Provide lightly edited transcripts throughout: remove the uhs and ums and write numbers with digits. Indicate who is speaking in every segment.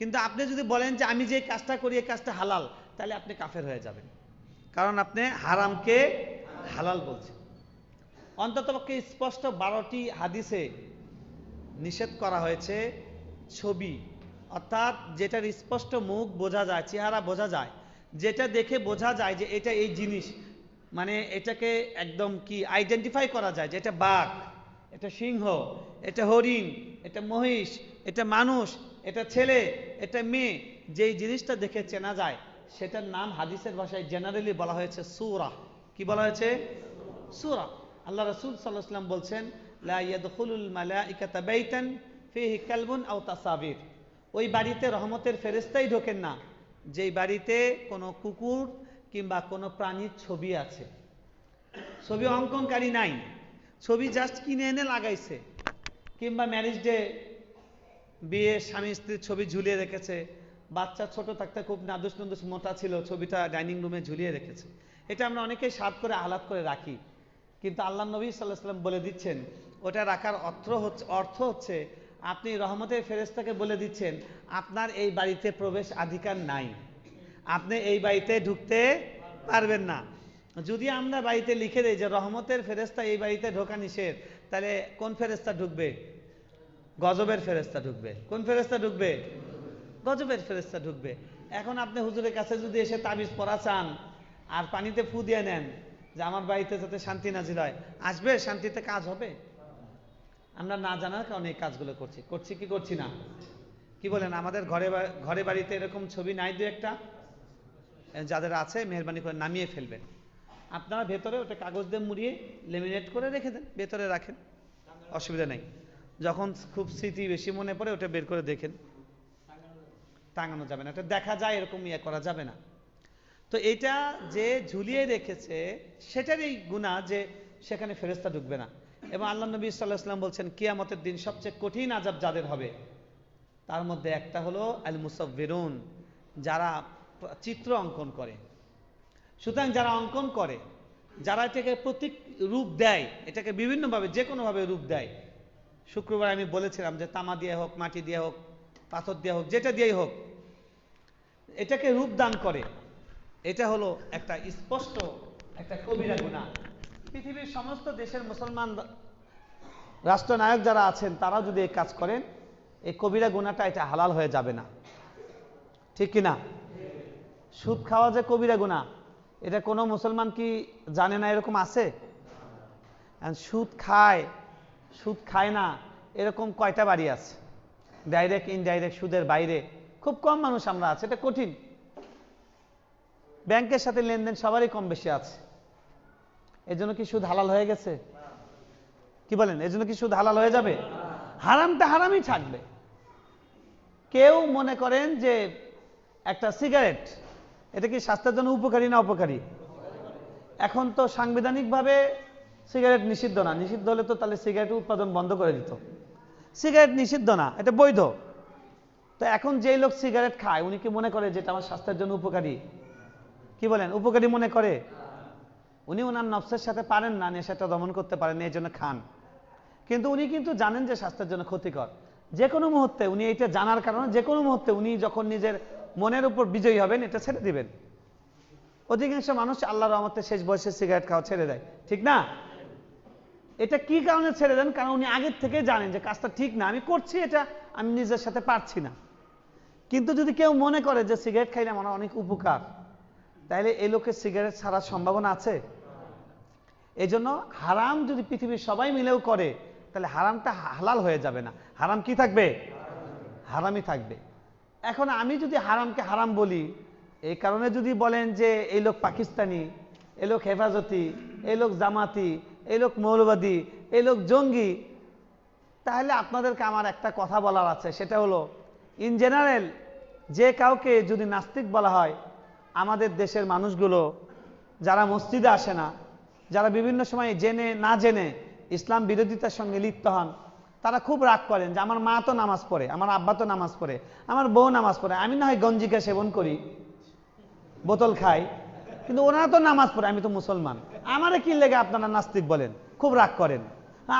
Speaker 1: কিন্তু আপনি যদি বলেন যে আমি যে কাজটা করি এই কাজটা হালাল, তাহলে আপনি কাফের হয়ে যাবেন, কারণ আপনি হারামকে হালাল বলছেন। অন্ততপক্ষে স্পষ্ট 12টি হাদিসে নিষেধ করা হয়েছে ছবি, অর্থাৎ যেটার স্পষ্ট মুখ বোঝা যায়, চেহারা বোঝা যায়, যেটা দেখে বোঝা যায় যে এটা এই জিনিস, মানে এটাকে একদম কি আইডেন্টিফাই করা যায় যে এটা বাঘ, এটা সিংহ, এটা হরিণ, এটা মহিষ, এটা মানুষ, এটা ছেলে, এটা মেয়ে, যেই জিনিসটা দেখে চেনা যায় সেটার নাম হাদিসের ভাষায় জেনারেলি বলা হয়েছে সূরা। কি বলা হয়েছে? সূরা। আল্লাহ রাসূল সাল্লাল্লাহু আলাইহি ওয়াসাল্লাম বলছেন, লা ইয়াদখুলুল মালাইকাতা বাইতান ফিহি কালবুন আও তাসাবির। ওই বাড়িতে রহমতের ফেরেশতাই ঢোকেন না যেই বাড়িতে কোনো কুকুর কিংবা কোনো প্রাণীর ছবি আছে। ছবি অঙ্কনকারী নাই, ছবি জাস্ট কিনে এনে লাগাইছে, কিংবা ম্যারেজ ডে, বিয়ে, স্বামী স্ত্রীর ছবি ঝুলিয়ে রেখেছে, বাচ্চা ছোট থাকতে খুব নাদুস নদুস মোটা ছিল, ছবিটা ডাইনিং রুমে ঝুলিয়ে রেখেছে। এটা আমরা অনেকেই স্বাদ করে আহ্লাদ করে রাখি, কিন্তু আল্লাহ নবী সাল্লাল্লাহু আলাইহি ওয়াসাল্লাম বলে দিচ্ছেন ওটা রাখার অর্থ হচ্ছে আপনি রহমতের ফেরেশতাকে বলে দিচ্ছেন আপনার এই বাড়িতে প্রবেশ অধিকার নাই, আপনি এই বাড়িতে ঢুকতে পারবেন না। যদি আমরা বাড়িতে লিখে দেই যে রহমতের ফেরেশতা এই বাড়িতে ঢোকা নিষেধ, তাহলে কোন ফেরেশতা ঢুকবে? গজবের ফেরেশতা ঢুকবে। কোন ফেরেশতা ঢুকবে? গজবের ফেরেশতা ঢুকবে। এখন আপনি হুজুরের কাছে যদি এসে তাবিজ পড়া চান আর পানিতে ফু দিয়ে নেন যে আমার বাড়িতে যাতে শান্তি নাজিল হয়, আসবে? শান্তিতে কাজ হবে? আমরা না জানার কারণে এই কাজগুলো করছি কি করছি না? কি বলেন? আমাদের ঘরে বাড়িতে এরকম ছবি নাই দু একটা? যাদের আছে মেহেরবানি করে নামিয়ে ফেলবেন। আপনারা ভেতরে ওটা কাগজ দিয়ে মুড়িয়ে লেমিনেট করে রেখে দেন, ভেতরে রাখেন, অসুবিধা নেই। যখন খুব স্মৃতি বেশি মনে পড়ে ওটা বের করে দেখেন। টাঙানো যাবে না, এটা দেখা যায় এরকম ইয়ে করা যাবে না। তো এটা যে ঝুলিয়ে রেখেছে সেটারই গুনাহ যে সেখানে ফেরেশতা ঢুকবে না। এবং আল্লাহ নবী সাল্লাল্লাহু আলাইহি ওয়াসাল্লাম বলছেন কিয়ামতের দিন সবচেয়ে কঠিন আযাব যাদের হবে তার মধ্যে একটা হলো আল মুসাব্বিরুন, যারা চিত্র অঙ্কন করে। সুতরাং যারা অঙ্কন করে, যারা এটাকে প্রতীক রূপ দেয়, এটাকে বিভিন্নভাবে যে কোনোভাবে রূপ দেয়, শুক্রবার আমি বলেছিলাম যে তামা দিয়ে হোক, মাটি দিয়ে হোক, পাথর দিয়ে হোক, যেটা দিয়েই হোক, এটাকে রূপ দান করে, এটা হলো একটা স্পষ্ট একটা কবিরা গুনাহ। পৃথিবীর সমস্ত দেশের মুসলমান রাষ্ট্রনায়ক যারা আছেন তারাও যদি এই কাজ করেন, এই কবিরা গুনাহটা এটা হালাল হয়ে যাবে না, ঠিক কিনা? সুদ খাওয়া যে কবিরা গুনাহ, এটা কোনো মুসলমান কি জানে না? এরকম আছে? সুদ খায় না এরকম কয়টা বাড়ি আছে? ডাইরেক্ট ইনডাইরেক্ট সুদের বাইরে খুব কম মানুষ আমরা আছে, এটা কঠিন। ব্যাংকের সাথে লেনদেন সবারই কম বেশি আছে। এজন্য কি সুদ হালাল হয়ে গেছে? কি বলেন? এজন্য কি সুদ হালাল হয়ে যাবে? হারামটা হারামই থাকবে। কেউ মনে করেন যে একটা সিগারেট, এটা কি স্বাস্থ্যের জন্য উপকারী না অপকারী? এখন তো সাংবিধানিকভাবে সিগারেট নিষিদ্ধ না, নিষিদ্ধ হলে তো তাহলে সিগারেটের উৎপাদন বন্ধ করে দিত। সিগারেট নিষিদ্ধ না, এটা বৈধ। তো এখন যেই লোক সিগারেট খায় উনি কি মনে করে যেটা আমার স্বাস্থ্যের জন্য উপকারী? কি বলেন? উপকারী মনে করে? উনি ওনার নফসের সাথে পারেন না, নেশাটা দমন করতে পারেন না, এই জন্য খান। কিন্তু উনি কিন্তু জানেন যে স্বাস্থ্যের জন্য ক্ষতিকর। যে কোনো মুহূর্তে উনি এটা জানার কারণে যে কোনো মুহূর্তে উনি যখন নিজের মনের উপর বিজয়ী হবেন এটা ছেড়ে দিবেন। অধিকাংশ মানুষ আল্লাহর রহমতে শেষ বয়সে সিগারেট খাওয়া ছেড়ে দেয়, ঠিক না? এটা কি কারণে ছেড়ে দেন? কারণ উনি আগের থেকে জানেন যে কাজটা ঠিক না, আমি করছি এটা, আমি নিজের সাথে পারছি না। কিন্তু যদি কেউ মনে করে যে সিগারেট খাইলে আমার অনেক উপকার, তাহলে এই লোকের সিগারেট ছাড়ার সম্ভাবনা আছে? এই জন্য হারাম যদি পৃথিবীর সবাই মিলেও করে তাহলে হারামটা হালাল হয়ে যাবে না, হারাম কি থাকবে? হারামই থাকবে। এখন আমি যদি হারামকে হারাম বলি, এই কারণে যদি বলেন যে এই লোক পাকিস্তানি, এই লোক হেফাজতি, এই লোক জামাতি, এই লোক মৌলবাদী, এই লোক জঙ্গি, তাহলে আপনাদেরকে আমার একটা কথা বলার আছে, সেটা হলো ইন জেনারেল যে কাউকে যদি নাস্তিক বলা হয়, আমাদের দেশের মানুষগুলো যারা মসজিদে আসে না, যারা বিভিন্ন সময় জেনে না জেনে ইসলাম বিরোধিতার সঙ্গে লিপ্ত হন, তারা খুব রাগ করেন যে আমার মা তো নামাজ পড়ে, আমার আব্বা তো নামাজ পড়ে, আমার বউ নামাজ পড়ে, আমি না হয় গঞ্জিকা সেবন করি, বোতল খাই, কিন্তু ওনারা তো নামাজ পড়ে, আমি তো মুসলমান, আমারে কি লেগে আপনারা নাস্তিক বলেন? খুব রাগ করেন।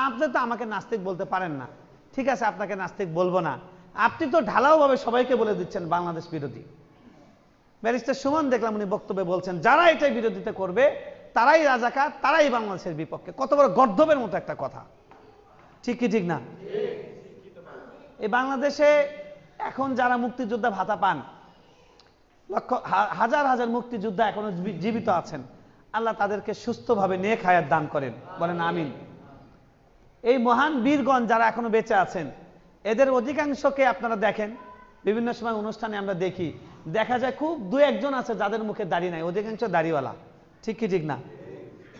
Speaker 1: আপনি তো আমাকে নাস্তিক বলতে পারেন না, ঠিক আছে আপনাকে নাস্তিক বলবো না, আপনি তো ঢালাওভাবে সবাইকে বলে দিচ্ছেন বাংলাদেশ বিরোধী। ব্যারিস্টার সুমন দেখলাম উনি বক্তব্যে বলছেন যারা এটাই বিরোধিতা করবে তারাই রাজাকার, তারাই বাংলাদেশের বিপক্ষে। কত বড় গর্দভের মতো একটা কথা, ঠিক কি ঠিক না? এই বাংলাদেশে এখন যারা মুক্তিযোদ্ধা ভাতা পান, হাজার হাজার মুক্তিযোদ্ধা এখনো জীবিত আছেন, আল্লাহ তাদেরকে সুস্থভাবে নেক হায়াত দান করেন, বলেন আমিন। এই মহান বীরগণ যারা এখনো বেঁচে আছেন, এদের অধিকাংশকে আপনারা দেখেন, বিভিন্ন সময় অনুষ্ঠানে আমরা দেখি, দেখা যায় খুব দু একজন আছে যাদের মুখে দাড়ি নাই, অধিকাংশ দাড়িওয়ালা, ঠিক কি ঠিক না?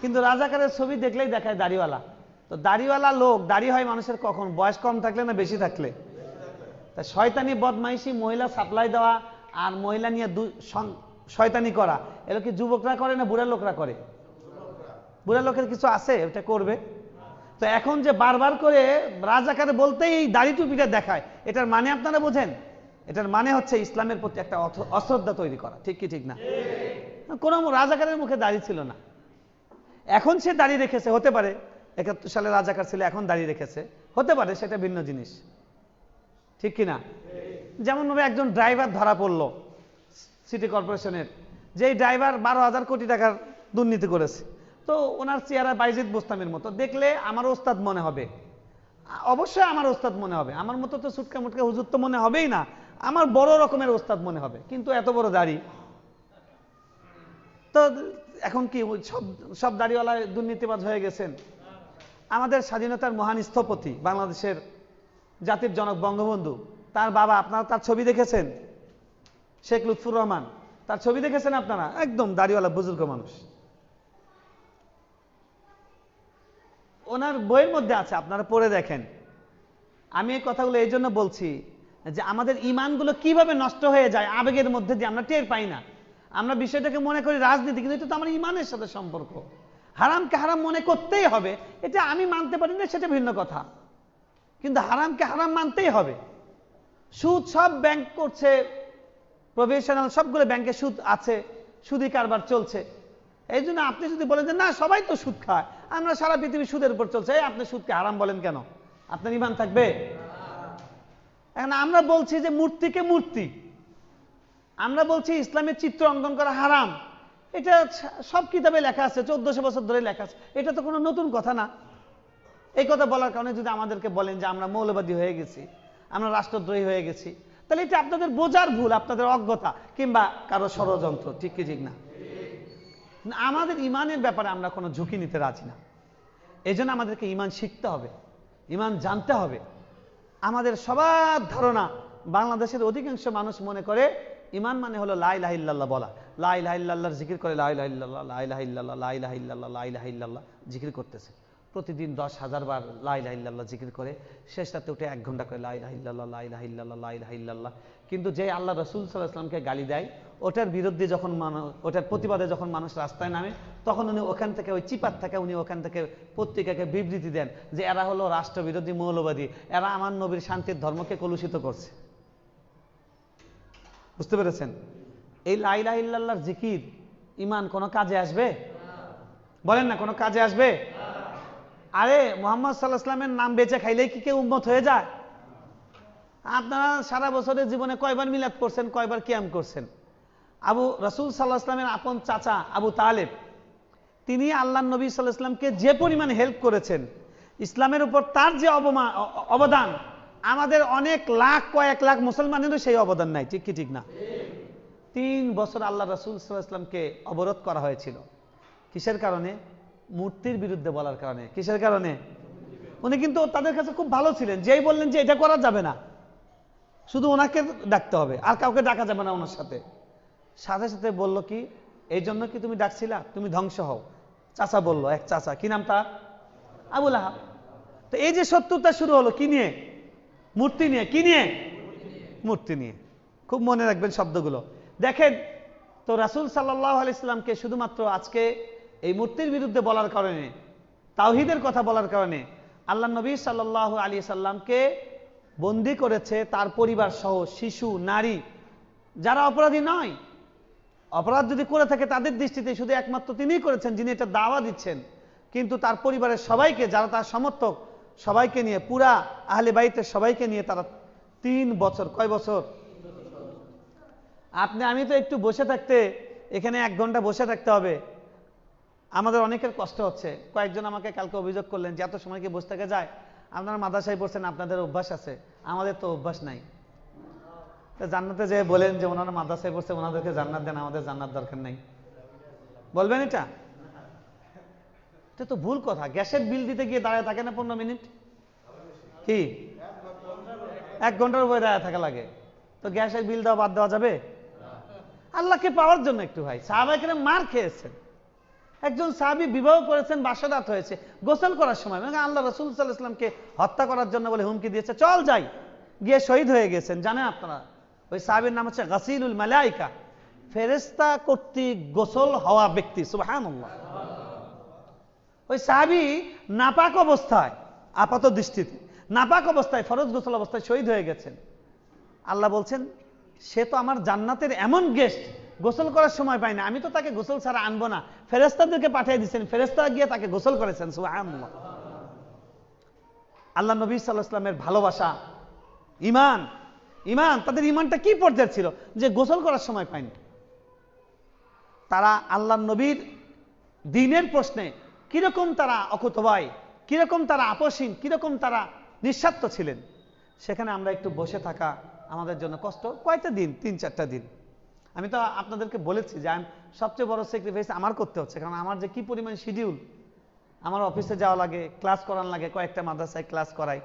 Speaker 1: কিন্তু রাজাকারের ছবি দেখলেই দেখায় দাড়িওয়ালা। তো দাড়িওয়ালা লোক, দাড়ি হয় মানুষের কখন? বয়স কম থাকলে না বেশি থাকলে? তা শয়তানি বদমাইশি, মহিলা সাপ্লাই দেওয়া আর মহিলা নিয়ে শয়তানি করা, এগুলো কি যুবকরা করে না বুড়া লোকরা করে? বুড়া লোকের কিছু আছে ওটা করবে? তো এখন যে বারবার করে রাজাকার বলতেই এই দাড়ি টুপিটা দেখায়, এটার মানে আপনারা বোঝেন? এটার মানে হচ্ছে ইসলামের প্রতি একটা অশ্রদ্ধা তৈরি করা, ঠিক কি ঠিক না? কোন রাজাকারের মুখে দাড়ি ছিল না, এখন সে দাড়ি রেখেছে, হতে পারে 71 সালে রাজাকার ছিল, এখন দাড়ি রেখেছে, হতে পারে, সেটা ভিন্ন জিনিস, ঠিক কিনা? যেমন ভাবে একজন ড্রাইভার ধরা পড়লো সিটি কর্পোরেশনের, যেই ড্রাইভার 12,000 কোটি টাকার দুর্নীতি করেছে, তো ওনার চেহারা বাইজিদ বোস্তামের মতো, দেখলে আমার ওস্তাদ মনে হবে, অবশ্যই আমার ওস্তাদ মনে হবে, আমার মতো তো সুটকা মুটকা হুজুর তো মনে হবেই না, আমার বড় রকমের ওস্তাদ মনে হবে, কিন্তু এত বড় দাড়ি। তো এখন কি সব দাড়িওয়ালা দুর্নীতিবাজ হয়ে গেছেন? আমাদের স্বাধীনতার মহান স্থপতি, বাংলাদেশের জাতির জনক বঙ্গবন্ধু, তার বাবা, আপনারা তার ছবি দেখেছেন? শেখ লুৎফুর রহমান, তার ছবি দেখেছেন আপনারা? একদম দাড়িওয়ালা বুজুর্গ মানুষ। ওনার বইয়ের মধ্যে আছে, আপনারা পড়ে দেখেন। আমি এই কথাগুলো এই জন্য বলছি যে আমাদের ইমানগুলো কিভাবে নষ্ট হয়ে যায় আবেগের মধ্যে দিয়ে, আমরা টের পাই না। আমরা বিষয়টাকে মনে করি রাজনীতি, কিন্তু এটা তো আমার ইমানের সাথে সম্পর্ক। হারামকে হারাম মনে করতেই হবে, এটা আমি মানতে পারি না, সেটা ভিন্ন কথা, কিন্তু হারামকে হারাম মানতেই হবে। সুদ সব ব্যাংক করছে, প্রফেশনাল সবগুলো ব্যাংকে সুদ আছে, সুদি কারবার চলছে। এই জন্য আপনি যদি বলেন যে না সবাই তো সুদ খায়, আমরা সারা পৃথিবী সুদের উপর চলছে, আপনি সুদকে হারাম বলেন কেন? আপনার ইমান থাকবে? এখন আমরা বলছি যে মূর্তিকে মূর্তি, আমরা বলছি ইসলামের চিত্র অঙ্কন করা হারাম, এটা সব কিতাবে লেখা আছে, 1400 বছর ধরে লেখা আছে, এটা তো কোনো নতুন কথা না। এই কথা বলার কারণে যদি আমাদেরকে বলেন যে আমরা মৌলবাদী হয়ে গেছি, আমরা রাষ্ট্রদ্রোহী হয়ে গেছি, তাহলে এটা আপনাদের বোঝার ভুল, আপনাদের অজ্ঞতা, কিংবা কারো ষড়যন্ত্র, ঠিক কি ঠিক না? আমাদের ইমানের ব্যাপারে আমরা কোনো ঝুঁকি নিতে রাজি না। এই জন্য আমাদেরকে ইমান শিখতে হবে, ইমান জানতে হবে। আমাদের সবার ধারণা, বাংলাদেশের অধিকাংশ মানুষ মনে করে ইমান মানে হলো লা ইলাহা ইল্লাল্লাহ বলা, লা ইলাহা ইল্লাল্লাহর জিকির করে, লা ইলাহা ইল্লাল্লাহ, লা ইলাহা ইল্লাল্লাহ, লা ইলাহা ইল্লাল্লাহ, লা ইলাহা ইল্লাল্লাহ জিকির করতেছে, প্রতিদিন 10,000 বার লা ইলাহা ইল্লাল্লাহ জিকির করে, শেষ রাতে উঠে 1 ঘন্টা করে লা ইলাহা ইল্লাল্লাহ, লা ইলাহা ইল্লাল্লাহ, লা ইলাহা ইল্লাল্লাহ। কিন্তু যে আল্লাহ রাসূল সাল্লাল্লাহু আলাইহি ওয়াসাল্লামকে গালি দেয়, ওটার বিরুদ্ধে যখন ওটার প্রতিবাদে যখন মানুষ রাস্তায় নামে, তখন উনি ওখান থেকে, ওই চিপার থেকে উনি ওখান থেকে পত্রিকাকে বিবৃতি দেন যে এরা হলো রাষ্ট্রবিরোধী মৌলবাদী, এরা আমার নবীর শান্তির ধর্মকে কলুষিত করছে। বুঝতে পেরেছেন? এই লা ইলাহা ইল্লাল্লাহর জিকির ইমান কোনো কাজে আসবে? বলেন না, কোনো কাজে আসবে? আরে মুহাম্মদ সাল্লাল্লাহু আলাইহি ওয়াসাল্লামের নাম বেঁচে খাইলেই কি কেউ উম্মত হয়ে যায়? আপনারা সারা বছরের জীবনে কয়বার মিলাদ করছেন, কয়বার কিয়াম করছেন? রাসূল সাল্লাল্লাহু আলাইহি ওয়াসাল্লামের আপন চাচা আবু তালেব, তিনি আল্লাহর নবী সাল্লাল্লাহু আলাইহি ওয়াসাল্লামকে যে পরিমাণ হেল্প করেছেন, ইসলামের উপর তার যে অবদান, আমাদের অনেক লাখ, কয়েক লাখ মুসলমানেরও সেই অবদান নাই, ঠিক কি ঠিক না? 3 বছর আল্লাহ রাসূল সাল্লাল্লাহু আলাইহি ওয়াসাল্লামকে অবরোধ করা হয়েছিল, কিসের কারণে? মূর্তির বিরুদ্ধে বলার কারণে। কিসের কারণে? উনি কিন্তু তাদের কাছে খুব ভালো ছিলেন, যেই বললেন যে এটা করা যাবে না, শুধু ওনাকে ডাকতে হবে, আর কাউকে ডাকা যাবে না ওনার সাথে। সাথে সাথে বলল কি, এই জন্য কি তুমি ডাকছিলা? তুমি ধ্বংস হও। চাচা বলল, এক চাচা, কি নাম তার? আবু লাহাব। তো এই যে শত্রুতা শুরু হলো কি নিয়ে? মূর্তি নিয়ে। কি নিয়ে? মূর্তি নিয়ে। খুব মনে রাখবেন শব্দগুলো। দেখেন তো রাসূল সাল্লাল্লাহু আলাইহি সাল্লামকে শুধুমাত্র আজকে এই মূর্তির বিরুদ্ধে বলার কারণে, তাওহীদের কথা বলার কারণে আল্লাহ নবী সাল্লাল্লাহু আলাইহি সাল্লামকে বন্দী করেছে তার পরিবার সহ, শিশু, নারী, যারা অপরাধী নয়। অপরাধ যদি করে থাকে তাদের দৃষ্টিতে শুধু একমাত্র তিনিই করেছেন যিনি এটা দাওয়া দিচ্ছেন, কিন্তু তার পরিবারের সবাইকে, যারা তার সমর্থক, সবাইকে নিয়ে, পুরা আহলে বাইতের সবাইকে নিয়ে 3 বছর। কয় বছর? আমি তো একটু বসে থাকতে, এখানে 1 ঘন্টা বসে থাকতে হবে, আমাদের অনেকের কষ্ট হচ্ছে। কয়েকজন আমাকে কালকে অভিযোগ করলেন যে এত সময় কি বসে থেকে যায়, আপনারা মাদ্রাসায় পড়ছেন, আপনাদের অভ্যাস আছে, আমাদের তো অভ্যাস নাই। জান্নাতে যে বলেন যে ওনারা মাদ্রাসায় পড়ছে, ওনাদেরকে জান্নাত দেন, আমাদের জান্নাত দরকার নাই, বলবেন এটা? এটা তো ভুল কথা। গ্যাসের বিল দিতে গিয়ে দাঁড়ায় থাকে না 15 মিনিট, কি 1 ঘন্টার উপরে দাঁড়ায় থাকা লাগে, তো গ্যাসের বিল দেওয়া বাদ দেওয়া যাবে? আল্লাহকে পাওয়ার জন্য একটু ভাই। সাহাবায়ে কেরাম মার খেয়েছেন, একজন সাহাবী বিবাহ করেছেন, বাসরাত হয়েছে, গোসল করার সময় আল্লাহ রাসূল সাল্লাল্লাহু আলাইহি ওয়াসাল্লামকে হত্যা করার জন্য বলে হুমকি দিয়েছে, চল যাই, গিয়ে শহীদ হয়ে গেছেন। জানেন আপনারা ওই সাহাবীর নাম হচ্ছে গাসিলুল মালায়েকা, ফেরেশতা কর্তৃক গোসল হওয়া ব্যক্তি। সুবহানাল্লাহ। ওই সাহাবী নাপাক অবস্থায়, আপাত দৃষ্টিতে নাপাক অবস্থায়, ফরজ গোসল অবস্থায় শহীদ হয়ে গেছেন। আল্লাহ বলছেন সে তো আমার জান্নাতের এমন গেস্ট, গোসল করার সময় পায় না, আমি তো তাকে গোসল ছাড়া আনবো না, ফেরেশতাদেরকে পাঠিয়ে দিয়েছেন, ফেরেশতারা গিয়ে তাকে গোসল করেছেন। সুবহানাল্লাহ। আল্লাহ নবী সাল্লাল্লাহু আলাইহি ওয়াসাল্লামের ভালোবাসা, ঈমান, তাদের ঈমানটা কি পর্যায়ে ছিল যে গোসল করার সময় পায়নি। তারা আল্লাহ নবীর দ্বীনের প্রশ্নে কিরকম তারা অকুতোভয়, কিরকম তারা আপোষহীন, কিরকম তারা নিঃস্বার্থ ছিলেন, সেখানে আমরা একটু বসে থাকা আমাদের জন্য কষ্ট। কয়টা দিন? 3-4টা দিন। আমি তো আপনাদেরকে বলেছি যে সবচেয়ে বড় স্যাক্রিফাইস আমার করতে হচ্ছে, কারণ আমার যে কি পরিমাণ শিডিউল, আমার অফিসে যাওয়া লাগে, ক্লাস করার লাগে, কয়েকটা মাদ্রাসায় ক্লাস করাই।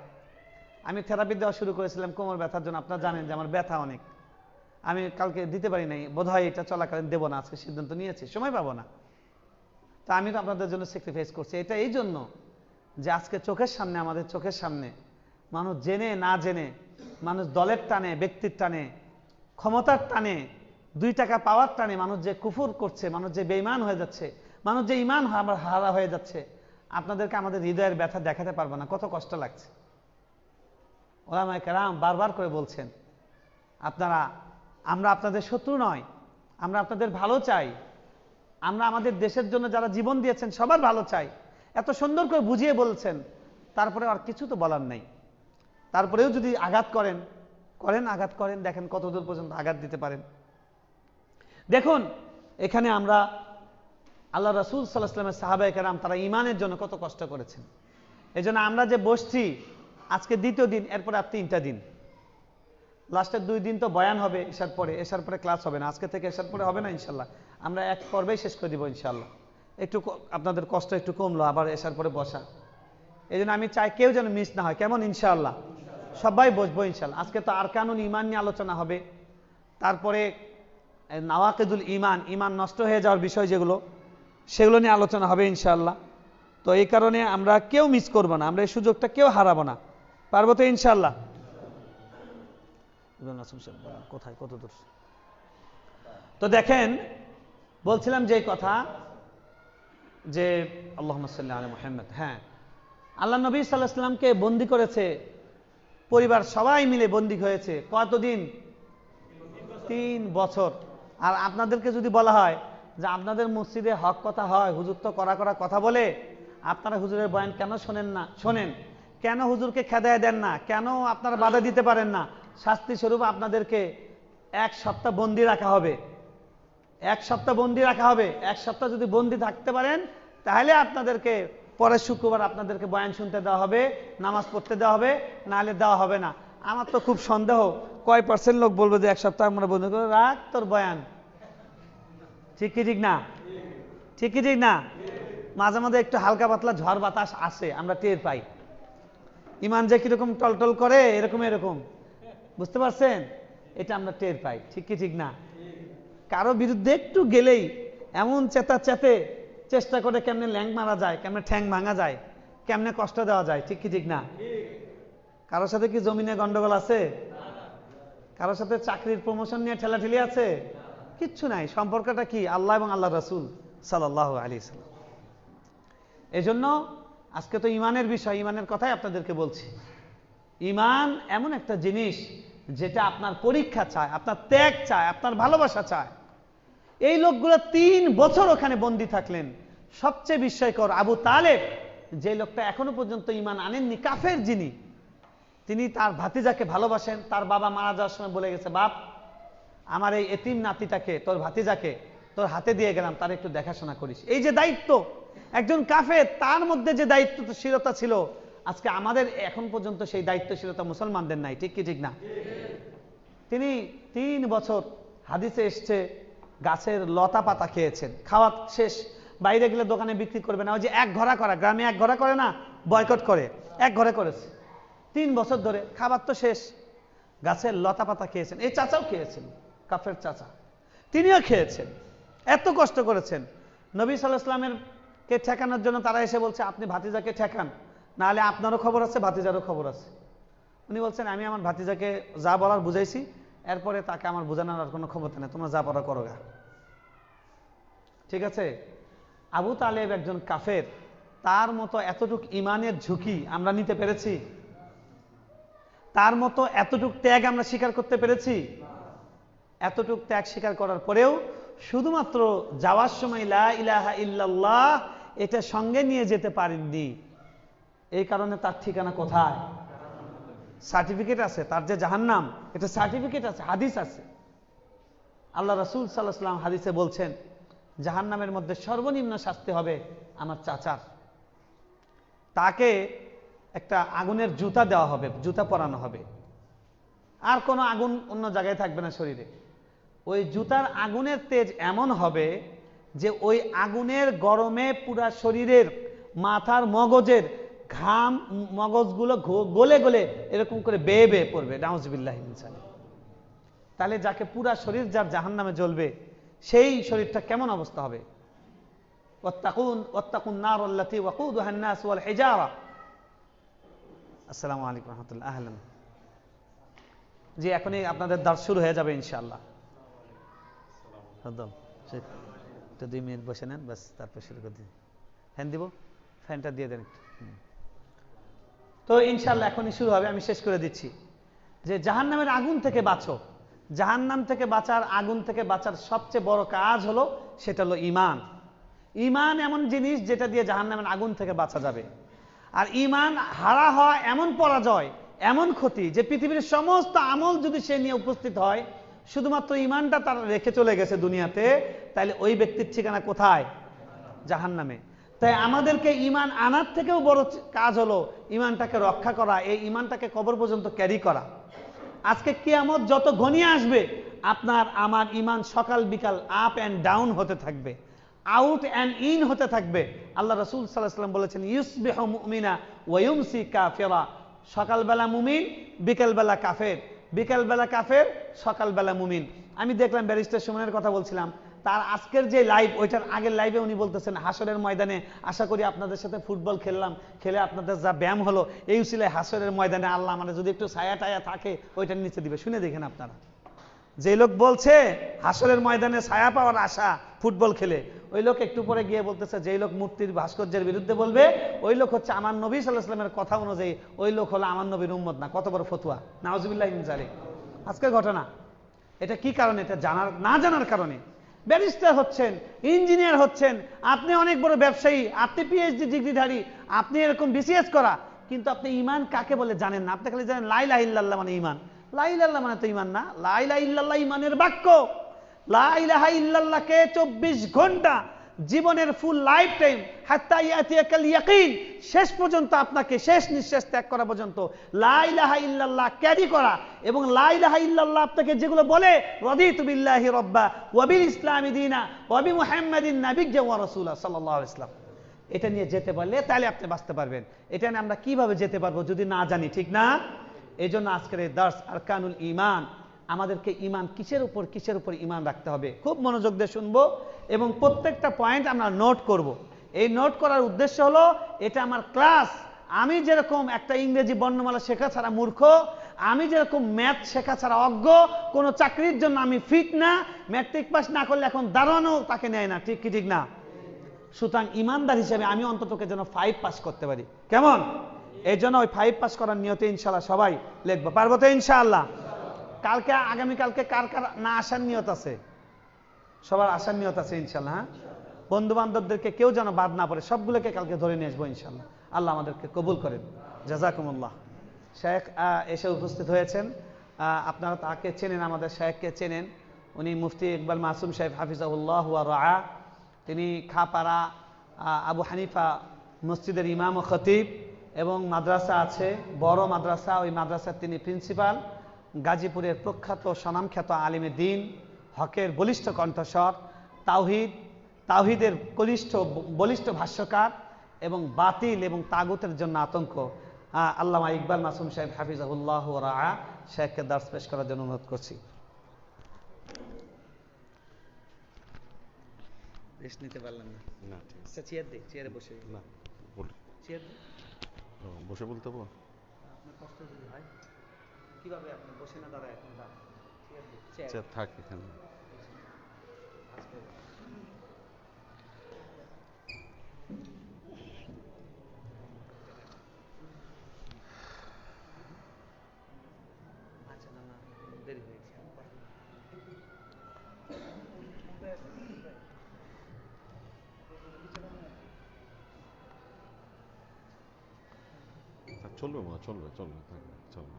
Speaker 1: আমি থেরাপি দেওয়া শুরু করেছিলাম কোমর ব্যথার জন্য, আপনারা জানেন যে আমার ব্যথা অনেক, আমি কালকে দিতে পারি নাই, বোধহয় এটা চলাকালীন দেবো না, আজকে সিদ্ধান্ত নিয়েছি, সময় পাবো না। তা আমি তো আপনাদের জন্য স্যাক্রিফাইস করছি। এটা এই জন্য যে আজকে চোখের সামনে, আমাদের চোখের সামনে মানুষ জেনে না জেনে, মানুষ দলের টানে, ব্যক্তির টানে, ক্ষমতার টানে, 2 টাকা পাওয়ার টানে মানুষ যে কুফর করছে, মানুষ যে বেঈমান হয়ে যাচ্ছে, মানুষ যে ঈমান হারা হয়ে যাচ্ছে, আপনাদেরকে আমাদের হৃদয়ের ব্যথা দেখাতে পারবো না, কত কষ্ট লাগছে। উলামায়ে কেরাম বারবার করে বলছেন, আমরা আপনাদের শত্রু নয়, আমরা আপনাদের ভালো চাই, আমরা আমাদের দেশের জন্য যারা জীবন দিয়েছেন সবার ভালো চাই। এত সুন্দর করে বুঝিয়ে বলছেন, তারপরে আর কিছু তো বলার নাই। তারপরেও যদি আঘাত করেন, আঘাত করেন, দেখেন কতদূর পর্যন্ত আঘাত দিতে পারেন। দেখুন এখানে আমরা আল্লাহ রাসূল সাল্লাল্লাহু আলাইহি ওয়াসাল্লামের সাহাবায়ে কেরাম তারা ঈমানের জন্য কত কষ্ট করেছেন। এজন্য আমরা যে বসছি, আজকে 2য় দিন, এরপরে আর 3টা দিন, লাস্টের 2 দিন তো বয়ান হবে এশার পরে ক্লাস হবে না, আজকে থেকে এশার পরে হবে না ইনশাল্লাহ, আমরা এক পর্বেই শেষ করে দিব ইনশাল্লাহ। একটু আপনাদের কষ্ট একটু কমলো, আবার এশার পরে বসা। এই জন্য আমি চাই কেউ যেন মিস না হয়, কেমন? ইনশাআল্লাহ সবাই বসবো ইনশাআল্লাহ। আজকে তো আরকানুল ঈমান নিয়ে আলোচনা হবে, তারপরে নাওয়াকিদুল ঈমান, ঈমান নষ্ট হয়ে যাওয়ার বিষয় যেগুলো, সেগুলো নিয়ে আলোচনা হবে ইনশাআল্লাহ। তো এই কারণে আমরা কেউ মিস করবো না, আমরা এই সুযোগটা কেউ হারাবো না, পারবো তো ইনশাআল্লাহ? কোথায়, কত দূর? তো দেখেন বলছিলাম যে কথা, যে আল্লাহুম্মা সাল্লি আলা মুহাম্মদ। হ্যাঁ, আল্লাহ নবী সাল্লাল্লাহু আলাইহি ওয়াসাল্লামকে বন্দী করেছে পরিবার, সবাই মিলে বন্দী হয়েছে। কতদিন? 3 বছর। আর আপনাদেরকে যদি বলা হয় যে আপনাদের মসজিদে হক কথা হয়, হুজুর তো কড়া কথা বলে, আপনারা হুজুরের বয়ান কেন শোনেন, কেন হুজুরকে খেদায় দেন না, কেন আপনারা বাধা দিতে পারেন না? শাস্তি স্বরূপ আপনাদেরকে 1 সপ্তাহ বন্দী রাখা হবে, 1 সপ্তাহ বন্দী রাখা হবে। 1 সপ্তাহ যদি বন্দী থাকতে পারেন, তাহলে আপনাদেরকে পরের শুক্রবার আপনাদেরকে বয়ান শুনতে দেওয়া হবে, নামাজ পড়তে দেওয়া হবে, নাহলে দেওয়া হবে না। আমার তো খুব সন্দেহ কয় % লোক বলবে যে 1 সপ্তাহ আমরা বন্ধ করে রাখ তোর বয়ান। ঠিক কি ঠিক না? ঠিক কি ঠিক না? মাঝে মাঝে একটু হালকা পাতলা ঝড় বাতাস আসে, আমরা টের পাই। ঈমান যে কিরকম টলটল করে, এরকম বুঝতে পারছেন? এটা আমরা টের পাই। ঠিক কি ঠিক না? কারো বিরুদ্ধে একটু গেলেই এমন চেতে চেষ্টা করে কেমনে ল্যাং মারা যায়, কেমনে ঠ্যাং ভাঙা যায়, কেমনে কষ্ট দেওয়া যায়। ঠিক কি ঠিক না? কারোর সাথে কি জমিনে গন্ডগোল আছে? কারোর সাথে চাকরির প্রমোশন নিয়ে ঠেলাঠেলি আছে? কিচ্ছু নাই। সম্পর্কটা কি? আল্লাহ এবং আল্লাহ রাসূল সাল্লাল্লাহু আলাইহি ওয়াসাল্লাম। এজন্য আজকে তো ঈমানের বিষয়, ঈমানের কথাই আপনাদেরকে বলছি। ঈমান এমন একটা জিনিস যেটা আপনার পরীক্ষা চায়, আপনার ত্যাগ চায়, আপনার ভালোবাসা চায়। এই লোকগুলো 3 বছর ওখানে বন্দী থাকলেন। সবচেয়ে বিস্ময়কর, আবু তালেব, যে লোকটা এখনো পর্যন্ত ঈমান আনেননি, কাফের যিনি, তিনি তার ভাতিজাকে ভালোবাসেন। তার বাবা মারা যাওয়ার সময় বলে গেছে, বাপ আমার এই এতিম নাতিটাকে, তোর ভাতিজাকে তোর হাতে দিয়ে গেলাম, তার একটু দেখাশোনা করিস। এই যে দায়িত্ব, একজন কাফের তার মধ্যে যে দায়িত্বশীলতা ছিল, আজকে আমাদের এখন পর্যন্ত সেই দায়িত্বশীলতা মুসলমানদের নাই, ঠিক কি ঠিক না? তিনি 3 বছর, হাদিসে এসছে, গাছের লতা পাতা খেয়েছেন। খাওয়া শেষ, বাইরে গেলে দোকানে বিক্রি করবে না, ওই যে এক ঘোড়া করা, গ্রামে এক ঘোড়া করে না, বয়কট করে, এক ঘরে করেছে 3 বছর ধরে। খাবার তো শেষ, গাছের লতা পাতা খেয়েছেন। এই চাচাও খেয়েছেন, কাফের চাচা, তিনিও খেয়েছেন, এত কষ্ট করেছেন। নবী সাল্লাল্লাহু আলাইহি ওয়াসাল্লামের কে ঠেকানোর জন্য তারা এসে বলছে, আপনি ভাতিজাকে ঠেকান, নাহলে আপনারও খবর আছে, ভাতিজারও খবর আছে। উনি বলছেন, আমি আমার ভাতিজাকে যা বলার বুঝাইছি, এরপরে তাকে আমার বোঝানোর আর কোনো ক্ষমতা নেই, তোমরা যা পড়া করো গা। ঠিক আছে? আবু তালেব একজন কাফের, তার মতো এতটুক ইমানের ঝুঁকি আমরা নিতে পেরেছি? তার মতো এতটুক ত্যাগ আমরা স্বীকার করতে পেরেছি? এতটুক ত্যাগ স্বীকার করার পরেও শুধুমাত্র যাওয়ার সময় লা ইলাহা ইল্লাল্লাহ এটা সঙ্গে নিয়ে যেতে পারেননি। এই কারণে তার ঠিকানা কোথায়? সার্টিফিকেট আছে তার যে জাহান্নাম, এটা সার্টিফিকেট আছে, হাদিস আছে। আল্লাহ রাসূল সাল্লাল্লাহু আলাইহি ওয়াসাল্লাম হাদিসে বলছেন, জাহান্নামের মধ্যে সর্বনিম্ন শাস্তি হবে আমার চাচার। তাকে একটা আগুনের জুতা দেওয়া হবে, জুতা পরানো হবে, আর কোনো আগুন অন্য জায়গায় থাকবে না শরীরে। ওই জুতার আগুনের তেজ এমন হবে যে ওই আগুনের গরমে পুরা শরীরের, মাথার মগজের ঘাম, মগজগুলো গলে গলে এরকম করে বেয়ে বেয়ে পড়বে। নাউজুবিল্লাহি মিন যালিক। তাহলে যাকে পুরা শরীর যার জাহান্নামে জ্বলবে, সেই শরীরটা কেমন অবস্থা হবে? ওয়াত্তাকুন নার আল্লাতী ওয়াকুদুহা আন-নাস ওয়াল হিজারা। আসসালামু আলাইকুম ওয়া রাহমাতুল্লাহ। আহলান। জি, এখনই আপনাদের দার্স শুরু হয়ে যাবে ইনশাআল্লাহ। একদম ঠিক। তো 2 মিনিট বসে নেন, বাস, তারপর শুরু করে দিন। ফ্যান দিব, ফ্যানটা দিয়ে দেন। তো ইনশাআল্লাহ এখনই শুরু হবে, আমি শেষ করে দিচ্ছি। যে জাহান্নামের আগুন থেকে বাঁচো, জাহান্নাম থেকে বাঁচার, আগুন থেকে বাঁচার সবচেয়ে বড় কাজ হলো, সেটা হলো ঈমান। ঈমান এমন জিনিস যেটা দিয়ে জাহান্নামের আগুন থেকে বাঁচা যাবে। আর ঈমান হারা হওয়া এমন পরাজয়, এমন ক্ষতি, যে পৃথিবীর সমস্ত আমল যদি সে নিয়ে উপস্থিত হয়, শুধুমাত্র ঈমানটা তার রেখে চলে গেছে দুনিয়াতে, তাহলে ওই ব্যক্তির ঠিকানা কোথায়? জাহান্নামে। তাই আমাদেরকে ঈমান আনার থেকেও বড় কাজ হলো ঈমানটাকে রক্ষা করা, এই ঈমানটাকে কবর পর্যন্ত ক্যারি করা। আজকে কিয়ামত যত ঘনিয়ে আসবে, আপনার আমার ঈমান সকাল বিকাল আপ অ্যান্ড ডাউন হতে থাকবে, আউট অ্যান্ড ইন হতে থাকবে। আল্লাহ রাসূল সাল্লাল্লাহু আলাইহি ওয়াসাল্লাম বলেছেন, ইউসবিহু মুমিনা ওয়া ইউমসি কাফিরা। সকালবেলা মুমিন, বিকেলবেলা কাফের, বিকেলবেলা কাফের, সকালবেলা মুমিন। আমি দেখলাম ব্যারিস্টার সুমনের কথা বলছিলাম, তার আজকের যে লাইভ, ওইটার আগের লাইভে উনি বলতেছেন, হাসরের ময়দানে আশা করি আপনাদের সাথে ফুটবল খেললাম, খেলে আপনাদের যা ব্যায়াম হলো, এই উসিলায় হাসরের ময়দানে আল্লাহ মানে যদি একটু ছায়া টায়া থাকে ওইটার নিচে দিবে। শুনে দেখেন আপনারা, যে লোক বলছে হাসরের ময়দানে ছায়া পাওয়ার আশা ফুটবল খেলে, ওই লোক একটু পরে গিয়ে বলতেছে, যেই লোক মূর্তির ভাস্কর্যের বিরুদ্ধে বলবে, ওই লোক হচ্ছে আমার নবী সাল্লাল্লাহু আলাইহি ওয়াসাল্লামের কথা অনুযায়ী, ওই লোক হলো আমার নবীর উম্মত না। কত বড় ফতোয়া! নাউজুবিল্লাহি মিন যালিক। আজকের ঘটনা এটা কি কারণে? এটা জানার, না জানার কারণে। ব্যারিস্টার হচ্ছেন, ইঞ্জিনিয়ার হচ্ছেন, আপনি অনেক বড় ব্যবসায়ী, আপনি পিএইচডি ডিগ্রিধারী, আপনি এরকম বিসিএস করা, কিন্তু আপনি ঈমান কাকে বলে জানেন না। আপনি খালি জানেন লা ইলাহা ইল্লাল্লাহ মানে ঈমান। লা ইলাহা ইল্লাল্লাহ মানে তো ঈমান না। লা ইলাহা ইল্লাল্লাহ ঈমানের বাক্য। লা ইলাহা ইল্লাল্লাহকে 24 ঘন্টা জীবনের ফুল লাইফ টাইম, হাত্তা ইয়াতিয়াকাল ইয়াকিন, শেষ পর্যন্ত, আপনাকে শেষ নিঃশ্বাস ত্যাগ করা পর্যন্ত লা ইলাহা ইল্লাল্লাহ ক্যারি করা। এবং লা ইলাহা ইল্লাল্লাহ আপনাকে যেগুলো বলে, রাদিতু বিল্লাহি রাব্বা ওয়া বিল ইসলামি দীনা ওয়া বি মুহাম্মাদিন নাবিয়্যা ওয়া রাসূলা সাল্লাল্লাহু আলাইহি ওয়াসাল্লাম, এটা নিয়ে যেতে পারলে তাহলে আপনি বাঁচতে পারবেন। এটা নিয়ে আমরা কিভাবে যেতে পারবো যদি না জানি, ঠিক না? এই জন্য আজকের এই দার্স আরকানুল ঈমান, আমাদেরকে ঈমান কিসের উপর কিসের উপর ঈমান রাখতে হবে, খুব মনোযোগ দিয়ে শুনবো এবং প্রত্যেকটা পয়েন্ট আমরা নোট করব। এই নোট করার উদ্দেশ্য হলো, এটা আমার ক্লাস। আমি যেরকম একটা ইংরেজি বর্ণমালা শেখা ছাড়া মূর্খ, আমি যেরকম ম্যাথ শেখা ছাড়া অজ্ঞ, কোনো চাকরির জন্য আমি ফিট না, ম্যাট্রিক পাস না করলে এখন দাঁড়ানো তাকে নেয় না, ঠিক কি ঠিক না? সুতরাং ইমানদার হিসেবে আমি অন্ততকে যেন 5 পাস করতে পারি, কেমন? এই জন্য ওই 5 পাস করার নিয়তে ইনশাআল্লাহ সবাই লিখবো, পারবো তো ইনশাআল্লাহ? কালকে, আগামীকালকে কার কার না আসার নিয়ত আছে? সবার আসার নিয়ত আছে ইনশাআল্লাহ। হ্যাঁ, বন্ধু বান্ধবদেরকে কেউ যেন বাদ না পড়ে, সবগুলোকে কালকে ধরে নিয়ে আসবো ইনশাআল্লাহ। আল্লাহ আমাদেরকে কবুল করেন। জাযাকুমুল্লাহ। শেখ এসে উপস্থিত হয়েছেন। আপনারা তাকে চেনেন, আমাদের শেখকে চেনেন। উনি মুফতি ইকবাল মাসুম সাহেব হাফিজাহুল্লাহ ওয়া রাআ। তিনি খাপাড়া আবু হানিফা মসজিদের ইমাম ও খতিব, এবং মাদ্রাসা আছে, বড় মাদ্রাসা, ওই মাদ্রাসার তিনি প্রিন্সিপাল। গাজীপুরের প্রখ্যাত স্বনামখ্যাত আলিমে দ্বীন, হকের বলিষ্ঠ কণ্ঠস্বর, তাওহীদের বলিষ্ঠ ভাষ্যকার, এবং বাতিল এবং তাগুতের জন্য আতঙ্ক, আল্লামা ইকবাল মাসুম সাহেব হাফিজাহুল্লাহ ওয়া রাআ। শেখকে দার্স পেশ করার জন্য অনুরোধ করছি। রেস্ট নিতে পারলেন না?
Speaker 2: না, ঠিক আছে।
Speaker 1: আচ্ছা, চেয়ার দিই, চেয়ারে বসে।
Speaker 2: না, বলি।
Speaker 1: চেয়ার দিই।
Speaker 2: বসে বলতে হবে?
Speaker 1: আপনার কষ্ট যদি হয়, কিভাবে আপনি বসে না দাঁড়ায় এখন? চেয়ার দিই,
Speaker 2: চেয়ার থাক এখানে।
Speaker 1: আচ্ছা, না না, দেরি হয়েছে।
Speaker 2: চলবে মা, চলবে চলবে থাকবে, চলবে।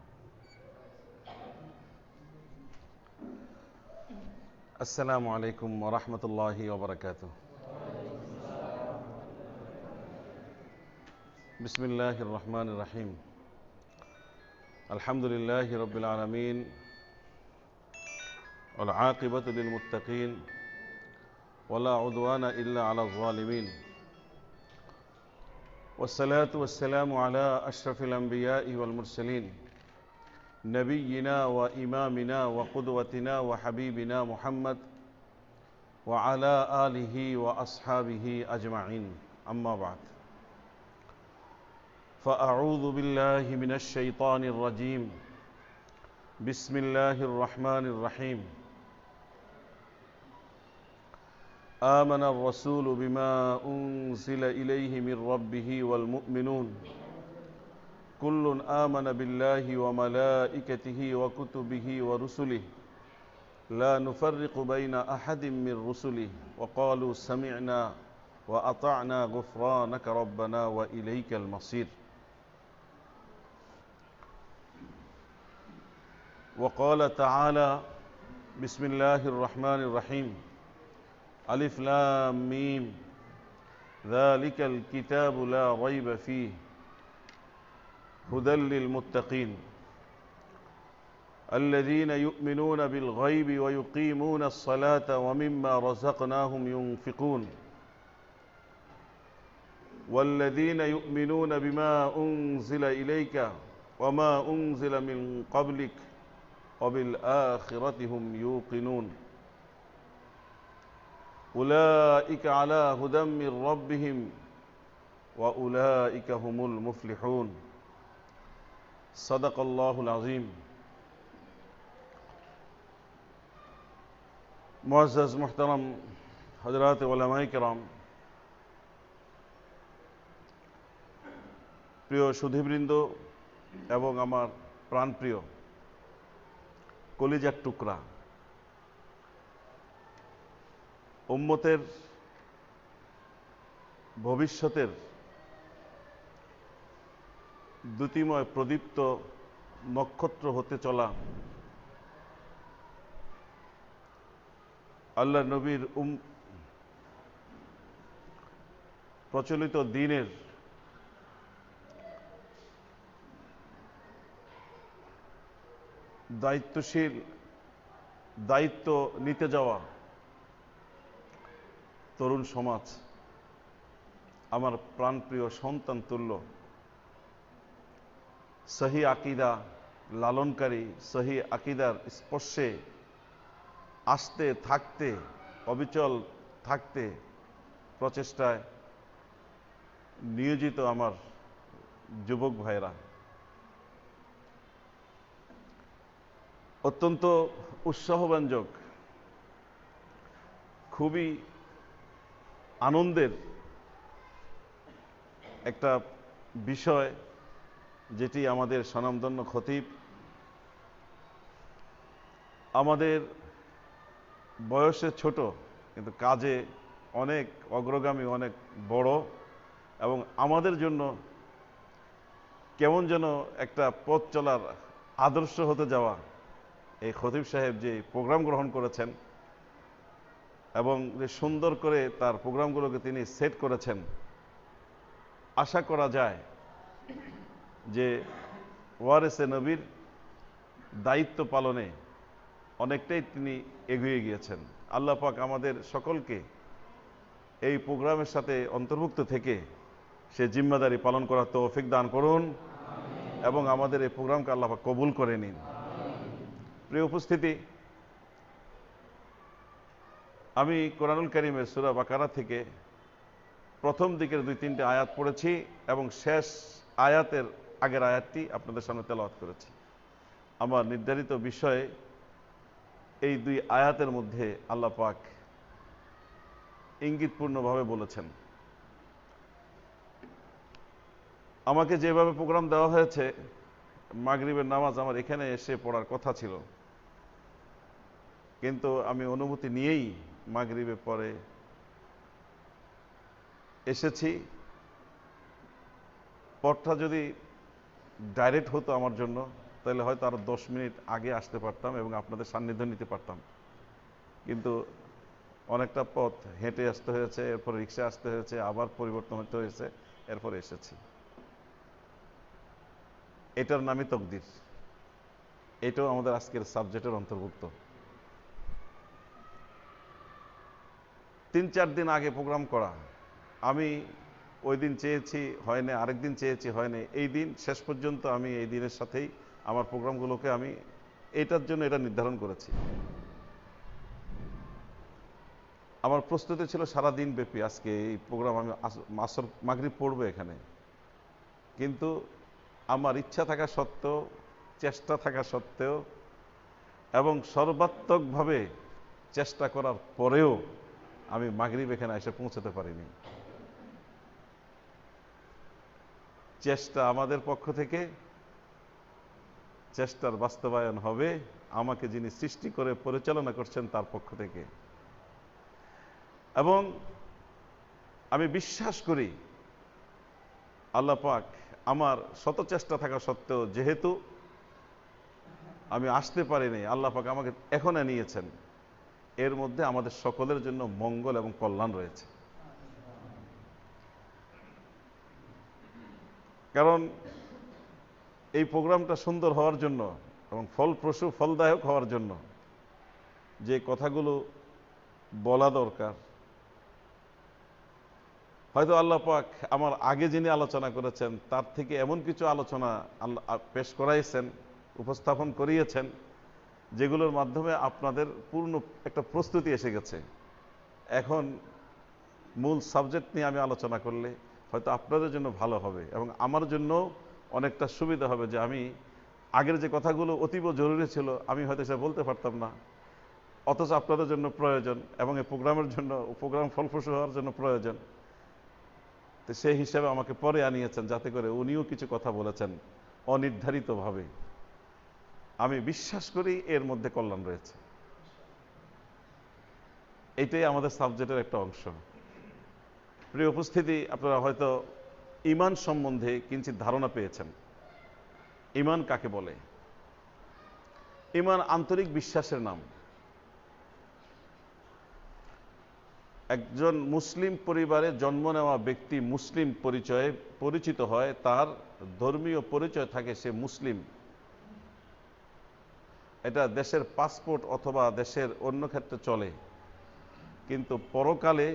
Speaker 2: আসসালামু আলাইকুম ওয়া রাহমাতুল্লাহি ওয়া বারাকাতুহু। বিসমিল্লাহির রহমানির রহিম। আলহামদুলিল্লাহি রাব্বিল আলামিন ওয়াল আকিবাতু লিল মুত্তাকিন ওয়ালা উদওয়ানা ইল্লা আলাল যালিমিন। والصلاة والسلام على أشرف الأنبياء والمرسلين نبينا وإمامنا وقدوتنا وحبيبنا محمد وعلى آله وأصحابه أجمعين. أما بعد، فأعوذ بالله من الشيطان الرجيم. بسم الله الرحمن الرحيم. آمن الرسول بما أنزل إليه من ربه والمؤمنون كل آمن بالله وملائكته وكتبه ورسله لا نفرق بين أحد من رسله وقالوا سمعنا وأطعنا غفرانك ربنا وإليك المصير. وقال تعالى: بسم الله الرحمن الرحيم. ألف لام ميم ذلك الكتاب لا ريب فيه هدى للمتقين الذين يؤمنون بالغيب ويقيمون الصلاة ومما رزقناهم ينفقون والذين يؤمنون بما أنزل إليك وما أنزل من قبلك وبالآخرة هم يوقنون أولئك على هدى من ربهم وأولئك هم المفلحون. صدق الله العظيم. মুআজ্জাজ মুহতারাম হযরত উলামায়ে কেরাম, প্রিয় সুধীবৃন্দ এবং আমার প্রাণপ্রিয় কলিজার টুকরা উম্মতের ভবিষ্যতের দ্যুতিময় প্রদীপ্ত নক্ষত্র হতে চলা আল্লাহ নবীর প্রচলিত দ্বীনের দায়িত্ব নিতে যাওয়া তরুণ সমাজ, আমার প্রাণপ্রিয় সন্তান তুল্য, সহি আকীদা লালনকারী, সহি আকীদার স্পর্শে আসতে থাকতে, অবিচল থাকতে প্রচেষ্টায় নিয়োজিত আমার যুবক ভাইরা, অত্যন্ত উৎসাহব্যঞ্জক, খুবই আনন্দের একটা বিষয়, যেটি আমাদের স্বনামধন্য খতিব আমাদের বয়সে ছোট কিন্তু কাজে অনেক অগ্রগামী, অনেক বড়, এবং আমাদের জন্য কেমন যেন একটা পথ চলার আদর্শ হতে যাওয়া এই খতিব সাহেব যে প্রোগ্রাম গ্রহণ করেছেন এবং যে সুন্দর করে তার প্রোগ্রামগুলোকে তিনি সেট করেছেন, আশা করা যায় যে ওয়ারেসে নবীর দায়িত্ব পালনে অনেকটাই তিনি এগিয়ে গিয়েছেন। আল্লাহ পাক আমাদের সকলকে এই প্রোগ্রামের সাথে অন্তর্ভুক্ত থেকে সে জিম্মাদারি পালন করার তৌফিক দান করুন এবং আমাদের এই প্রোগ্রামকে আল্লাহ পাক কবুল করে নিন। প্রিয় উপস্থিতি, আমি কোরআনুল কারীমের সূরা বাকারা থেকে প্রথম দিকের 2-3টি আয়াত পড়েছি এবং শেষ আয়াতের আগের আয়াতটি আপনাদের সামনে তেলাওয়াত করেছি। আমার নির্ধারিত বিষয়ে এই 2 আয়াতের মধ্যে আল্লাহ পাক ইঙ্গিতপূর্ণভাবে বলেছেন। আমাকে যেভাবে প্রোগ্রাম দেওয়া হয়েছে, মাগরিবের নামাজ আমার এখানে এসে পড়ার কথা ছিল, কিন্তু আমি অনুমতি নিয়েই মাগরিবের পরে এসেছি। পথটা যদি ডাইরেক্ট হতো আমার জন্য, তাহলে হয়তো আরো 10 মিনিট আগে আসতে পারতাম এবং আপনাদের সান্নিধ্য নিতে পারতাম, কিন্তু অনেকটা পথ হেঁটে আসতে হয়েছে, এরপর রিক্সা আসতে হয়েছে, আবার পরিবর্তন হতে হয়েছে, এরপর এসেছি। এটার নামই তকদির। এটাও আমাদের আজকের সাবজেক্টের অন্তর্ভুক্ত। 3-4 দিন আগে প্রোগ্রাম করা, আমি ওই দিন চেয়েছি হয়নি, আরেকদিন চেয়েছি হয়নি, এই দিন শেষ পর্যন্ত আমি এই দিনের সাথেই আমার প্রোগ্রামগুলোকে আমি এটার জন্য এটা নির্ধারণ করেছি। আমার প্রস্তুতি ছিল সারা দিন ব্যাপী আজকে এই প্রোগ্রাম আমি আসর মাগরিব পড়বো এখানে, কিন্তু আমার ইচ্ছা থাকা সত্ত্বেও, চেষ্টা থাকা সত্ত্বেও এবং সর্বাত্মকভাবে চেষ্টা করার পরেও আমি মাগরিব এখানে এসে পৌঁছাতে পারিনি। চেষ্টা আমাদের পক্ষ থেকে, চেষ্টার বাস্তবায়ন হবে আমাকে যিনি সৃষ্টি করে পরিচালনা করছেন তার পক্ষ থেকে। এবং আমি বিশ্বাস করি আল্লাহ পাক আমার শত চেষ্টা থাকা সত্ত্বেও যেহেতু আমি আসতে পারিনি, আল্লাহ পাক আমাকে এখন নিয়েছেন, এর মধ্যে আমাদের সকলের জন্য মঙ্গল এবং কল্যাণ রয়েছে। কারণ এই প্রোগ্রামটা সুন্দর হওয়ার জন্য এবং ফলপ্রসূ ফলদায়ক হওয়ার জন্য যে কথাগুলো বলা দরকার, হয়তো আল্লাহ পাক আমার আগে যিনি আলোচনা করেছেন তার থেকে এমন কিছু আলোচনা আল্লাহ পেশ করাইছেন, উপস্থাপন করিয়েছেন, যেগুলোর মাধ্যমে আপনাদের পূর্ণ একটা প্রস্তুতি এসে গেছে। এখন মূল সাবজেক্ট নিয়ে আমি আলোচনা করলে হয়তো আপনাদের জন্য ভালো হবে এবং আমার জন্য অনেকটা সুবিধা হবে, যে আমি আগের যে কথাগুলো অতীব জরুরি ছিল আমি হয়তো সেটা বলতে পারতাম না, অথচ আপনাদের জন্য প্রয়োজন এবং এই প্রোগ্রামের জন্য, প্রোগ্রাম ফলপ্রসূ হওয়ার জন্য প্রয়োজন। তো সেই হিসাবে আমাকে পরে আনিয়েছেন, যাতে করে উনিও কিছু কথা বলেছেন অনির্ধারিতভাবে। আমি বিশ্বাস করি এর মধ্যে কল্যাণ রয়েছে। এটাই আমাদের সাবজেক্টের একটা অংশ। প্রিয় উপস্থিতি, আপনারা হয়তো ঈমান সম্বন্ধে কিঞ্চিৎ ধারণা পেয়েছেন। ঈমান কাকে বলে? ঈমান আন্তরিক বিশ্বাসের নাম। একজন মুসলিম পরিবারে জন্ম নেওয়া ব্যক্তি মুসলিম পরিচয়ে পরিচিত হয়, তার ধর্মীয় পরিচয় থাকে সে মুসলিম। এটা দেশের পাসপোর্ট অথবা দেশের অন্য ক্ষেত্রে চলে, কিন্তু পরকালে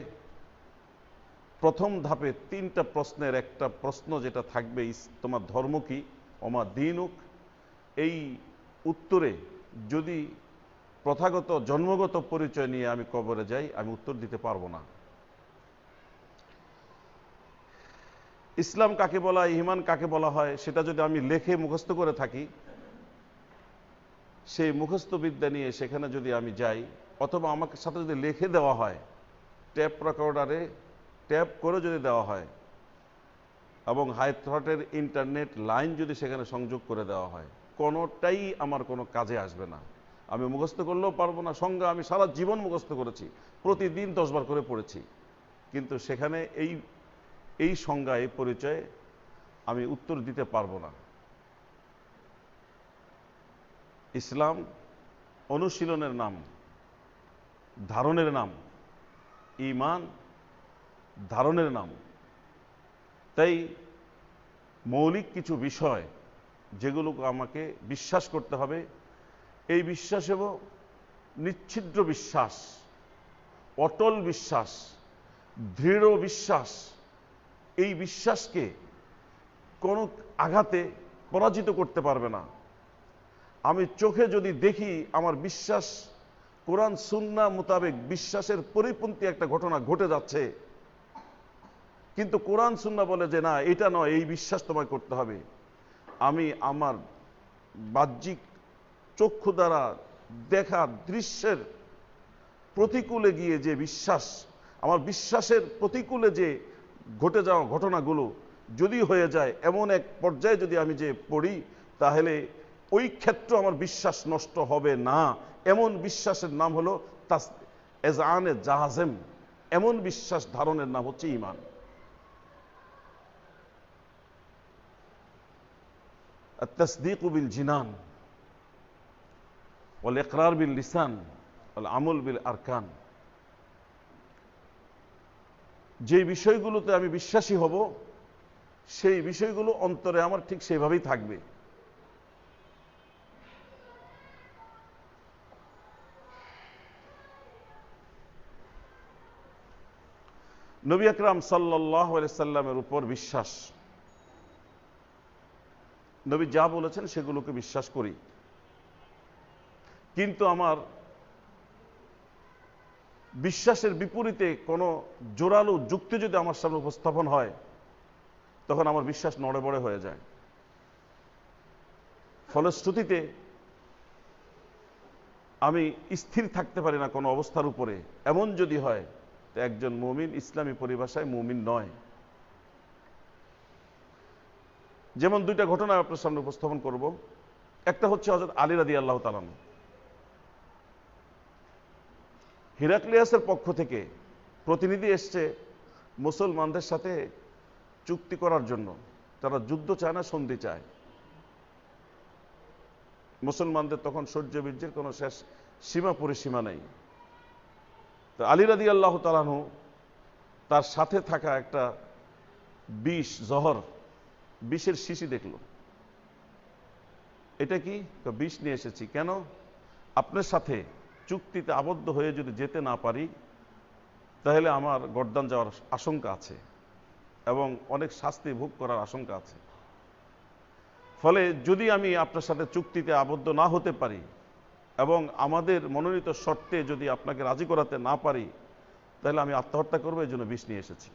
Speaker 2: প্রথম ধাপে 3টা প্রশ্নের একটা প্রশ্ন যেটা থাকবে, তোমার ধর্ম কি, ওমা দীনুক। এই উত্তরে যদি প্রথাগত জন্মগত পরিচয় নিয়ে আমি কবরে যাই, আমি উত্তর দিতে পারবো না। ইসলাম কাকে বলা, ঈমান কাকে বলা হয়, সেটা যদি আমি লেখে মুখস্থ করে থাকি, সেই মুখস্থ বিদ্যা নিয়ে সেখানে যদি আমি যাই, অথবা আমাকে সাথে যদি লিখে দেওয়া হয়, টেপ রেকর্ডারে ট্যাপ করে যদি দেওয়া হয় এবং হাই থ্রটের ইন্টারনেট লাইন যদি সেখানে সংযোগ করে দেওয়া হয়, কোনোটাই আমার কোনো কাজে আসবে না। আমি মুখস্থ করলেও পারবো না। সংজ্ঞা আমি সারা জীবন মুখস্থ করেছি, প্রতিদিন 10 বার করে পড়েছি, কিন্তু সেখানে এই সংজ্ঞা, এই পরিচয়ে আমি উত্তর দিতে পারবো না। ইসলাম অনুশীলনের নাম, ধারণের নাম, ঈমান ধারণের নাম। তাই মৌলিক কিছু বিষয় যেগুলোকে আমাকে বিশ্বাস করতে হবে, এই বিশ্বাস এবং নিচ্ছিদ্র বিশ্বাস, অটল বিশ্বাস, দৃঢ় বিশ্বাস, এই বিশ্বাসকে কোনো আঘাতে পরাজিত করতে পারবে না। আমি চোখে যদি দেখি আমার বিশ্বাস কোরআন সুন্নাহ মোতাবেক বিশ্বাসের পরিপন্থী একটা ঘটনা ঘটে যাচ্ছে, কিন্তু কোরআন সুন্নাহ বলে যে না এটা নয়, এই বিশ্বাস তোমায় করতে হবে, আমি আমার বাহ্যিক চক্ষু দ্বারা দেখা দৃশ্যের প্রতিকূলে গিয়ে যে বিশ্বাস, আমার বিশ্বাসের প্রতিকূলে যে ঘটে যাওয়া ঘটনাগুলো যদি হয়ে যায়, এমন এক পর্যায়ে যদি আমি যে পড়ি, তাহলে ওই ক্ষেত্রে আমার বিশ্বাস নষ্ট হবে না। এমন বিশ্বাসের নাম হলো এজানে জাহাজেম, এমন বিশ্বাস ধারণের নাম হচ্ছে ঈমান। التصديق بالجنان والإقرار باللسان والعمل بالأركان। যে বিষয়গুলোতে আমি বিশ্বাসী হব, সেই বিষয়গুলো অন্তরে আমার ঠিক সেইভাবেই থাকবে। নবী আকরাম সাল্লাল্লাহু আলাইহি সাল্লামের উপর বিশ্বাস, নবী যা বলেছেন সেগুলোকে বিশ্বাস করি, কিন্তু আমার বিশ্বাসের বিপরীতে কোনো জোরালো যুক্তি যদি আমার সামনে উপস্থাপন হয়, তখন আমার বিশ্বাস নড়েবড়ে হয়ে যায়। ফলশ্রুতিতে আমি স্থির থাকতে পারি না কোনো অবস্থার উপরে। এমন যদি হয় তো একজন মুমিন ইসলামী পরিভাষায় মুমিন নয়। যেমন দুইটা ঘটনা আপনার সামনে উপস্থাপন করব। একটা হচ্ছে হযরত আলী রাদিয়াল্লাহু তাআলা আনহু, হিরাক্লিয়াসের পক্ষ থেকে প্রতিনিধি এসছে মুসলমানদের সাথে চুক্তি করার জন্য। তারা যুদ্ধ চায় না, সন্ধি চায়। মুসলমানদের তখন শৌর্য বীর্যের কোনো শেষ সীমা পরিসীমা নেই। তো আলী রাদিয়াল্লাহু তাআলা আনহু তার সাথে থাকা একটা বিষ, জহর, বিষের শিশি দেখলো। এটা কি? বিষ নিয়ে এসেছি। কেন? আপনার সাথে চুক্তিতে আবদ্ধ হয়ে যদি যেতে না পারি, তাহলে আমার গর্দান যাওয়ার আশঙ্কা আছে এবং অনেক শাস্তি ভোগ করার আশঙ্কা আছে। ফলে যদি আমি আপনার সাথে চুক্তিতে আবদ্ধ না হতে পারি এবং আমাদের মনোনীত শর্তে যদি আপনাকে রাজি করাতে না পারি, তাহলে আমি আত্মহত্যা করবো, এই জন্য বিষ নিয়ে এসেছি।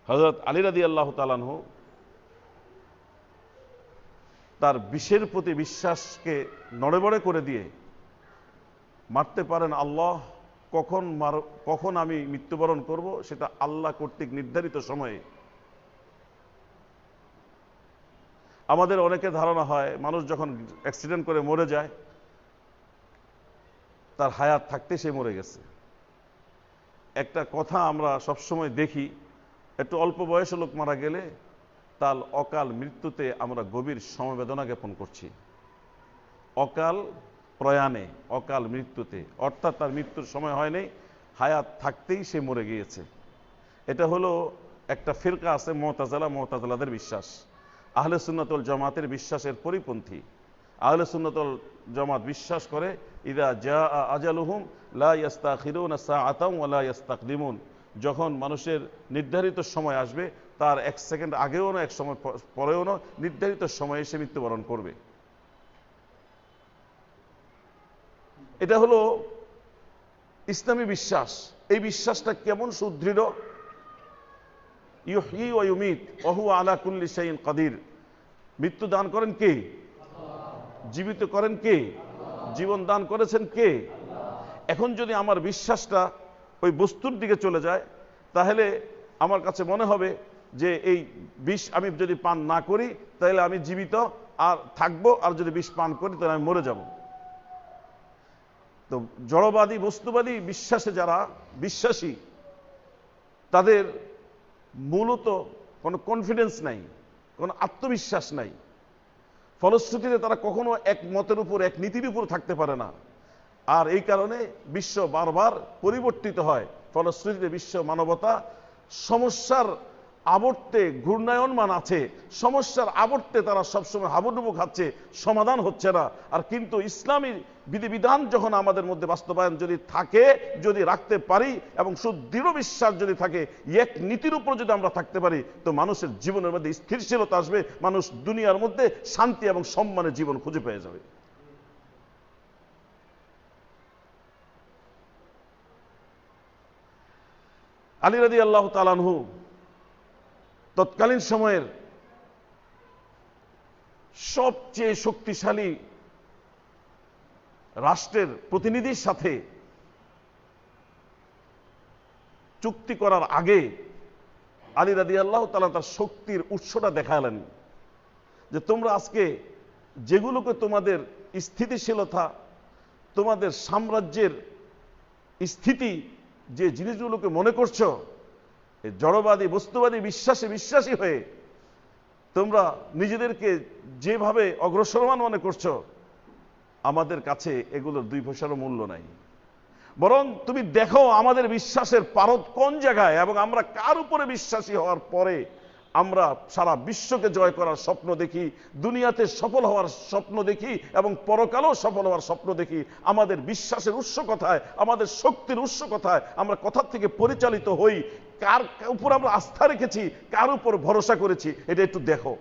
Speaker 2: হযরত আলী রাদিয়াল্লাহু তাআলা আনহু তার বিষের প্রতি বিশ্বাসকে নড়েবড়ে করে দিয়ে মারতে পারেন আল্লাহ। কখন আমি মৃত্যুবরণ করব সেটা আল্লাহ কর্তৃক নির্ধারিত সময়ে। আমাদের অনেকের ধারণা হয় মানুষ যখন অ্যাক্সিডেন্ট করে মরে যায়, তার হায়াত থাকতে সে মরে গেছে। একটা কথা আমরা সবসময় দেখি, একটু অল্প বয়সে লোক মারা গেলে তার অকাল মৃত্যুতে আমরা গভীর সমবেদনা জ্ঞাপন করছি। অকাল প্রয়াণে, অকাল মৃত্যুতে, অর্থাৎ তার মৃত্যুর সময় হয়নি, হায়াত থাকতেই সে মরে গিয়েছে। এটা হলো একটা ফিরকা আছে মুতাজিলাদের বিশ্বাস। আহলে সুন্নাত ওয়াল জামাতের বিশ্বাসের পরিপন্থী। আহলে সুন্নাত ওয়াল জামাত বিশ্বাস করে ইযা জাআ আজালুহুম লা ইস্তাখিরুনা সাআতাও ওয়া লা ইস্তাকদিমুন। যখন মানুষের নির্ধারিত সময় আসবে, তার এক সেকেন্ড আগেও না, এক সময় পরেও না, নির্ধারিত সময়ে সে মৃত্যুবরণ করবে। এটা হলো ইসলামী বিশ্বাস। এই বিশ্বাসটা কেমন সুদৃঢ়! ইউহয়ী ওয়া ইউমীত ওয়া হুয়া আলা কুল্লি শাইইন কাদির। মৃত্যু দান করেন কে? জীবিত করেন কে? জীবন দান করেছেন কে? এখন যদি আমার বিশ্বাসটা ওই বস্তুর দিকে চলে যায়, তাহলে আমার কাছে মনে হবে যে এই বিষ আমি যদি পান না করি তাহলে আমি জীবিত আর থাকবো, আর যদি বিষ পান করি তাহলে আমি মরে যাব। তো জড়বাদী বস্তুবাদী বিশ্বাসে যারা বিশ্বাসী, তাদের মূলত কোনো কনফিডেন্স নাই, কোনো আত্মবিশ্বাস নাই। ফলশ্রুতিতে তারা কখনো এক মতের উপর, এক নীতির উপর থাকতে পারে না। আর এই কারণে বিশ্ব বারবার পরিবর্তিত হয়। ফলশ্রুতিতে বিশ্ব মানবতা সমস্যার আবর্তে ঘূর্ণায়মান আছে, সমস্যার আবর্তে তারা সবসময় হাবুডুবু খাচ্ছে, সমাধান হচ্ছে না। আর কিন্তু ইসলামী বিধিবিধান যখন আমাদের মধ্যে বাস্তবায়ন যদি থাকে, যদি রাখতে পারি, এবং সুদৃঢ় বিশ্বাস যদি থাকে, এক নীতির উপর যদি আমরা থাকতে পারি, তো মানুষের জীবনের মধ্যে স্থিরশীলতা আসবে, মানুষ দুনিয়ার মধ্যে শান্তি এবং সম্মানের জীবন খুঁজে পেয়ে যাবে। আলী রাদিয়াল্লাহু তাআলা আনহু তৎকালীন সময়ের সবচেয়ে শক্তিশালী রাষ্ট্রের প্রতিনিধির সাথে চুক্তি করার আগে আলী রাদিয়াল্লাহু তাআলা তার শক্তির উৎসটা দেখালেন, যে তোমরা আজকে যেগুলোকে তোমাদের স্থিতিশীলতা, তোমাদের সাম্রাজ্যের স্থিতি, যে জিনিসগুলোকে মনে করছো জড়বাদী বস্তুবাদী বিশ্বাসী হয়ে তোমরা নিজেদেরকে যেভাবে অগ্রসরমান মনে করছো, আমাদের কাছে এগুলোর 2 পয়সারও মূল্য নাই। বরং তুমি দেখো আমাদের বিশ্বাসের পারদ কোন জায়গায়, এবং আমরা কার উপরে বিশ্বাসী হওয়ার পরে আমরা সারা বিশ্বকে জয় করার স্বপ্ন দেখি, দুনিয়াতে সফল হওয়ার স্বপ্ন দেখি, এবং পরকালেও সফল হওয়ার স্বপ্ন দেখি। আমাদের বিশ্বাসের উৎস কোথায়, আমাদের শক্তির উৎস কোথায়, আমরা কোথা থেকে পরিচালিত হই, কার উপর আমরা আস্থা রেখেছি, কার উপর ভরসা করেছি, এটা একটু দেখো।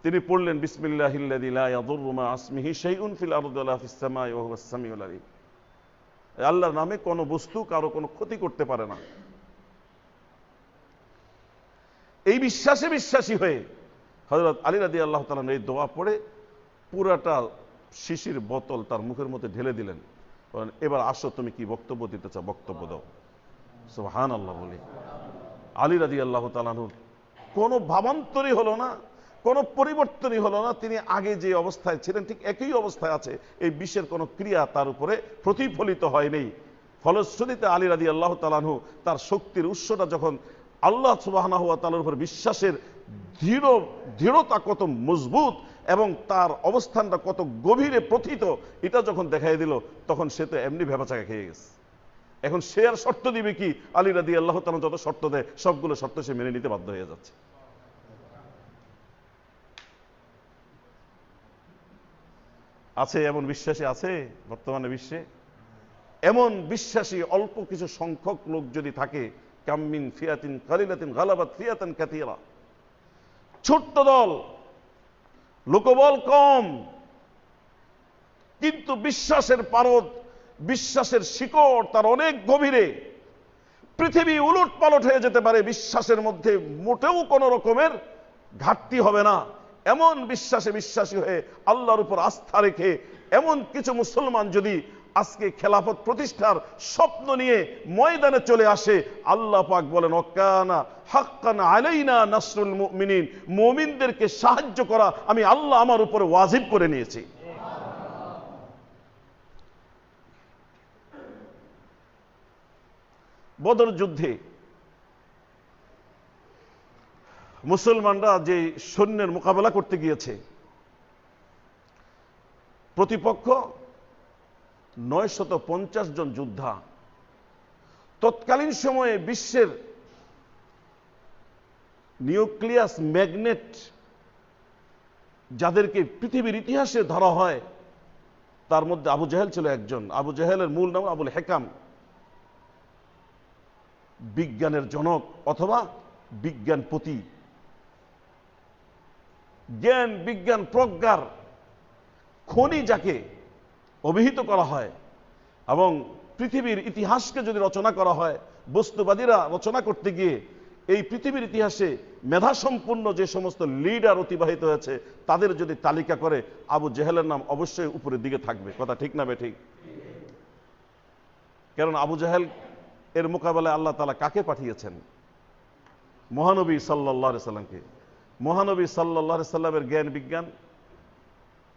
Speaker 2: তিনি পড়লেন বিসমিল্লাহিল্লাযী লা ইয়াদুররু মা ইসমিহি শাইউন ফিল আরদি ওয়ালা ফিস সামাই ওয়া হুয়াস সামিউল আলীম। আল্লাহর নামে কোনো বস্তু কারো কোনো ক্ষতি করতে পারে না। এই বিশ্বাসী হয়ে হযরত আলী রাদিয়াল্লাহু তাআলা এই দোয়া পড়ে পুরাটা শিশির বোতল তার মুখের মধ্যে ঢেলে দিলেন। বলেন, এবার আসো, তুমি কি বক্তব্য দিতে চাও, বক্তব্য দাও। সুবহানাল্লাহ বলি। আলী রাদিয়াল্লাহু তাআলা কোনো ভাবান্তরই হলো না, কোনো পরিবর্তনই হলো না। তিনি আগে যে অবস্থায় ছিলেন ঠিক একই অবস্থায় আছে। এই বিশ্বের কোনো ক্রিয়া তার উপরে প্রতিফলিত হয়নি। ফলশ্রুতিতে আলী রাদিয়াল্লাহু তাআলা তার শক্তির উৎসটা যখন আল্লাহ সুবহানাহু ওয়া তাআলার উপর বিশ্বাসের দৃঢ়তা কত মজবুত এবং তার অবস্থানটা কত গভীরে প্রথিত, এটা যখন দেখাই দিল, তখন সে তো এমনি ভেবাচাকা খেয়ে গেছে। এখন সে আর শর্ত দিবে কি? আলী রাদিয়াল্লাহু তাআলা যত শর্ত দেয় সবগুলো শর্ত সে মেনে নিতে বাধ্য হয়ে যাচ্ছে। আছে এমন বিশ্বাসী, আছে বর্তমানে বিশ্বে এমন বিশ্বাসী অল্প কিছু সংখ্যক লোক যদি থাকে, কামিন ফিয়াতিন কালিলাতিন গালাবাত ফিয়াতান কাসীরা, ছোট্ট দল, লোকবল কম, কিন্তু বিশ্বাসের পারদ, বিশ্বাসের শিকড় তার অনেক গভীরে। পৃথিবী উলট পালট হয়ে যেতে পারে, বিশ্বাসের মধ্যে মোটেও কোনো রকমের ঘাটতি হবে না। এমন বিশ্বাসী হয়ে আল্লাহর উপর আস্থা রেখে এমন কিছু মুসলমান যদি আজকে খেলাফত প্রতিষ্ঠার স্বপ্ন নিয়ে ময়দানে চলে আসে, আল্লাহ পাক বলেন, ওয়াকানা হাক্কান আলাইনা নাসরুল মুমিনিন, মুমিনদেরকে সাহায্য করা আমি আল্লাহ আমার উপরে ওয়াজিব করে নিয়েছি। বদর যুদ্ধে মুসলমানরা যে সৈন্যের মোকাবেলা করতে গিয়েছে, প্রতিপক্ষ 950 জন যোদ্ধা। তৎকালীন সময়ে বিশ্বের নিউক্লিয়াস ম্যাগনেট যাদেরকে পৃথিবীর ইতিহাসে ধরা হয়, তার মধ্যে আবু জাহেল ছিল একজন। আবু জাহেলের মূল নাম আবুল হেকাম, বিজ্ঞানের জনক অথবা বিজ্ঞানপতি, জ্ঞান বিজ্ঞান প্রজ্ঞার খনি যাকে অভিহিত করা হয়। এবং পৃথিবীর ইতিহাসকে যদি রচনা করা হয়, বস্তুবাদীরা রচনা করতে গিয়ে এই পৃথিবীর ইতিহাসে মেধাসম্পন্ন যে সমস্ত লিডার অতিবাহিত হয়েছে, তাদের যদি তালিকা করে, আবু জেহেলের নাম অবশ্যই উপরের দিকে থাকবে। কথা ঠিক না বেঠিক? কারণ আবু জেহেল এর মোকাবেলায় আল্লাহ তাআলা কাকে পাঠিয়েছেন? মহানবী সাল্লাল্লাহু আলাইহি সাল্লামকে। মহানবী সাল্লাল্লাহু আলাইহি সাল্লামের জ্ঞান বিজ্ঞান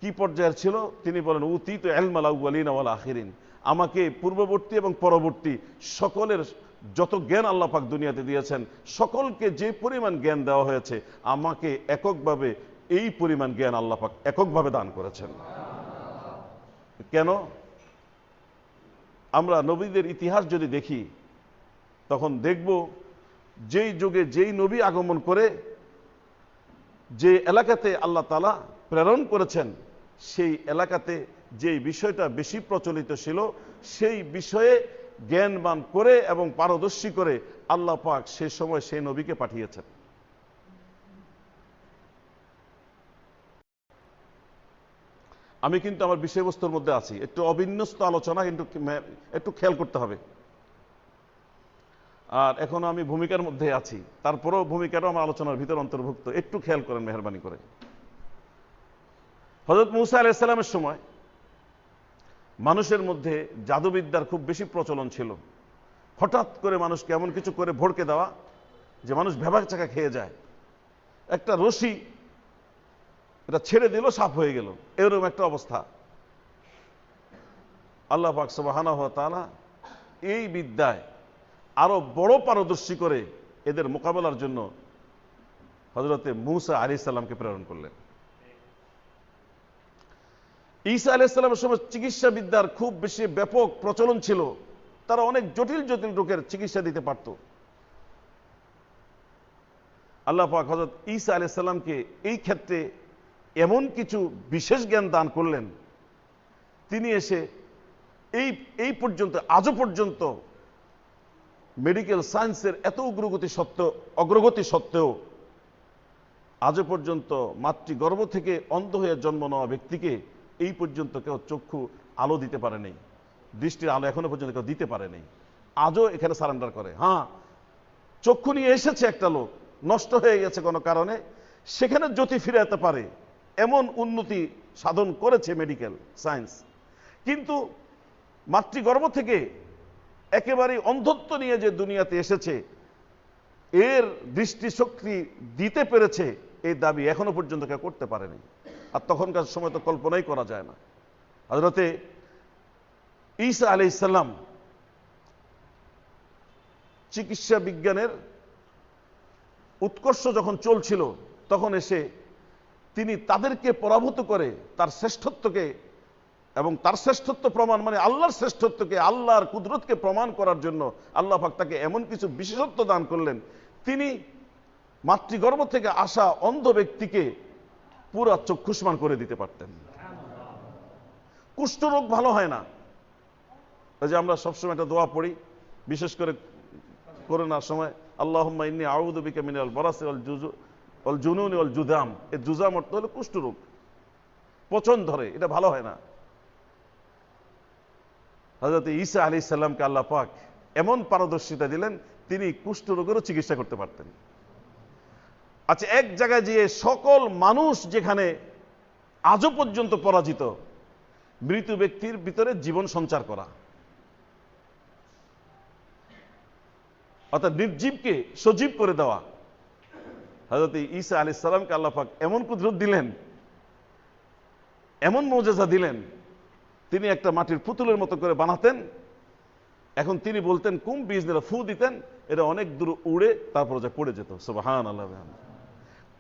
Speaker 2: কি পর্যায়ের ছিল? তিনি বলেন, উতীতু ইলমাল আউয়ালিন ওয়াল আখিরিন, আমাকে পূর্ববর্তী এবং পরবর্তী সকলের যত জ্ঞান আল্লাহ পাক দুনিয়াতে দিয়েছেন, সকলকে যে পরিমাণ জ্ঞান দেওয়া হয়েছে, আমাকে এককভাবে এই পরিমাণ জ্ঞান আল্লাহ পাক এককভাবে দান করেছেন। কেন? আমরা নবীদের ইতিহাস যদি দেখি, তখন দেখব যেই যুগে যেই নবী আগমন করে যে এলাকাতে আল্লাহ তাআলা প্রেরণ করেছেন, সেই এলাকাতে যেই বিষয়টা বেশি প্রচলিত ছিল, সেই বিষয়ে জ্ঞানবান করে এবং পারদর্শী করে আল্লাহ পাক সেই সময় সেই নবীকে পাঠিয়েছেন। আমি কিন্তু আমার বিষয়বস্তুর মধ্যে আছি, একটু অবিন্যস্ত আলোচনা, কিন্তু একটু খেয়াল করতে হবে। আর এখন আমি ভূমিকার মধ্যে আছি, তারপরেও ভূমিকাটাও আমার আলোচনার ভিতর অন্তর্ভুক্ত, একটু খেয়াল করেন মেহেরবানি করে। হযরত মূসা আলাইহিস সালামের সময় মানুষের মধ্যে জাদুবিদ্যার খুব বেশি প্রচলন ছিল। হঠাৎ করে মানুষকে এমন কিছু করে ভড়কে দেওয়া যে মানুষ ভেবাক চাকা খেয়ে যায়। একটা রশি এটা ছেড়ে দিল, সাপ হয়ে গেল, এরকম একটা অবস্থা। আল্লাহ পাক সুবহানাহু ওয়া তাআলা এই বিদ্যায় আরো বড় পারদর্শী করে এদের মোকাবেলার জন্য হযরতে মূসা আলাইহিস সালামকে প্রেরণ করলেন। ঈসা আলাইহিস সালামের সময় চিকিৎসা বিদ্যার খুব বেশি ব্যাপক প্রচলন ছিল, তারা অনেক জটিল জটিল রোগের চিকিৎসা দিতে পারত। আল্লাহ পাক হযরত ঈসা আলাইহিস সালামকে এই ক্ষেত্রে এমন কিছু বিশেষ জ্ঞান দান করলেন, তিনি এসে এই পর্যন্ত, আজও পর্যন্ত মেডিকেল সায়েন্সের এত অগ্রগতি সত্ত্বেও আজও পর্যন্ত মাতৃগর্ভ থেকে অন্ধ হয়ে জন্ম নেওয়া ব্যক্তিকে এই পর্যন্ত কেউ চক্ষু আলো দিতে পারে নাই, দৃষ্টির আলো এখনো পর্যন্ত কেউ দিতে পারে নাই। আজও এখানে সারেন্ডার করে। হ্যাঁ, চক্ষু নিয়ে এসেছে একটা লোক, নষ্ট হয়ে গেছে কোনো কারণে, সেখানে জ্যোতি ফিরাতে পারে এমন উন্নতি সাধন করেছে মেডিকেল সায়েন্স। কিন্তু মাতৃগর্ভ থেকে একেবারে অন্ধত্ব নিয়ে যে দুনিয়াতে এসেছে, এর দৃষ্টিশক্তি দিতে পেরেছে, এই দাবি এখনো পর্যন্ত কেউ করতে পারেনি। আর তখনকার সময় তো কল্পনাই করা যায় না। হযরতে ঈসা আলাইহিস সালাম চিকিৎসা বিজ্ঞানের উৎকর্ষ যখন চলছিল, তখন এসে তিনি তাদেরকে পরাভূত করে তার শ্রেষ্ঠত্বকে, এবং তার শ্রেষ্ঠত্ব প্রমাণ মানে আল্লাহর শ্রেষ্ঠত্বকে, আল্লাহর কুদরতকে প্রমাণ করার জন্য আল্লাহ পাক তাকে এমন কিছু বিশেষত্ব দান করলেন, তিনি মাতৃগর্ভ থেকে আসা অন্ধ ব্যক্তিকে পুরা চক্ষুষ্মান করে দিতে পারতেন। কুষ্ঠরোগ ভালো হয় না। ওই যে আমরা সবসময় একটা দোয়া পড়ি, বিশেষ করে করোনার সময়, আল্লাহুম্মা ইন্নী আউযু বিকা মিনাল বারাসি ওয়াল জুনুনি ওয়াল জুযাম। এই জুযাম অর্থ হলো কুষ্ঠরোগ, পচন ধরে, এটা ভালো হয় না। হযরত ঈসা আলাইহিস সালামকে আল্লাহ পাক এমন পারদর্শিতা দিলেন, তিনি কুষ্ঠরোগেরও চিকিৎসা করতে পারতেন। আচ্ছা, এক জায়গায় যে সকল মানুষ যেখানে আজও পর্যন্ত পরাজিত, মৃত ব্যক্তির ভিতরে জীবন সঞ্চার করা, অর্থাৎ নির্জীবকে সজীব করে দেওয়া। হযরত ঈসা আলাইহিস সালামকে আল্লাহ পাক এমন কুদরত দিলেন, এমন মুজিজা দিলেন, তিনি একটা মাটির পুতুলের মতো করে বানাতেন। এখন তিনি বলতেন কুম বিইজনিল্লাহ, ফু দিতেন, এটা অনেক দূর উড়ে তারপর যা পড়ে যেত। সুবহানাল্লাহ।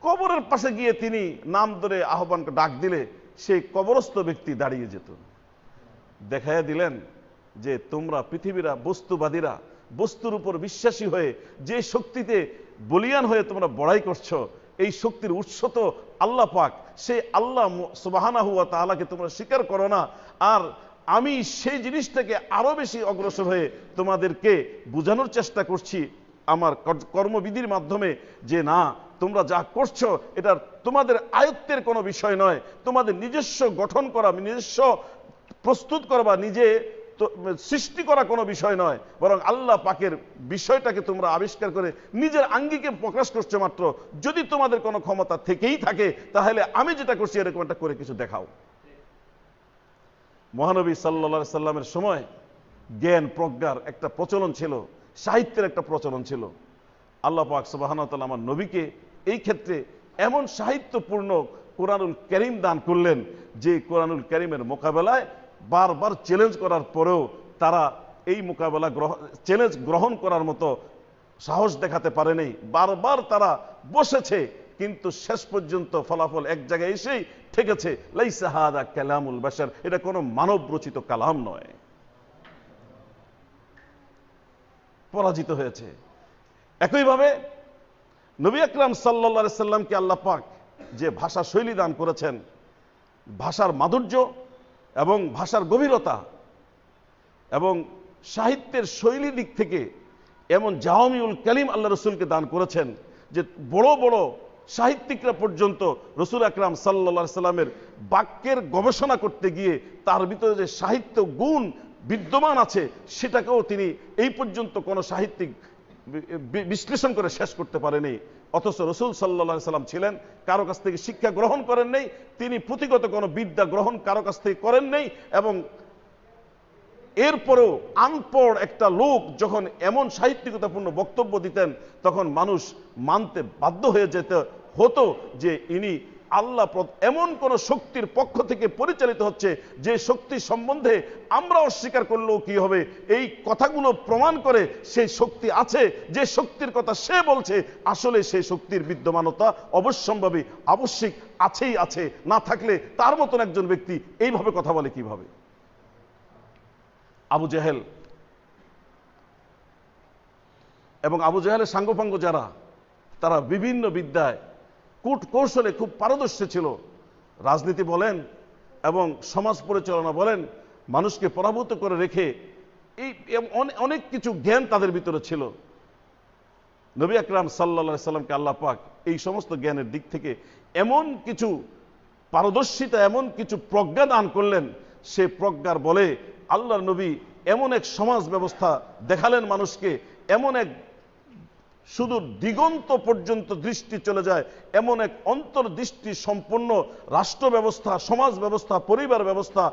Speaker 2: কবরের পাশে গিয়ে তিনি নাম ধরে আহ্বান ডাক দিলে সেই কবরস্থ ব্যক্তি দাঁড়িয়ে যেত। দেখাইয়া দিলেন যে তোমরা পৃথিবীরা বস্তুবাদীরা, বস্তুর উপর বিশ্বাসী হয়ে যে শক্তিতে বলিয়ান হয়ে তোমরা বড়াই করছো, এই শক্তির উৎস তো আল্লাহ পাক। সেই আল্লাহ সুবহানাহু ওয়া তাআলাকে তোমরা স্বীকার করো না, আর আমি সেই জিনিসটাকে আরো বেশি অগ্রসর হয়ে তোমাদেরকে বোঝানোর চেষ্টা করছি আমার কর্মবিধির মাধ্যমে, যে না, তোমরা যা করছো এটা তোমাদের আয়ত্তের কোনো বিষয় নয়, তোমাদের নিজস্ব গঠন করা, নিজস্ব প্রস্তুত করা বা নিজে সৃষ্টি করা কোনো বিষয় নয়, বরং আল্লাহ পাকের বিষয়টাকে তোমরা আবিষ্কার করে নিজের আঙ্গিকে প্রকাশ করছো মাত্র। যদি তোমাদের কোনো ক্ষমতা থেকেই থাকে, তাহলে আমি যেটা করছি এরকম একটা করে কিছু দেখাও। মহানবী সাল্লাল্লাহু আলাইহি সাল্লামের সময় জ্ঞান প্রজ্ঞার একটা প্রচলন ছিল, সাহিত্যের একটা প্রচলন ছিল। আল্লাহ পাক সুবহানাহু ওয়া তাআলা আমার নবীকে এই ক্ষেত্রে এমন সাহিত্যপূর্ণ কোরআনুল কারীম দান করলেন, যে কোরআনুল কারীমের মোকাবেলায় বারবার চ্যালেঞ্জ করার পরেও তারা এই মোকাবেলা চ্যালেঞ্জ গ্রহণ করার মতো সাহস দেখাতে পারেনি। বারবার তারা বসেছে, কিন্তু শেষ পর্যন্ত ফলাফল এক জায়গায় এসেই ঠেকেছে। লাইসা হাদা কালামুল বাশার, এটা কোনো মানব রচিত কালাম নয়। পরাজিত হয়েছে। একইভাবে নবী আকরাম সাল্লাল্লাহু আলাইহি সাল্লামকে আল্লাহ পাক যে ভাষা শৈলী দান করেছেন, ভাষার মাধুর্য এবং ভাষার গভীরতা এবং সাহিত্যের শৈলী দিক থেকে এমন জাওয়ামিউল কালিম আল্লাহ রসুলকে দান করেছেন যে বড় বড় সাহিত্যিকরা পর্যন্ত রসুল আকরাম সাল্লাল্লাহু আলাইহি সাল্লামের বাক্যের গবেষণা করতে গিয়ে তার ভিতরে যে সাহিত্য গুণ বিদ্যমান আছে সেটাকেও তিনি এই পর্যন্ত কোনো সাহিত্যিক বিশ্লেষণ করে শেষ করতে পারেনি। অথচ রসুল সাল্লাল্লাহু আলাইহি সাল্লাম ছিলেন, কারো কাছ থেকে শিক্ষা গ্রহণ করেন নাই, তিনি পুঁথিগত কোনো বিদ্যা গ্রহণ কারো কাছ থেকে করেন নাই। এবং এরপরেও আনপড় একটা লোক যখন এমন সাহিত্যিকতাপূর্ণ বক্তব্য দিতেন, তখন মানুষ মানতে বাধ্য হয়ে যেতে হতো যে ইনি আল্লাহ এমন কোন শক্তির পক্ষ থেকে পরিচালিত হচ্ছে যে শক্তি সম্বন্ধে আমরা অস্বীকার করলেও কি হবে, এই কথাগুলো প্রমাণ করে সেই শক্তি আছে। যে শক্তির কথা সে বলছে আসলে সেই শক্তির বিদ্যমানতা অবশ্যম্ভাবী আবশ্যিক আছেই আছে, না থাকলে তার মতন একজন ব্যক্তি এইভাবে কথা বলে কিভাবে? আবু জেহেল এবং আবু জেহেলের সাঙ্গপাঙ্গ যারা, তারা বিভিন্ন বিদ্যায় কূট কৌশলে খুব পারদর্শী ছিল। রাজনীতি বলেন এবং সমাজ পরিচালনা বলেন, মানুষকে পরাভূত করে রেখে এই অনেক কিছু জ্ঞান তাদের ভিতরে ছিল। নবী আকরাম সাল্লাল্লাহু আলাইহি সাল্লামকে আল্লাহ পাক এই সমস্ত জ্ঞানের দিক থেকে এমন কিছু পারদর্শিতা, এমন কিছু প্রজ্ঞা দান করলেন, সে প্রজ্ঞার বলে আল্লাহর নবী এমন এক সমাজ ব্যবস্থা দেখালেন মানুষকে, এমন এক শুধু দিগন্ত পর্যন্ত দৃষ্টি চলে যায় এমন এক অন্তর্দৃষ্টি সম্পন্ন রাষ্ট্র ব্যবস্থা, সমাজ ব্যবস্থা, পরিবার ব্যবস্থা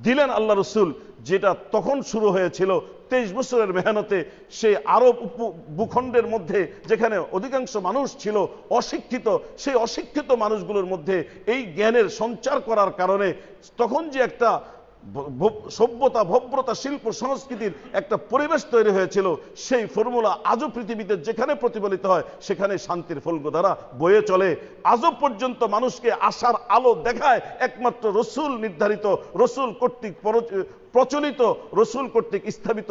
Speaker 2: দিলেন আল্লাহ রসুল, যেটা তখন শুরু হয়েছিল 23 বছরের মেহনতে। সেই আরব ভূখণ্ডের মধ্যে যেখানে অধিকাংশ মানুষ ছিল অশিক্ষিত, সেই অশিক্ষিত মানুষগুলোর মধ্যে এই জ্ঞানের সঞ্চার করার কারণে তখন যে একটা সভ্যতা, ভব্যতা, শিল্প, সংস্কৃতির একটা পরিবেশ তৈরি হয়েছিল, সেই ফর্মুলা আজও পৃথিবীতে যেখানে প্রতিফলিত হয় সেখানে শান্তির ফলগধারা বয়ে চলে। আজও পর্যন্ত মানুষকে আশার আলো দেখায় একমাত্র রসুল নির্ধারিত, রসুল কর্তৃক প্রচলিত, রসুল কর্তৃক স্থাপিত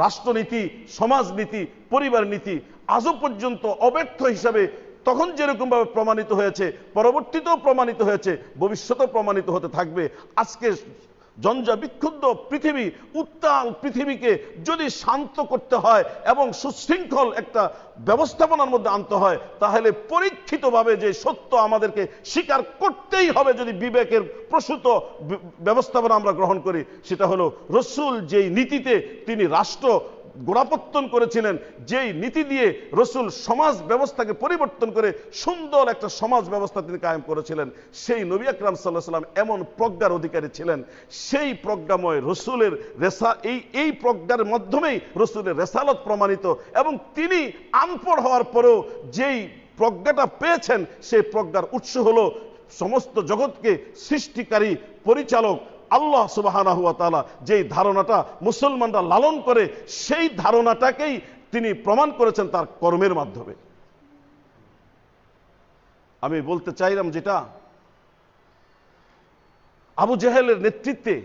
Speaker 2: রাষ্ট্রনীতি, সমাজনীতি, পরিবার নীতি আজও পর্যন্ত অব্যর্থ হিসাবে তখন যেরকম ভাবে প্রমাণিত হয়েছে, পরবর্তীতেও প্রমাণিত হয়েছে, ভবিষ্যতেও প্রমাণিত হতে থাকবে। আজকে জঞ্জা বিক্ষুব্ধ পৃথিবী, উত্তাল পৃথিবীকে যদি শান্ত করতে হয় এবং সুশৃঙ্খল একটা ব্যবস্থাপনার মধ্যে আনতে হয়, তাহলে পরীক্ষিতভাবে যে সত্য আমাদেরকে স্বীকার করতেই হবে। যদি বিবেকের প্রসূত ব্যবস্থাপনা আমরা গ্রহণ করি, সেটা হলো রসুল যেই নীতিতে তিনি রাষ্ট্র গোড়াপত্তন করেছিলেন, যেই নীতি দিয়ে রসুল সমাজ ব্যবস্থাকে পরিবর্তন করে সুন্দর একটা সমাজ ব্যবস্থা তিনি কায়েম করেছিলেন, সেই নবী আকরাম সাল্লাল্লাহু আলাইহি সাল্লাম এমন প্রজ্ঞার অধিকারী ছিলেন। সেই প্রজ্ঞাময় রসুলের এই প্রজ্ঞার মাধ্যমেই রসুলের রেসালত প্রমাণিত, এবং তিনি আনপড় হওয়ার পরেও যেই প্রজ্ঞাটা পেয়েছেন, সেই প্রজ্ঞার উৎস হলো সমস্ত জগৎকে সৃষ্টিকারী পরিচালক আল্লাহ সুবহানাহু ওয়া তাআলা। যেই ধারণাটা মুসলমানরা লালন করে, সেই ধারণাটাকেই তিনি প্রমাণ করেছেন তার কর্মের মাধ্যমে। আমি বলতে চাইলাম যেটা, আবু জেহেলের নেতৃত্বে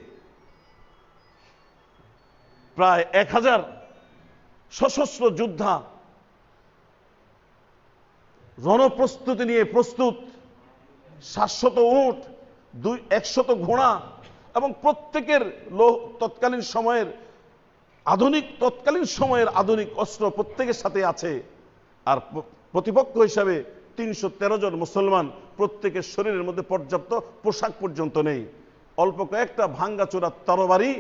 Speaker 2: প্রায় 1000 সশস্ত্র যোদ্ধা রণপ্রস্তুতি নিয়ে প্রস্তুত, 700 উট, 100 ঘোড়া, এবং প্রত্যেকের তৎকালীন সময়ের আধুনিক অস্ত্র প্রত্যেকের সাথে আছে। আর প্রতিপক্ষ হিসাবে 313 জন মুসলমান, প্রত্যেকের শরীরের মধ্যে পর্যাপ্ত পোশাক পর্যন্ত নেই। অল্প কয়েকটা ভাঙ্গাচোরা তরবারি,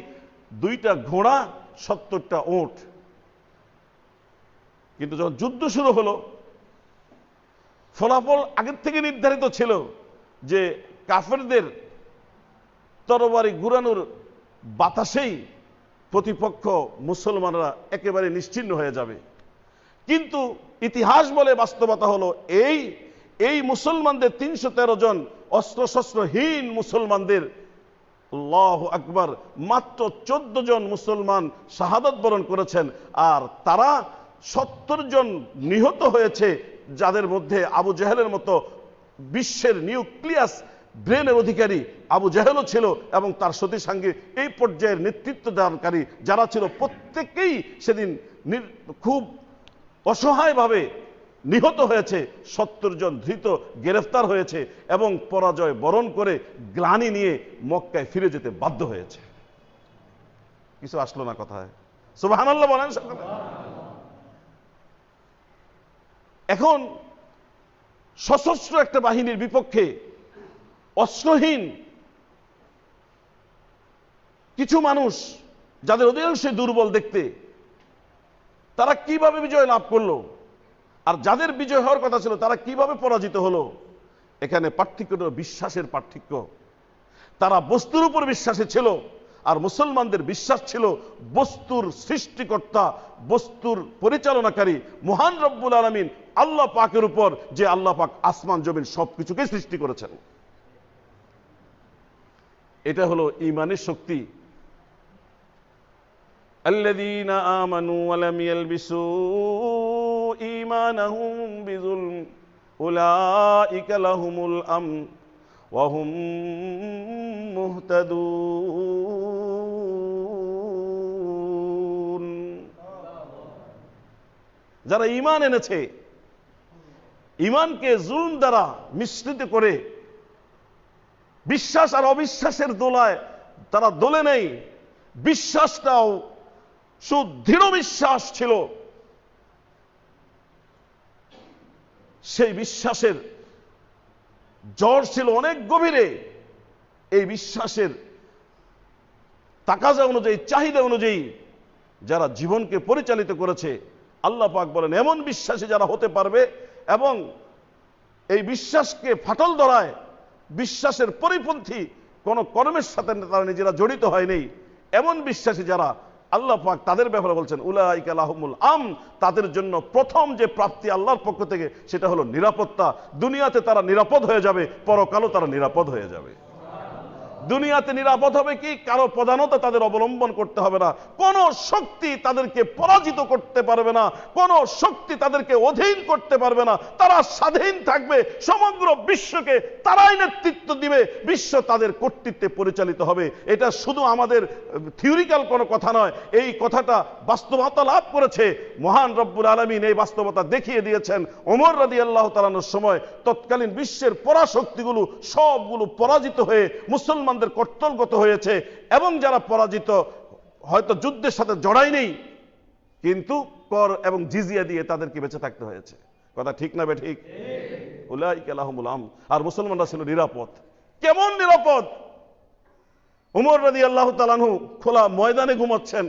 Speaker 2: 2টা ঘোড়া, 70টা উট। কিন্তু যখন যুদ্ধ শুরু হলো, ফলাফল আগের থেকে নির্ধারিত ছিল যে কাফেরদের তরবারি ঘুরানোর বাতাসেই প্রতিপক্ষ মুসলমানরা একেবারে নিশ্চিহ্ন হয়ে যাবে। কিন্তু ইতিহাস বলে বাস্তবতা হলো এই মুসলমানদের 313 জন অস্ত্রশস্ত্রহীন মুসলমানদের আল্লাহু আকবার, মাত্র 14 জন মুসলমান শাহাদাত বরণ করেছেন, আর তারা 70 জন নিহত হয়েছে, যাদের মধ্যে আবু জেহেলের মতো বিশ্বের নিউক্লিয়াস ব্রেনের অধিকারী আবু জেহেলও ছিল, এবং তার সতীসাঙ্গী এই পর্যায়ের নেতৃত্ব দানকারী যারা ছিল, প্রত্যেকেই সেদিন খুব অসহায়ভাবে নিহত হয়েছে। 70 জন ধৃত গ্রেফতার হয়েছে এবং পরাজয় বরণ করে গ্লানি নিয়ে মক্কায় ফিরে যেতে বাধ্য হয়েছে। কিছু আসলো না কথায়, সুবহানাল্লাহ বলেন সকলে। এখন সশস্ত্র একটা বাহিনীর বিপক্ষে অস্ত্রহীন কিছু মানুষ, যাদের অধিকাংশই দুর্বল দেখতে, তারা কিভাবে বিজয় লাভ করলো, আর যাদের বিজয় হওয়ার কথা ছিল তারা কিভাবে পরাজিত হলো? এখানে পার্থক্য হলো বিশ্বাসের পার্থক্য। তারা বস্তুর উপর বিশ্বাসী ছিল, আর মুসলমানদের বিশ্বাস ছিল বস্তুর সৃষ্টিকর্তা, বস্তুর পরিচালনাকারী মহান রব্বুল আলামিন আল্লাহ পাকের উপর, যে আল্লাহ পাক আসমান জমিন সবকিছুকে সৃষ্টি করেছেন। এটা হলো ঈমানের শক্তি। আল্লাযীনা আমানু ওয়া লাম ইয়ালবিসু ঈমানাহুম বিযুলম উলাইকা লাহুমুল আমন ওয়া হুম মুহতাদুন। যারা ঈমান এনেছে, ঈমানকে জুলম দ্বারা মিশ্রিত করে বিশ্বাস আর অবিশ্বাসের দোলায় তারা দোলে নেই, বিশ্বাসটাও সুদৃঢ় বিশ্বাস ছিল, সেই বিশ্বাসের জড় ছিল অনেক গভীরে। এই বিশ্বাসের তাকাজা অনুযায়ী, চাহিদা অনুযায়ী যারা জীবনকে পরিচালিত করেছে, আল্লাহ পাক বলেন এমন বিশ্বাসী যারা হতে পারবে এবং এই বিশ্বাসকে ফাটল ধরায় বিশ্বাসের পরিপন্থী কোন কর্মের সাথে তারা নিজেরা জড়িত হয়নি, এমন বিশ্বাসী যারা, আল্লাহ পাক তাদের ব্যাপারে বলছেন উলাইকা লাহুমুল আমন, তাদের জন্য প্রথম যে প্রাপ্তি আল্লাহর পক্ষ থেকে সেটা হলো নিরাপত্তা। দুনিয়াতে তারা নিরাপদ হয়ে যাবে, পরকালও তারা নিরাপদ হয়ে যাবে। দুনিয়াতে নিরাপদ হবে কি? কারো প্রধানতা তাদের অবলম্বন করতে হবে না, কোন শক্তি তাদেরকে পরাজিত করতে পারবে না, কোন শক্তি তাদেরকে অধীন করতে পারবে না, তারা স্বাধীন থাকবে, সমগ্র বিশ্বকে তারাই নেতৃত্ব দিবে, বিশ্ব তাদের কর্তৃত্বে পরিচালিত হবে। এটা শুধু আমাদের থিওরিক্যাল কোনো কথা নয়, এই কথাটা বাস্তবতা লাভ করেছে মহান রব্বুল আলামিন। এই বাস্তবতা দেখিয়ে দিয়েছেন ওমর রাদিয়াল্লাহু তাআলা আনহুর সময়। তৎকালীন বিশ্বের পরাশক্তিগুলো সবগুলো পরাজিত হয়ে মুসলমানদের কর্তলগত হয়েছে, এবং যারা পরাজিত হয়তো যুদ্ধের সাথে জড়াই নেই, কিন্তু কর এবং জিজিয়া দিয়ে তাদেরকে বেঁচে থাকতে হয়েছে। কথা ঠিক না বেঠিক? উলাইকা লাহুমুল আমন। আর মুসলমানরা ছিল নিরাপদ। কেমন নিরাপদ? ওমর রাদিয়াল্লাহু তাআলা আনহু খোলা ময়দানে ঘুমাচ্ছেন,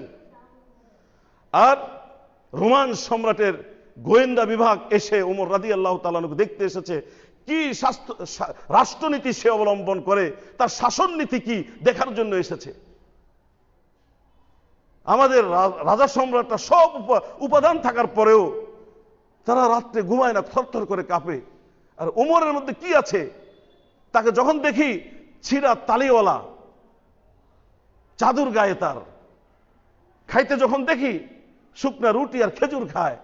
Speaker 2: আর রোমান সম্রাটের গোয়েন্দা বিভাগ এসে ওমর রাদিয়াল্লাহু তাআলা আনহুকে দেখতে এসেছে। কি রাষ্ট্রনীতি সে অবলম্বন করে, তার শাসন নীতি কি দেখার জন্য এসেছে। আমাদের রাজা সম্রাটরা সব উপাদান থাকার পরেও তারা রাত্রে ঘুমায় না, থরথর করে কাঁপে। আর ওমরের মধ্যে কি আছে? তাকে যখন দেখি ছিঁড়া তালিওয়ালা, চাদর গায়ে তার, খাইতে যখন দেখি শুকনা রুটি আর খেজুর খায়,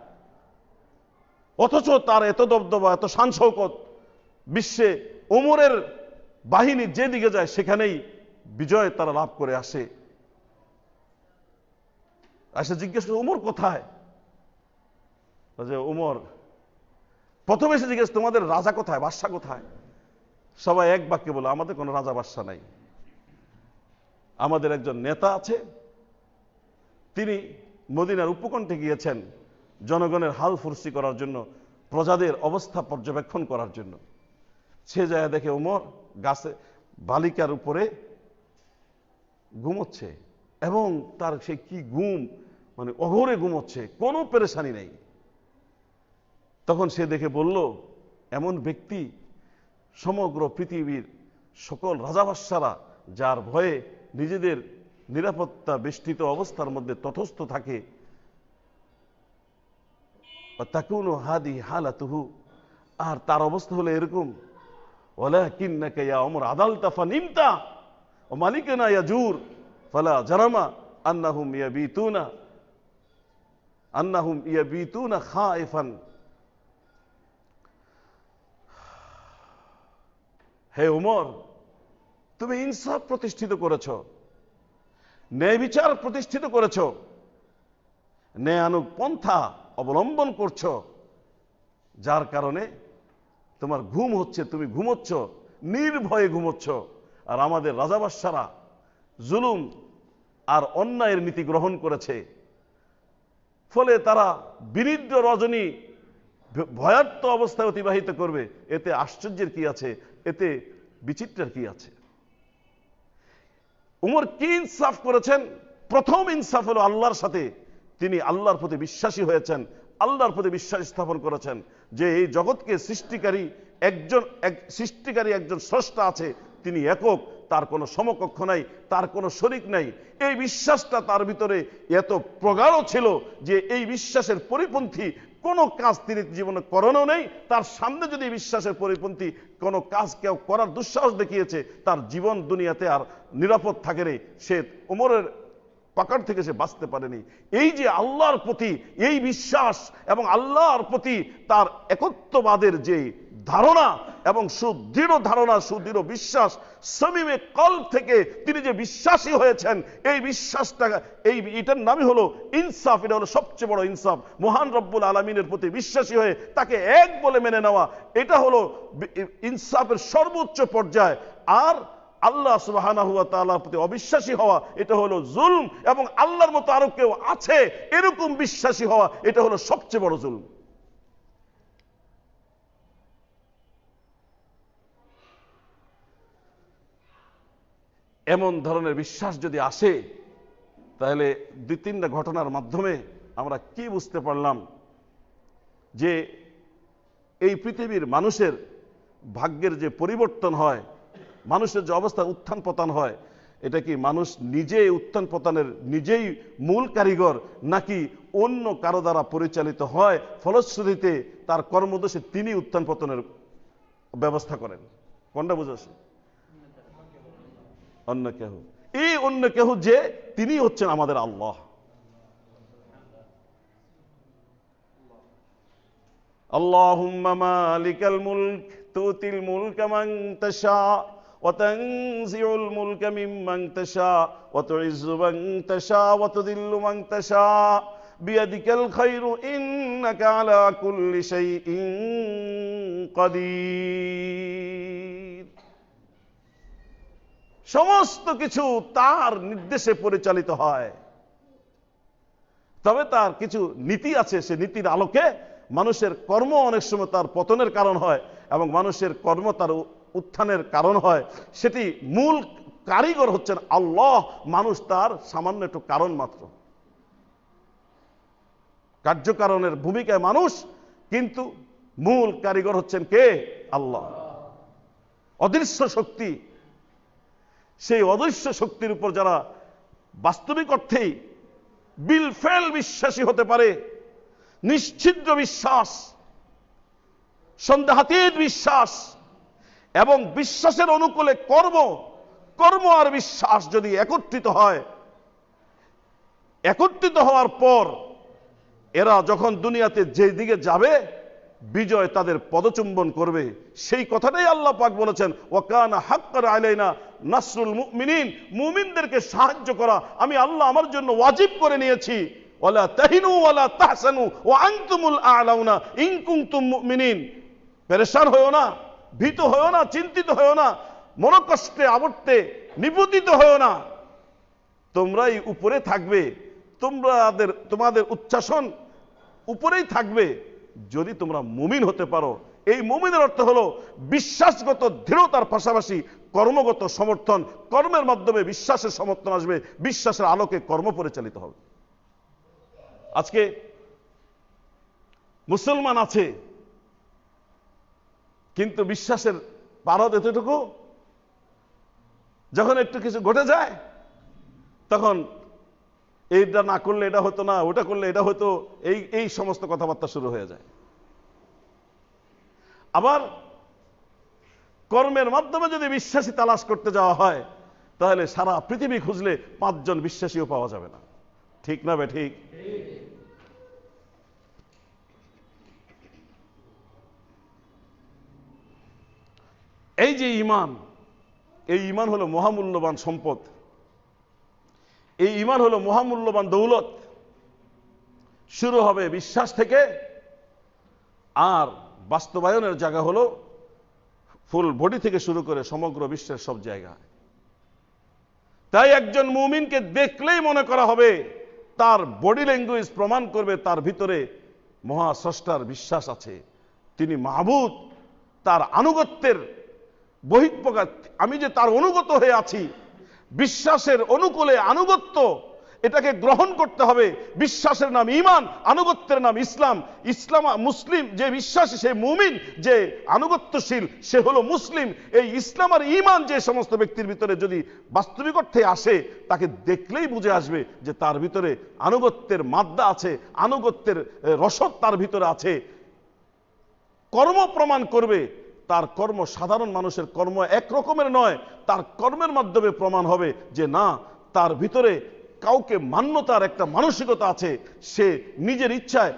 Speaker 2: অথচ তার এত দবদবা, এত শান শৌকত। বিশ্বে ওমরের বাহিনী যেদিকে যায় সেখানেই বিজয় তারা লাভ করে আসে। জিজ্ঞেস করে ওমর কোথায়? ওমর প্রথমে এসে জিজ্ঞেস তোমাদের রাজা কোথায়, বাদশা কোথায়? সবাই এক বাক্যে বলে আমাদের কোনো রাজা বাদশা নাই, আমাদের একজন নেতা আছে, তিনি মদিনার উপকণ্ঠে গিয়েছেন জনগণের হাল ফুরসি করার জন্য, প্রজাদের অবস্থা পর্যবেক্ষণ করার জন্য। সে যায় দেখে ওমর গাছে বালিকার উপরে ঘুমোচ্ছে, এবং তার সে কি ঘুম, মানে অঘরে ঘুমোচ্ছে, কোনো পেরেশানি নেই। তখন সে দেখে বলল, এমন ব্যক্তি সমগ্র পৃথিবীর সকল রাজাবাদশারা যার ভয়ে নিজেদের নিরাপত্তা বেষ্টিত অবস্থার মধ্যে তটস্থ থাকে, তাকুনু হাদি হালাতুহু, আর তার অবস্থা হলো এরকম। ওয়ালাকিন্নাকা ইয়া ওমর আদালতা ফানিমতা, ও মালিকানা ইয়াজুর ফালা জারামা আন্নাহুম ইয়াবিতুনা খাইফান। হে উমর, তুমি ইনসাফ প্রতিষ্ঠিত করেছ, ন্যায় বিচার প্রতিষ্ঠিত করেছ, ন্যায়ানুগ পন্থা অবলম্বন করছ, যার কারণে তোমার ঘুম হচ্ছে, তুমি ঘুমোচ্ছ, নির্ভয়ে ঘুমোচ্ছ। আর আমাদের রাজা বাদশারা জুলুম আর অন্যায়ের নীতি গ্রহণ করেছে, ফলে তারা বিনিদ্র রজনী ভয়ার্ত অবস্থায় অতিবাহিত করবে। এতে আশ্চর্যের কি আছে, এতে বিচিত্রের কি আছে? উমর কি ইনসাফ করেছেন? প্রথম ইনসাফ হলো আল্লাহর সাথে তিনি আল্লাহর প্রতি বিশ্বাসী হয়েছেন, আল্লাহর প্রতি বিশ্বাস স্থাপন করেছেন যে এই জগৎকে সৃষ্টিকারী একজন স্রষ্টা আছে, তিনি একক, তার কোনো সমকক্ষ নাই, তার কোনো শরীক নাই। এই বিশ্বাসটা তার ভিতরে এত প্রগাঢ় ছিল যে এই বিশ্বাসের পরিপন্থী কোনো কাজ তিনি জীবনে করেনও নেই। তার সামনে যদি বিশ্বাসের পরিপন্থী কোনো কাজ কেউ করার দুঃসাহস দেখিয়েছে, তার জীবন দুনিয়াতে আর নিরাপদ থাকে নেই, সে ওমরের পাকড় থেকে সে বাঁচতে পারেনি। এই যে আল্লাহর প্রতি এই বিশ্বাস এবং আল্লাহর প্রতি তার একত্ববাদের যে ধারণা এবং সুদৃঢ় ধারণা, সুদৃঢ় বিশ্বাস, সমীমে কলব থেকে তিনি যে বিশ্বাসী হয়েছেন, এই বিশ্বাসটা, এটার নামই হলো ইনসাফ। এটা হলো সবচেয়ে বড় ইনসাফ। মহান রব্বুল আলামিনের প্রতি বিশ্বাসী হয়ে তাকে এক বলে মেনে নেওয়া, এটা হলো ইনসাফের সর্বোচ্চ পর্যায়। আর আল্লাহ সুবহানাহু ওয়া তাআলার প্রতি অবিশ্বাসী হওয়া, এটা হলো জুলম। এবং আল্লাহর মতো আরো কেউ আছে এরকম বিশ্বাসী হওয়া, এটা হলো সবচেয়ে বড় জুলম। এমন ধরনের বিশ্বাস যদি আসে, তাহলে দুই তিনটা ঘটনার মাধ্যমে আমরা কি বুঝতে পারলাম যে এই পৃথিবীর মানুষের ভাগ্যের যে পরিবর্তন হয়, মানুষের যে অবস্থা উত্থান পতন হয়, এটা কি মানুষ নিজেই উত্থান পতনের নিজেই মূল কারিগর, নাকি অন্য কারো দ্বারা পরিচালিত হয়, ফলশ্রুতিতে তার কর্মদোষে তিনি উত্থান পতনের ব্যবস্থা করেন? কোনটা বুঝাচ্ছে? অন্য কেহ। এই অন্য কেহ যে তিনি হচ্ছেন আমাদের আল্লাহ। আল্লাহুম্মা মালিকাল মুলক তুতিল মুলকা মান তাশা ওয়া তানজিউল মুলকা মিম্মান তাশা ওয়া তুইজ্জু মান তাশা ওয়া তুযিল্লু মান তাশা বিয়াদিকাল খায়রু ইন্নাকা আলা কুল্লি শাইইন কাদির। সমস্ত কিছু তার নির্দেশে পরিচালিত হয়, তবে তার কিছু নীতি আছে। সে নীতির আলোকে মানুষের কর্ম অনেক সময় তার পতনের কারণ হয় এবং মানুষের কর্ম তার উত্থানের কারণ হয়। সেটি মূল কারিগর হচ্ছেন আল্লাহ, মানুষ তার সামান্য একটু কারণ মাত্র। কার্যকারণের ভূমিকায় মানুষ, কিন্তু মূল কারিগর হচ্ছেন কে? আল্লাহ, অদৃশ্য শক্তি। সেই অদৃশ্য শক্তির উপর যারা বাস্তবিক অর্থেই বিলফেল বিশ্বাসী হতে পারে, নিশ্চিদ্র বিশ্বাস, সন্দেহাতীত বিশ্বাস এবং বিশ্বাসের অনুকূলে কর্ম আর বিশ্বাস যদি একত্রিত হয়, একত্রিত হওয়ার পর এরা যখন দুনিয়াতে যে দিকে যাবে, বিজয় তাদের পদচুম্বন করবে। সেই কথাটাই আল্লাহ পাক বলেছেন, ওয়া কানা হাক্কান আলাইনা নাসরুল মুমিনিন। মুমিনদেরকে সাহায্য করা আমি আল্লাহ আমার জন্য ওয়াজিব করে নিয়েছি। ওয়ালা তাহিনু ওয়ালা তাহসানু ওয়া আনতুমুল আ'লাউনা ইন কুনতুম মুমিনিন। পেরেশান হয়ো না, ভীত হয়ো না, চিন্তিত হয়ো না, মনোকষ্টে আবর্তে নিপতিত হয়ো না। তোমরাই উপরে থাকবে, তোমাদের উচ্চাসন উপরেই থাকবে যদি তোমরা মুমিন হতে পারো। এই মুমিনের অর্থ হলো বিশ্বাসগত দৃঢ়তার পাশাপাশি কর্মগত সমর্থন। কর্মের মাধ্যমে বিশ্বাসের সমর্থন আসবে, বিশ্বাসের আলোকে কর্ম পরিচালিত হবে। আজকে মুসলমান আছে, কিন্তু বিশ্বাসের পারদ এতটুকু, যখন একটু কিছু ঘটে যায় তখন এইটা না করলে এটা হতো না, ওটা করলে এটা হতো, এই সমস্ত কথাবার্তা শুরু হয়ে যায়। আবার কর্মের মাধ্যমে যদি বিশ্বাসী তালাশ করতে যাওয়া হয়, তাহলে সারা পৃথিবী খুঁজলে 5 জন বিশ্বাসীও পাওয়া যাবে না। ঠিক না ঠিক? এই যে ঈমান, এই ঈমান হলো মহামূল্যবান সম্পদ, এই ঈমান হলো মহামূল্যবান দৌলত। শুরু হবে বিশ্বাস থেকে, আর বাস্তবায়নের জায়গা হলো ফুল বডি থেকে শুরু করে সমগ্র বিশ্বের সব জায়গায়। তাই একজন মুমিনকে দেখলেই মনে করা হবে, তার বডি ল্যাঙ্গুয়েজ প্রমাণ করবে তার ভিতরে মহাস্রষ্টার বিশ্বাস আছে, তিনি মাহবুদ, তার আনুগত্যের বহিঃপ্রকাশ, আমি যে তার অনুগত হয়ে আছি। বিশ্বাসের অনুকূলে আনুগত্য, এটাকে গ্রহণ করতে হবে। বিশ্বাসের নাম ঈমান, আনুগত্যের নাম ইসলাম। ইসলাম মুসলিম, যে বিশ্বাসী সে মুমিন, যে আনুগত্যশীল সে হলো মুসলিম। এই ইসলাম আর ঈমান যে সমস্ত ব্যক্তির ভিতরে যদি বাস্তবিক অর্থে আসে, তাকে দেখলেই বুঝে আসবে যে তার ভিতরে আনুগত্যের মাদ্দা আছে, আনুগত্যের রসদ তার ভিতরে আছে। কর্ম প্রমাণ করবে, তার কর্ম সাধারণ মানুষের কর্ম এক রকমের নয়। তার কর্মের মাধ্যমে প্রমাণ হবে যে না, তার ভিতরে কাউকে মান্যতার একটা মানসিকতা আছে। সে নিজের ইচ্ছায়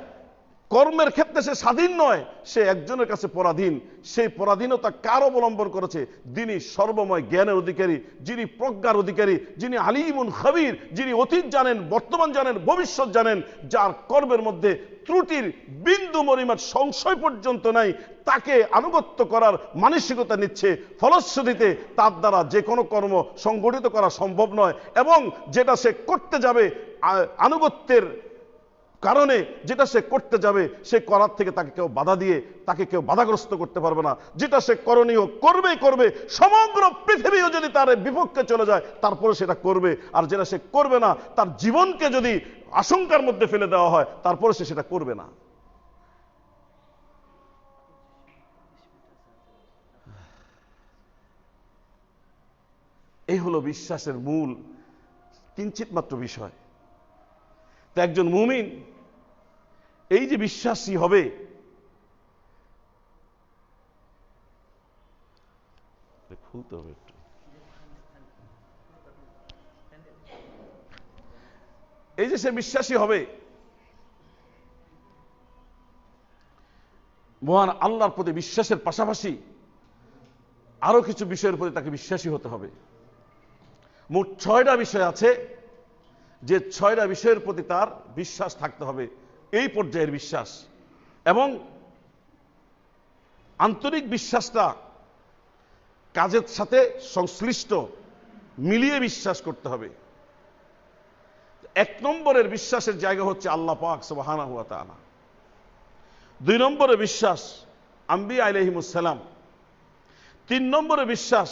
Speaker 2: কর্মের ক্ষেত্রে সে স্বাধীন নয়, সে একজনের কাছে পরাধীন। সেই পরাধীনতা কার অবলম্বন করেছে? যিনি সর্বময় জ্ঞানের অধিকারী, যিনি প্রজ্ঞার অধিকারী, যিনি আলিমুন খবীর, যিনি অতীত জানেন, বর্তমান জানেন, ভবিষ্যৎ জানেন, যার কর্মের মধ্যে ত্রুটির বিন্দু পরিমাণ সংশয় পর্যন্ত নাই, তাকে আনুগত্য করার মানসিকতা নিচ্ছে। ফলশ্রুতিতে তার দ্বারা যে কোনো কর্ম সংগঠিত করা সম্ভব নয়, এবং যেটা সে করতে যাবে আনুগত্যের কারণে, যেটা সে করতে যাবে সে করার থেকে তাকে কেউ বাধা দিয়ে, তাকে কেউ বাধাগ্রস্ত করতে পারবে না। যেটা সে করণীয় করবেই করবে, সমগ্র পৃথিবীও যদি তার বিপক্ষে চলে যায় তারপরে সেটা করবে। আর যেটা সে করবে না, তার জীবনকে যদি আশঙ্কার মধ্যে ফেলে দেওয়া হয়, তারপরে সে সেটা করবে না। এই হলো বিশ্বাসের মূল কিঞ্চিত মাত্র বিষয়। তো একজন মুমিন এই যে বিশ্বাসী হবে, খুলতে হবে একটু, এই যে সে বিশ্বাসী হবে, মহান আল্লাহর প্রতি বিশ্বাসের পাশাপাশি আরো কিছু বিষয়ের প্রতি তাকে বিশ্বাসী হতে হবে। মোট 6টা বিষয় আছে, যে 6টা বিষয়ের প্রতি তার বিশ্বাস থাকতে হবে, এই পর্যায়ের বিশ্বাস। এবং আন্তরিক বিশ্বাসটা কাজের সাথে সংশ্লিষ্ট, মিলিয়ে বিশ্বাস করতে হবে। 1 নম্বরের বিশ্বাসের জায়গা হচ্ছে আল্লাহ পাক সুবহানাহু ওয়া তাআলা। 2 নম্বরে বিশ্বাস আম্বিয়া আলাইহিমুস সালাম। 3 নম্বরে বিশ্বাস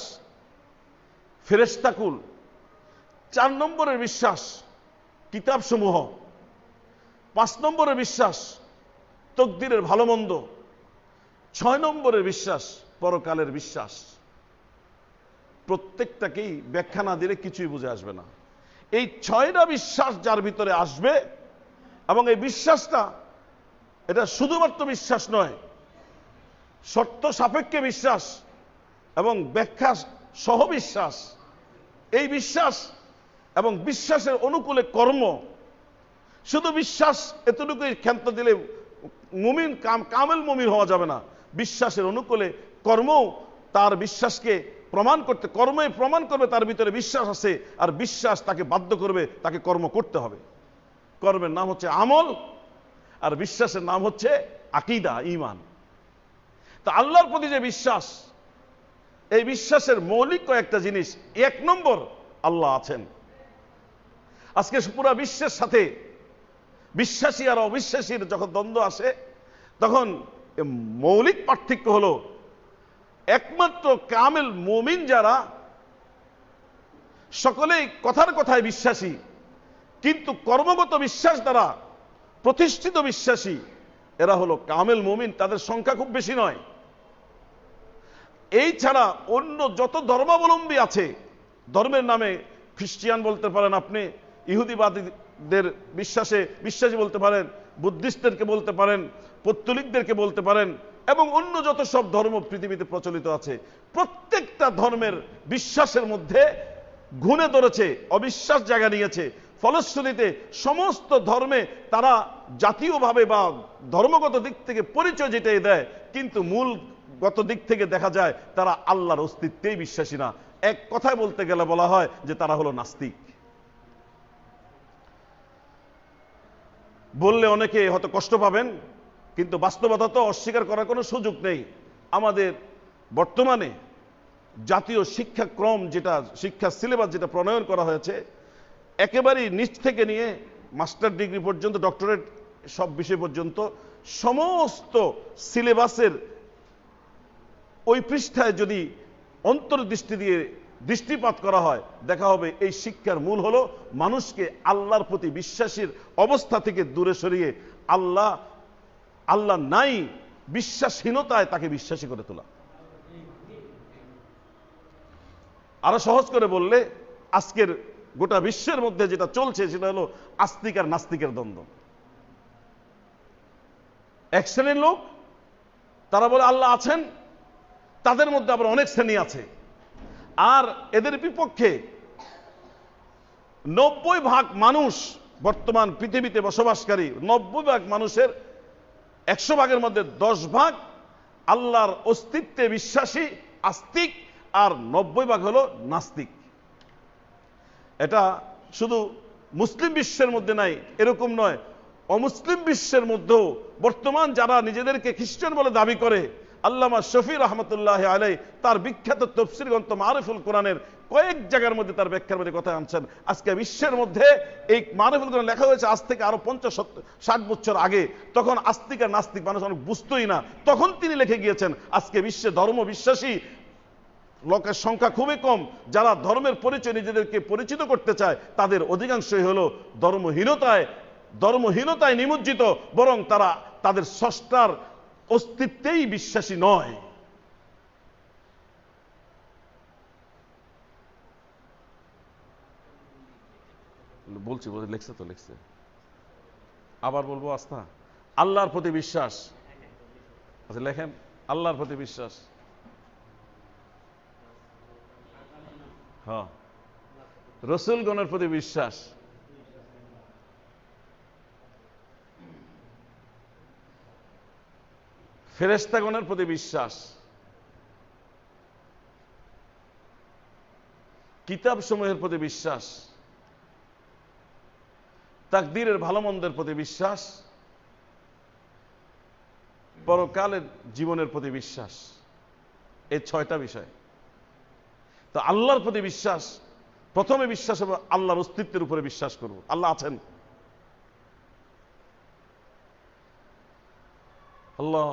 Speaker 2: ফেরেশতাকুল। 4 নম্বরের বিশ্বাস কিতাবসমূহ। 5 নম্বরের বিশ্বাস তকদিরের ভালো মন্দ। 6 নম্বরের বিশ্বাস পরকালের বিশ্বাস। প্রত্যেকটাকেই ব্যাখ্যা না দিলে কিছুই বুঝে আসবে না। এই 6টা বিশ্বাস যার ভিতরে আসবে, এবং এই বিশ্বাসটা এটা শুধুমাত্র বিশ্বাস নয়, শর্ত সাপেক্ষে বিশ্বাস এবং ব্যাখ্যা সহ বিশ্বাস। এই বিশ্বাস এবং বিশ্বাসের অনুকূলে কর্ম। শুধু বিশ্বাস এতটুকুই ক্ষান্ত দিলে মুমিন কামেল মুমিন হওয়া যাবে না। বিশ্বাসের অনুকূলে কর্ম তার বিশ্বাসকে প্রমাণ করতে, কর্মই প্রমাণ করবে তার ভিতরে বিশ্বাস আছে, আর বিশ্বাস তাকে বাধ্য করবে তাকে কর্ম করতে হবে। কর্মের নাম হচ্ছে আমল, আর বিশ্বাসের নাম হচ্ছে আকীদা, ঈমান। তা আল্লাহর প্রতি যে বিশ্বাস, এই বিশ্বাসের মৌলিক কয়েকটা জিনিস। 1 নম্বর, আল্লাহ আছেন। আজকে পুরো বিশ্বের সাথে বিশ্বাসী আর অবিশ্বাসীর যখন দ্বন্দ্ব আসে, তখন মৌলিক পার্থক্য হলো একমাত্র কামেল মুমিন যারা, সকলেই কথার কথায় বিশ্বাসী, কিন্তু কর্মগত বিশ্বাস দ্বারা প্রতিষ্ঠিত বিশ্বাসী, এরা হলো কামেল মুমিন। তাদের সংখ্যা খুব বেশি নয়। এই ছাড়া অন্য যত ধর্মাবলম্বী আছে, ধর্মের নামে খ্রিস্টান বলতে পারেন আপনি, ইহুদিবাদীদের বিশ্বাসী বলতে পারেন, বুদ্ধিস্টদেরকে বলতে পারেন, পৌত্তলিকদেরকে বলতে পারেন, এবং অন্য যত সব ধর্ম পৃথিবীতে প্রচলিত আছে, প্রত্যেকটা ধর্মের বিশ্বাসের মধ্যে ঘুণে ধরেছে, অবিশ্বাস জায়গা নিয়েছে। ফলশ্রুতিতে সমস্ত ধর্মে তারা জাতীয়ভাবে বা ধর্মগত দিক থেকে পরিচয় যেটাই দেয়, কিন্তু মূলগত দিক থেকে দেখা যায় তারা আল্লাহর অস্তিত্বেই বিশ্বাসী না। এক কথায় বলতে গেলে বলা হয় যে তারা হলো নাস্তিক। বললে অনেকে হয়তো কষ্ট পাবেন, কিন্তু বাস্তবতা তো অস্বীকার করার কোনো সুযোগ নেই। আমাদের বর্তমানে জাতীয় শিক্ষাক্রম যেটা, শিক্ষা সিলেবাস যেটা প্রণয়ন করা হয়েছে, একেবারেই নিচ থেকে নিয়ে মাস্টার ডিগ্রি পর্যন্ত, ডক্টরেট সব বিষয় পর্যন্ত সমস্ত সিলেবাসের ওই পৃষ্ঠায় যদি অন্তর্দৃষ্টি দিয়ে দৃষ্টিপাত করা হয়, দেখা হবে এই শিক্ষার মূল হলো মানুষকে আল্লাহর প্রতি বিশ্বাসীর অবস্থা থেকে দূরে সরিয়ে আল্লাহ নাই বিশ্বাসহীনতায় তাকে বিশ্বাসী করে তোলা। আরো সহজ করে বললে, আজকের গোটা বিশ্বের মধ্যে যেটা চলছে সেটা হলো আস্তিক আর নাস্তিকের দ্বন্দ্ব। এক শ্রেণীর লোক তারা বলে আল্লাহ আছেন, তাদের মধ্যে আবার অনেক শ্রেণী আছে। আর এদের বিপক্ষে 90% মানুষ, বর্তমান পৃথিবীতে বসবাসকারী 90% মানুষের 100 মধ্যে 10 আল্লাহর অস্তিত্বে বিশ্বাসী আস্তিক, আর 90 হলো নাস্তিক। এটা শুধু মুসলিম বিশ্বের মধ্যে নাই এরকম নয়, অমুসলিম বিশ্বের মধ্যেও বর্তমান যারা নিজেদেরকে খ্রিস্টান বলে দাবি করে, আল্লামা শফি রহমতুল্লাহ আলাই তার বিখ্যাত তফসির গ্রন্থ মারিফুল কোরআনের কয়েক জায়গার মধ্যে তার ব্যাখ্যার মধ্যে কথা আনছেন। আজকে বিশ্বের মধ্যে এই মারিফুল কোরআন লেখা হয়েছে আজ থেকে আরো 50-60 বছর আগে। তখন আস্তিক আর নাস্তিক মানুষ অনেক বুঝতোই না, তখন তিনি লিখে গিয়েছেন। আজকে বিশ্বে ধর্ম বিশ্বাসী লোকের সংখ্যা খুবই কম। যারা ধর্মের পরিচয় নিজেদেরকে পরিচিত করতে চায় তাদের অধিকাংশই হলো ধর্মহীনতায় নিমজ্জিত, বরং তারা তাদের স্রষ্টার অস্তিত্বেই বিশ্বাসী নয়। বলছি লিখছে আবার বলবো, আস্থা আল্লাহর প্রতি বিশ্বাস। আচ্ছা লেখেন, আল্লাহর প্রতি বিশ্বাস। হ্যাঁ, রসুলগণের প্রতি বিশ্বাস, ফেরেশতাগণের প্রতি বিশ্বাস, কিতাব সমূহের প্রতি বিশ্বাস, তাকদীরের ভালো মন্দের প্রতি বিশ্বাস, পরকালের জীবনের প্রতি বিশ্বাস। এই 6টা বিষয়। তো আল্লাহর প্রতি বিশ্বাস, প্রথমে বিশ্বাস হবে আল্লাহর অস্তিত্বের উপরে বিশ্বাস করব, আল্লাহ আছেন। আল্লাহ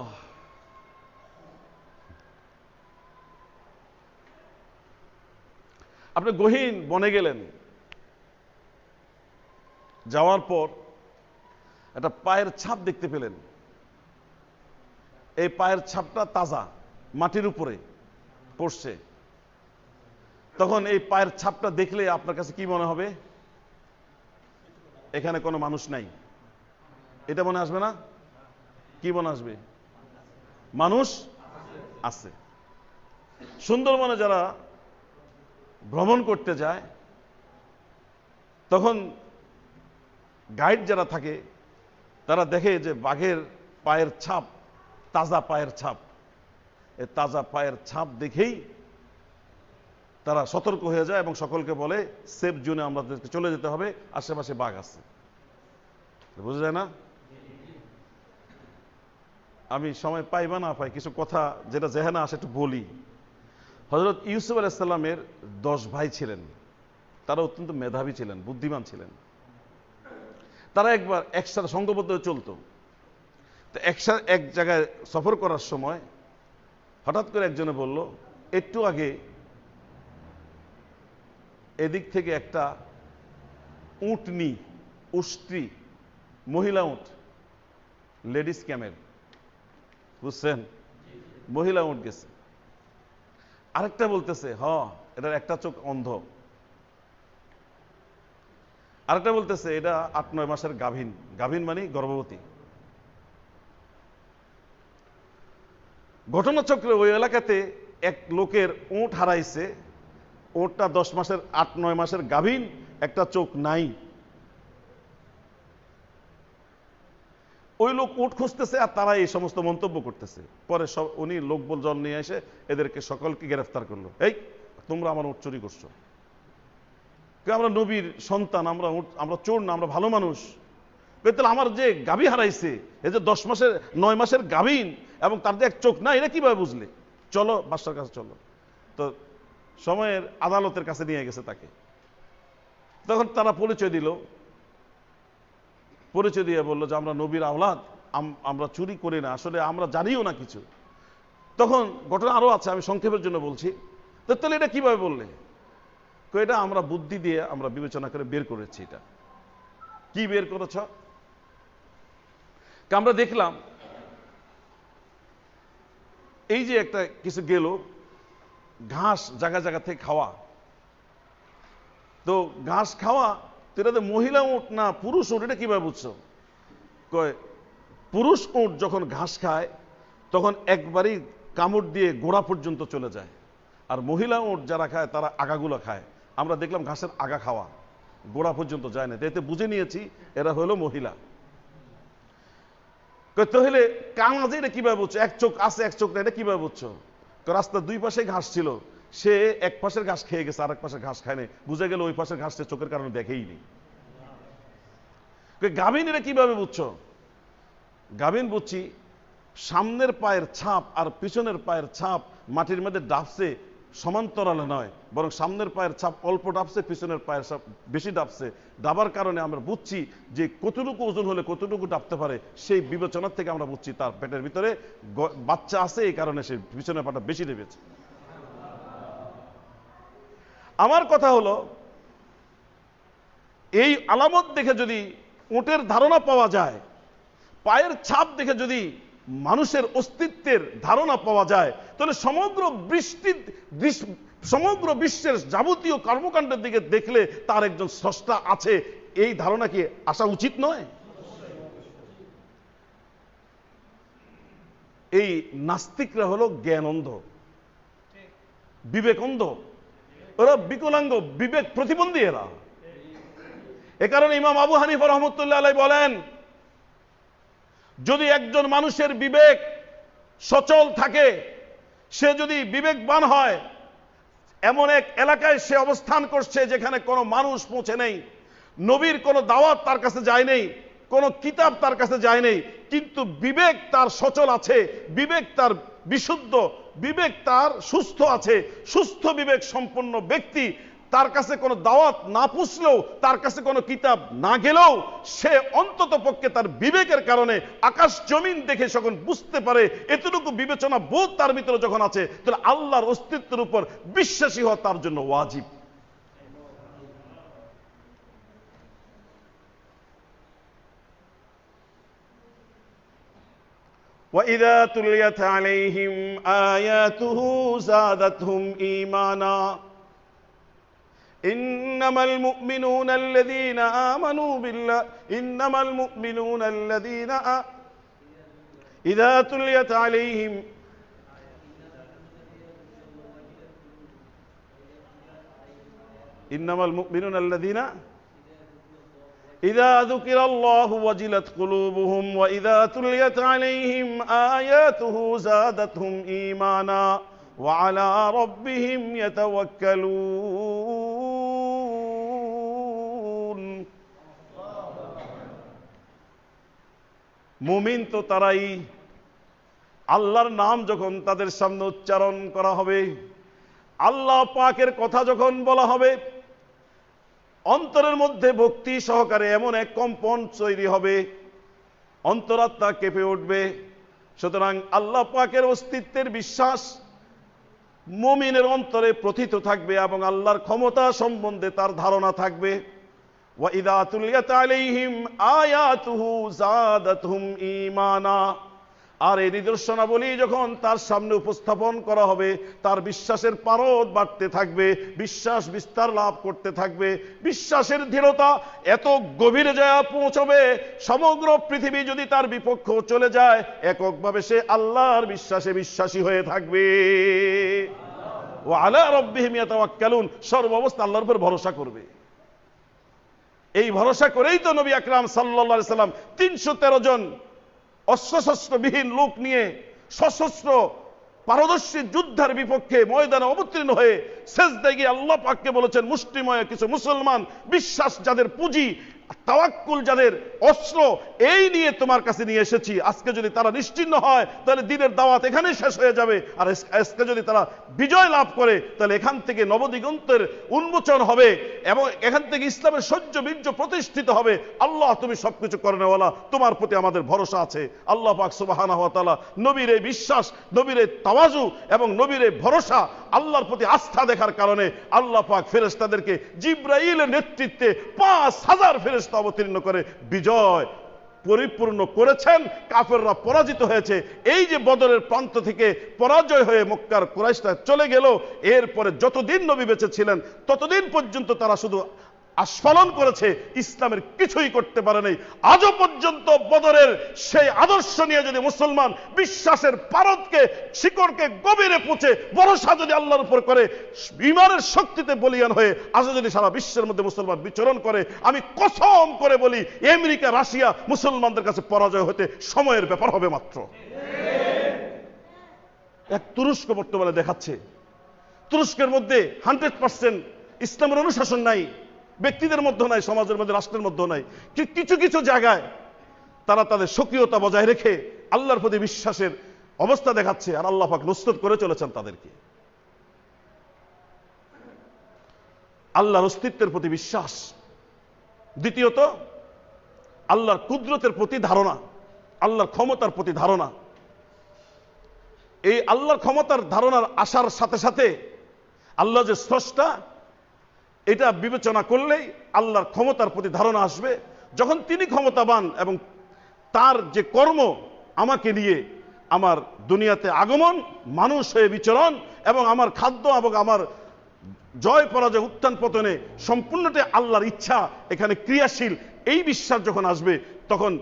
Speaker 2: আপনি গহীন বনে গেলেন, যাওয়ার পর একটা পায়ের ছাপ দেখতে পেলেন। এই পায়ের ছাপটা তাজা, মাটির উপরে পড়ছে। তখন এই পায়ের ছাপটা দেখলে আপনার কাছে কি মনে হবে? এখানে কোনো মানুষ নাই, এটা মনে আসবে না? কি মনে আসবে? মানুষ আছে। সুন্দরবনে যারা ভ্রমণ করতে যায়, তখন গাইড যারা থাকে তারা দেখে যে বাঘের পায়ের ছাপ, তাজা পায়ের ছাপ। এই তাজা পায়ের ছাপ দেখেই তারা সতর্ক হয়ে যায় এবং সকলকে বলে সেফ জোনে আমাদেরকে চলে যেতে হবে, আশেপাশে বাঘ আছে। বুঝা যায় না? আমি সময় পাই বা না পাই কিছু কথা যেটা জেহেনে আসে একটু বলি। হযরত ইউসুফ আলাইহিস সালামের 10 ভাই ছিলেন, তারা অত্যন্ত মেধাবী ছিলেন, বুদ্ধিমান ছিলেন। তারা একবার একসাথে সংঘবদ্ধ হয়ে চলতো। তো একসাথে এক জায়গায় সফর করার সময় হঠাৎ করে একজনে বলল, একটু আগে এদিক থেকে একটা উটনি, উষ্ট্রি, মহিলা উট, লেডিস ক্যামেল, বুঝছেন, মহিলা উট গেছে। আরেকটা বলতেছে এটার একটা চোখ অন্ধ। আরেকটা বলতেছে এটা 8-9 মাসের গাভীন, গাভীন মানে গর্ভবতী। ঘটনাচক্রে ওই এলাকাতে এক লোকের উট হারাইছে, ওটা 10 মাসের 8-9 মাসের গাভীন, একটা চোখ নাই। ওই লোক উট খুঁজতেছে আর তারা এই সমস্ত মন্তব্য করতেছে। পরে উনি লোকবল জল নিয়ে এসে এদেরকে সকলকে গ্রেফতার করলো। এই তোমরা আমার উট চুরি করছো, আমরা নবীর সন্তান, আমরা চোর না, আমরা ভালো মানুষ। তাহলে আমার যে গাভী হারাইছে, এই যে 10 মাসের 9 মাসের গাভীন এবং তার যে এক চোখ নাই, এটা কিভাবে বুঝলে? চলো বাদশার কাছে চলো। তো সময়ের আদালতের কাছে নিয়ে গেছে তাকে। তখন তারা পরিচয় দিল, পরিচয় দিয়ে বললো যে আমরা নবীর আওলাদ, আমরা চুরি করি না, আসলে আমরা জানিও না কিছু। তখন ঘটনা আরো আছে, আমি সংক্ষেপের জন্য বলছি। তাহলে এটা কিভাবে বললে? এটা আমরা বুদ্ধি দিয়ে আমরা বিবেচনা করে বের করেছি। এটা কি বের করেছ? আমরা দেখলাম এই যে একটা কিছু গেল ঘাস জায়গা জায়গা থেকে খাওয়া, তো ঘাস খাওয়া, তো এটাতে মহিলা উট না পুরুষ উট, এটা কিভাবে বুঝছো? কয় পুরুষ উট যখন ঘাস খায় তখন একবারই কামড় দিয়ে গোড়া পর্যন্ত চলে যায়, আর মহিলা উট যারা খায় তারা আগাগুলো খায়। আমরা দেখলাম ঘাসের আগা খাওয়া, গোড়া পর্যন্ত যায় না। এতে বুঝে নিয়েছি এরা হলো মহিলা। তাহলে কানা যে এটা কিভাবে বুঝছো? এক চোখ আছে এক চোখ না, এটা কিভাবে বুঝছো? রাস্তার দুই পাশে ঘাস ছিল, সে এক পাশের ঘাস খেয়ে গেছে, আরেক পাশের ঘাস খায় না, বুঝে গেল ওই পাশের ঘাসটা চোখের কারণে দেখেই নি। গাভীন এটা কিভাবে বুঝছো? গাভীন বুঝছি সামনের পায়ের ছাপ আর পিছনের পায়ের ছাপ মাটির মধ্যে ডাবছে সমান্তরালে নয়, বরং সামনের পায়ের ছাপ অল্প ডাবছে, পিছনের পায়ের ছাপ বেশি ডাবছে। ডাবার কারণে আমরা বুঝছি যে কতটুকু ওজন হলে কতটুকু ডাবতে পারে, সেই বিবেচনার থেকে আমরা বুঝছি তার পেটের ভিতরে বাচ্চা আছে, এই কারণে সে পিছনের পাটা বেশি ডেবেছে। আমার কথা হলো, এই আলামত দেখে যদি উটের ধারণা পাওয়া যায়, পায়ের ছাপ দেখে যদি মানুষের অস্তিত্বের ধারণা পাওয়া যায়, তাহলে সমগ্র বিশ্বের যাবতীয় কর্মকাণ্ডের দিকে দেখলে তার একজন স্রষ্টা আছে, এই ধারণা কি আসা উচিত নয়? এই নাস্তিকরা হলো জ্ঞান অন্ধ, বিবেক অন্ধ, ওরা বিকলাঙ্গ, বিবেক প্রতিবন্ধী এরা। এ কারণে ইমাম আবু হানিফা রহমতুল্লাহ আলাইহি বলেন, যদি একজন মানুষের বিবেক সচল থাকে, সে যদি বিবেকবান হয়, এমন এক এলাকায় সে অবস্থান করছে যেখানে কোনো মানুষ পৌঁছে নেই, নবীর কোনো দাওয়াত তার কাছে যায় নেই, কোনো কিতাব তার কাছে যায় নেই, কিন্তু বিবেক তার সচল আছে, বিবেক তার বিশুদ্ধ, বিবেক তার সুস্থ আছে, সুস্থ বিবেক সম্পন্ন ব্যক্তি, তার কাছে কোনো দাওয়াত না পুছলেও, তার কাছে কোনো কিতাব না গেলেও, সে অন্তত পক্ষে তার বিবেকের কারণে আকাশ জমিন দেখে যখন বুঝতে পারে, এতটুকু বিবেচনা বোধ তার ভিতরে যখন আছে, তাহলে আল্লাহর অস্তিত্বের উপর বিশ্বাসী হওয়া তার জন্য ওয়াজিব। وَإِذَا تُلِيَتْ عَلَيْهِمْ آيَاتُهُ زَادَتْهُمْ إِيمَانًا إنما المؤمنون الذين آمنوا بالله إنما المؤمنون الذين إذا تليت عليهم إنما المؤمنون الذين إذا ذكر الله وجلت قلوبهم وإذا تليت عليهم آياته زادتهم إيمانا وعلى ربهم يتوكلون। মুমিন তো তারাই, আল্লাহর নাম যখন তাদের সামনে উচ্চারণ করা হবে, আল্লাহ পাকের কথা যখন বলা হবে, অন্তরের মধ্যে ভক্তি সহকারে এমন এক কম্পন তৈরি হবে, অন্তরাত্মা কেঁপে উঠবে। সুতরাং আল্লাহ পাকের অস্তিত্বের বিশ্বাস মুমিনের অন্তরে প্রথিত থাকবে এবং আল্লাহর ক্ষমতা সম্বন্ধে তার ধারণা থাকবে। وَإِذَا تُلِيَتْ عَلَيْهِمْ آيَاتُهُ زَادَتْهُمْ إِيمَانًا। আর এই নিদর্শনাবলী যখন তার সামনে উপস্থাপন করা হবে, তার বিশ্বাসের পারদ বাড়তে থাকবে, বিশ্বাস বিস্তার লাভ করতে থাকবে, বিশ্বাসের দৃঢ়তা এত গভীরে যায় পৌঁছবে, সমগ্র পৃথিবী যদি তার বিপক্ষে চলে যায়, এককভাবে সে আল্লাহর বিশ্বাসে বিশ্বাসী হয়ে থাকবে। ওয়া আলা রাব্বিহিম ইয়াতাওয়াক্কালুন, সর্বাবস্থা আল্লাহর উপর ভরসা করবে। এই ভরসা করেই তো নবী আকরাম সাল্লাল্লাহু আলাইহি সাল্লাম 313 জন অস্ত্রশস্ত্রবিহীন লোক নিয়ে সশস্ত্র পারদর্শী যুদ্ধের বিপক্ষে ময়দানে অবতীর্ণ হয়ে সেজদায় গিয়ে আল্লাহ পাককে বলেছেন, মুষ্টিময় কিছু মুসলমান, বিশ্বাস যাদের পুঁজি, তাওয়াক্কুল যাদের অস্ত্র, এই নিয়ে তোমার কাছে নিয়ে এসেছি। আজকে যদি তারা নিশ্চিহ্ন হয় তাহলে দিনের দাওয়াত এখানেই শেষ হয়ে যাবে, আর আজকে যদি তারা বিজয় লাভ করে তাহলে এখান থেকে নবদিগন্তের উন্মোচন হবে এবং এখান থেকে ইসলামের সহ্য বীর্য প্রতিষ্ঠিত হবে। আল্লাহ তুমি সবকিছু করেনেওয়ালা, তোমার প্রতি আমাদের ভরসা আছে। আল্লাহ পাক সুবহানাহু ওয়া তাআলা নবীর এই বিশ্বাস, নবীর এই তাওয়াজু এবং নবীর এই ভরসা, আল্লাহর প্রতি আস্থা দেখার কারণে আল্লাহ পাক ফেরেশতাদেরকে জিবরাইলের নেতৃত্বে 5000 ফেরেশতা অবতীর্ণ করে বিজয় পরিপূর্ণ করেছেন। কাফেররা পরাজিত হয়েছে। এই যে বদরের প্রান্ত থেকে পরাজয় হয়ে মক্কার কুরাইশরা চলে গেল, এরপরে যতদিন নবী বেঁচে ছিলেন ততদিন পর্যন্ত তারা শুধু আস্ফালন করেছে, ইসলামের কিছুই করতে পারে নাই। আজও পর্যন্ত বদরের সেই আদর্শ নিয়ে যদি মুসলমান বিশ্বাসের পারদকে, শিকড়কে গভীরে পৌঁছে ভরসা যদি আল্লাহর উপর করে, ঈমানের শক্তিতে বলিয়ান হয়ে আজও যদি সারা বিশ্বের মধ্যে মুসলমান বিচরণ করে, আমি কসম করে বলি আমেরিকা, রাশিয়া মুসলমানদের কাছে পরাজয় হতে সময়ের ব্যাপার হবে মাত্র। এক তুরস্ক বর্তমানে দেখাচ্ছে, তুরস্কের মধ্যে 100% ইসলামের অনুশাসন নাই, ব্যক্তিদের মধ্যে নাই, সমাজের মধ্যে, রাষ্ট্রের মধ্যে নাই। কিছু কিছু জায়গায় তারা তাদের সক্রিয়তা বজায় রেখে আল্লাহর প্রতি বিশ্বাসের অবস্থা দেখাচ্ছে, আর আল্লাহ পাক নুসরত করে চলেছেন তাদেরকে। আল্লাহর অস্তিত্বের প্রতি বিশ্বাস, দ্বিতীয়ত আল্লাহর কুদরতের প্রতি ধারণা, আল্লাহর ক্ষমতার প্রতি ধারণা। এই আল্লাহর ক্ষমতার ধারণার আসার সাথে সাথে আল্লাহ যে স্রষ্টা, এটা বিবেচনা করলেই আল্লাহর ক্ষমতার প্রতি ধারণা আসবে। যখন তিনি ক্ষমতাবান এবং তার যে কর্ম আমাকে নিয়ে, আমার দুনিয়াতে আগমন, মানুষ হয়ে বিচরণ এবং আমার খাদ্য এবং আমার জয় পরাজয়, উত্থান পতনে সম্পূর্ণটাই আল্লাহর ইচ্ছা এখানে ক্রিয়াশীল, এই বিশ্বাস যখন আসবে তখন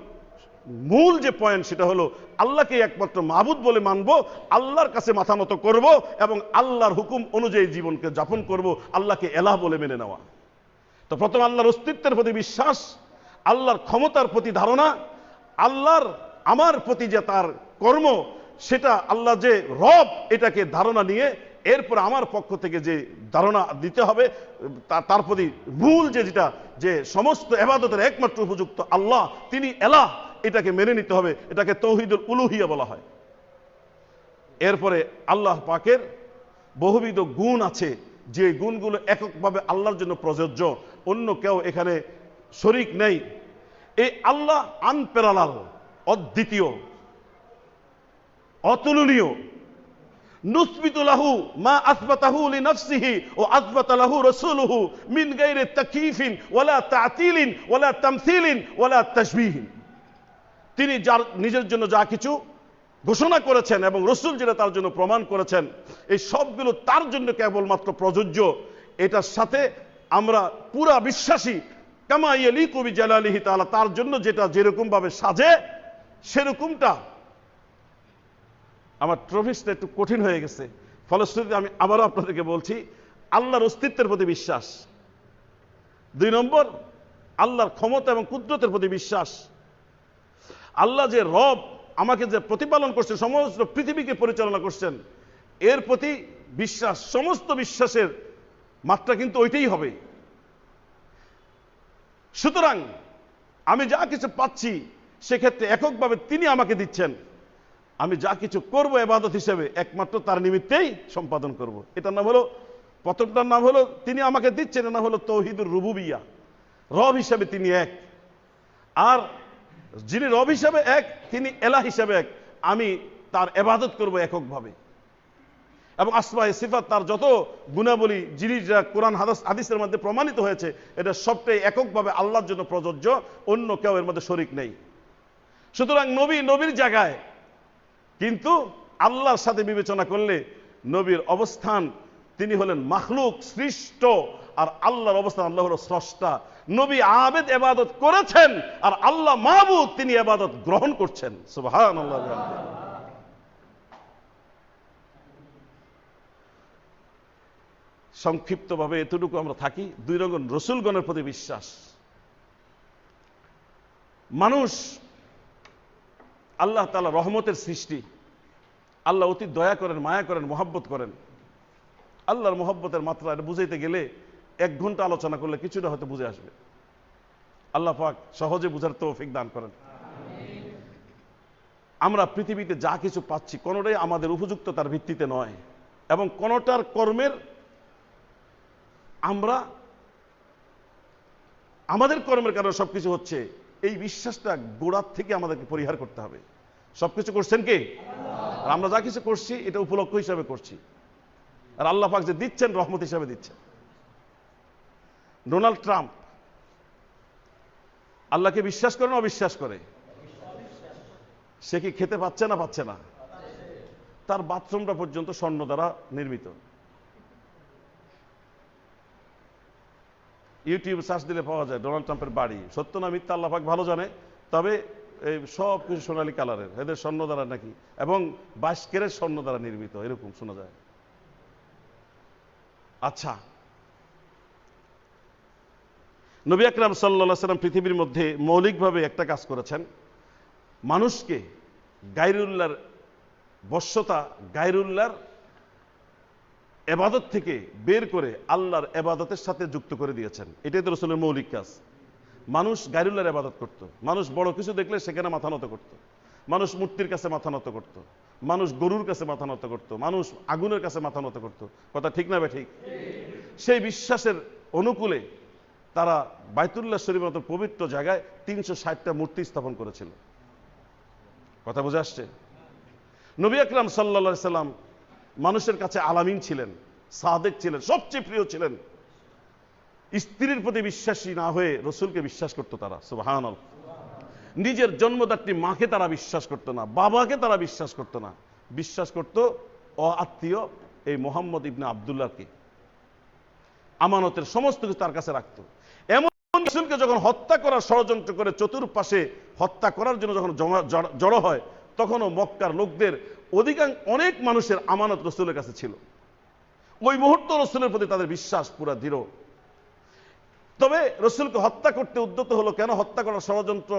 Speaker 2: মূল যে পয়েন্ট সেটা হলো আল্লাহকে একমাত্র মাবুদ বলে মানব, আল্লাহর কাছে মাথা নত করব এবং আল্লাহর হুকুম অনুযায়ী জীবনকে যাপন করব, আল্লাহকে এলাহ বলে মেনে নেওয়া। তো প্রথম আল্লাহর অস্তিত্বের প্রতি বিশ্বাস, আল্লাহর ক্ষমতার প্রতি ধারণা, আল্লাহর আমার প্রতি যে তার কর্ম, সেটা আল্লাহ যে রব, এটাকে ধারণা নিয়ে এরপর আমার পক্ষ থেকে যে ধারণা দিতে হবে তার প্রতি মূল যেটা, যে সমস্ত ইবাদতের একমাত্র উপযুক্ত আল্লাহ, তিনি এলাহ, এটাকে মেনে নিতে হবে। এটাকে তাওহীদুল উলুহিয়া বলা হয়। এরপরে আল্লাহ পাকের বহুবিধ গুণ আছে, যে গুণগুলো এককভাবে আল্লাহর জন্য প্রযোজ্য, অন্য কেউ এখানে শরীক নেই। এই আল্লাহ আনপ্যারালাল, অদ্বিতীয়, অতুলনীয়। নুসবিতু লাহু মা আসবাতাহু লিনাফসিহি ওয়া আসবাতা লাহু রাসূলুহু মিন গায়রি তাকয়ীফিন ওয়ালা তা'তিলিন ওয়ালা তামসীলিন ওয়ালা তাশবীহিন। তিনি যার নিজের জন্য যা কিছু ঘোষণা করেছেন এবং রাসূল যেটা তার জন্য প্রমাণ করেছেন, এই সবগুলো তার জন্য কেবলমাত্র প্রযোজ্য। এটার সাথে আমরা পুরা বিশ্বাসী, কামা ইয়ালিকু বিজালালিহি তাআলা, তার জন্য যেটা যেরকম ভাবে সাজে সেরকমটা। আমার ট্রফিসটা একটু কঠিন হয়ে গেছে, ফলশ্রুতিতে আমি আবারও আপনাদেরকে বলছি, আল্লাহর অস্তিত্বের প্রতি বিশ্বাস। 2 নম্বর, আল্লাহর ক্ষমতা এবং কুদরতের প্রতি বিশ্বাস। আল্লাহ যে রব, আমাকে যে প্রতিপালন করছেন, সমস্ত পৃথিবীকে পরিচালনা করছেন, এর প্রতি বিশ্বাস। সমস্ত বিশ্বাসের মাত্রা কিন্তু ওইটাই হবে। সুতরাং আমি যা কিছু পাচ্ছি সেক্ষেত্রে এককভাবে তিনি আমাকে দিচ্ছেন, আমি যা কিছু করব ইবাদত হিসেবে একমাত্র তার নিমিত্তেই সম্পাদন করব। এটার নাম হলো, প্রথমটার নাম হলো তিনি আমাকে দিচ্ছেন, এর নাম হলো তাওহীদুর রুবুবিয়্যাহ। রব হিসেবে তিনি এক, আর যিনি রব হিসেবে এক, তিনি এলাহ হিসেবে এক। আমি তার ইবাদত করব এককভাবে। এবং আসমায়ে সিফাত, তার যত গুণাবলী জিনিসরা কোরআন হাদিসের মধ্যে প্রমাণিত হয়েছে, এটা সবটাই এককভাবে আল্লাহর জন্য প্রযোজ্য, অন্য কেউ এর মধ্যে শরীক নেই। সুতরাং নবী নবীর জায়গায়, কিন্তু আল্লাহর সাথে বিবেচনা করলে নবীর অবস্থান, তিনি হলেন মাখলুক, সৃষ্ট, আর আল্লাহর অবস্থান, আল্লাহ হলো স্রষ্টা। নবী আবেদ ইবাদত করেছেন আর আল্লাহ মাবুদ, তিনি ইবাদত গ্রহণ করছেন। সুবহানাল্লাহ। সংক্ষিপ্তভাবে এতটুকু আমরা থাকি। 2 নম্বর, রসুলগণের প্রতি বিশ্বাস। মানুষ আল্লাহ তাআলা রহমতের সৃষ্টি। আল্লাহ অতি দয়া করেন, মায়া করেন, মহব্বত করেন। আল্লাহর মহব্বতের মাত্রা এটা বুঝাইতে গেলে 1 ঘন্টা আলোচনা করলে কিছুটা হয়তো বুঝে আসবে। আল্লাহ পাক সহজে বুঝার তৌফিক দান করেন। আমরা পৃথিবীতে যা কিছু পাচ্ছি কোনোটাই আমাদের উপযুক্ততার ভিত্তিতে নয়, এবং কোনোটার কর্মের আমাদের কর্মের কারণে সবকিছু হচ্ছে, এই বিশ্বাসটা গোড়ার থেকে আমাদেরকে পরিহার করতে হবে। সবকিছু করছেন কে? আর আমরা যা কিছু করছি এটা উপলক্ষ হিসাবে করছি, আর আল্লাহ পাক যে দিচ্ছেন রহমত হিসাবে দিচ্ছেন। ডোনাল্ড ট্রাম্প আল্লাহকে বিশ্বাস করে না অবিশ্বাস করে? সে কি খেতে পাচ্ছে না? পাচ্ছে না। তার বাথরুমটা পর্যন্ত স্বর্ণ দ্বারা নির্মিত। ইউটিউব সার্চ দিলে পাওয়া যায় ডোনাল্ড ট্রাম্পের বাড়ি। সত্য না মিথ্যা আল্লাহ পাক ভালো জানে, তবে এই সব কিছু সোনালী কালারের, এদের স্বর্ণ দ্বারা নাকি, এবং 22 ক্যারেট স্বর্ণ দ্বারা নির্মিত, এরকম শোনা যায়। আচ্ছা, নবী আকরাম সাল্লাল্লাহু আলাইহি ওয়াসাল্লাম পৃথিবীর মধ্যে মৌলিকভাবে একটা কাজ করেছেন, মানুষকে গায়রুল্লাহর বশ্যতা, গায়রুল্লাহর এবাদত থেকে বের করে আল্লাহর এবাদতের সাথে যুক্ত করে দিয়েছেন। এটাই তো রাসূলের মৌলিক কাজ। মানুষ গায়রুল্লাহর এবাদত করত, মানুষ বড় কিছু দেখলে সেখানে মাথা নত করত, মানুষ মূর্তির কাছে মাথা নত করত, মানুষ গরুর কাছে মাথা নত করত, মানুষ আগুনের কাছে মাথা নত করত। কথা ঠিক না ঠিক? সেই বিশ্বাসের অনুকূলে তারা বাইতুল্লাহ শরীফের মতো পবিত্র জায়গায় 360টা মূর্তি স্থাপন করেছিল। কথা বুঝে আসছে? নবী আকরাম সাল্লাল্লাহু আলাইহি সাল্লাম মানুষের কাছে আলামিন ছিলেন, সাদেক ছিলেন, সবচেয়ে প্রিয় ছিলেন। স্ত্রীর প্রতি বিশ্বাসী না হয়ে রসুলকে বিশ্বাস করতো তারা। সুবহানাল্লাহ। নিজের জন্মদাত্রী মাকে তারা বিশ্বাস করতো না, বাবাকে তারা বিশ্বাস করতো না, বিশ্বাস করতো আত্মীয় এই মোহাম্মদ ইবনে আব্দুল্লাহকে। আমানতের সমস্ত কিছু তার কাছে রাখতো। এমন রসুলকে যখন হত্যা করার ষড়যন্ত্র করে চতুর্পাশে হত্যা করার জন্য যখন জড়ো হয়, তখনও মক্কার লোকদের অনেক মানুষের আমানত রসুলের কাছে ছিল। ওই মুহূর্ত রসুলের প্রতি তাদের বিশ্বাস পুরা দৃঢ়। তবে রসুলকে হত্যা করতে উদ্যত হলো কেন? হত্যা করার ষড়যন্ত্র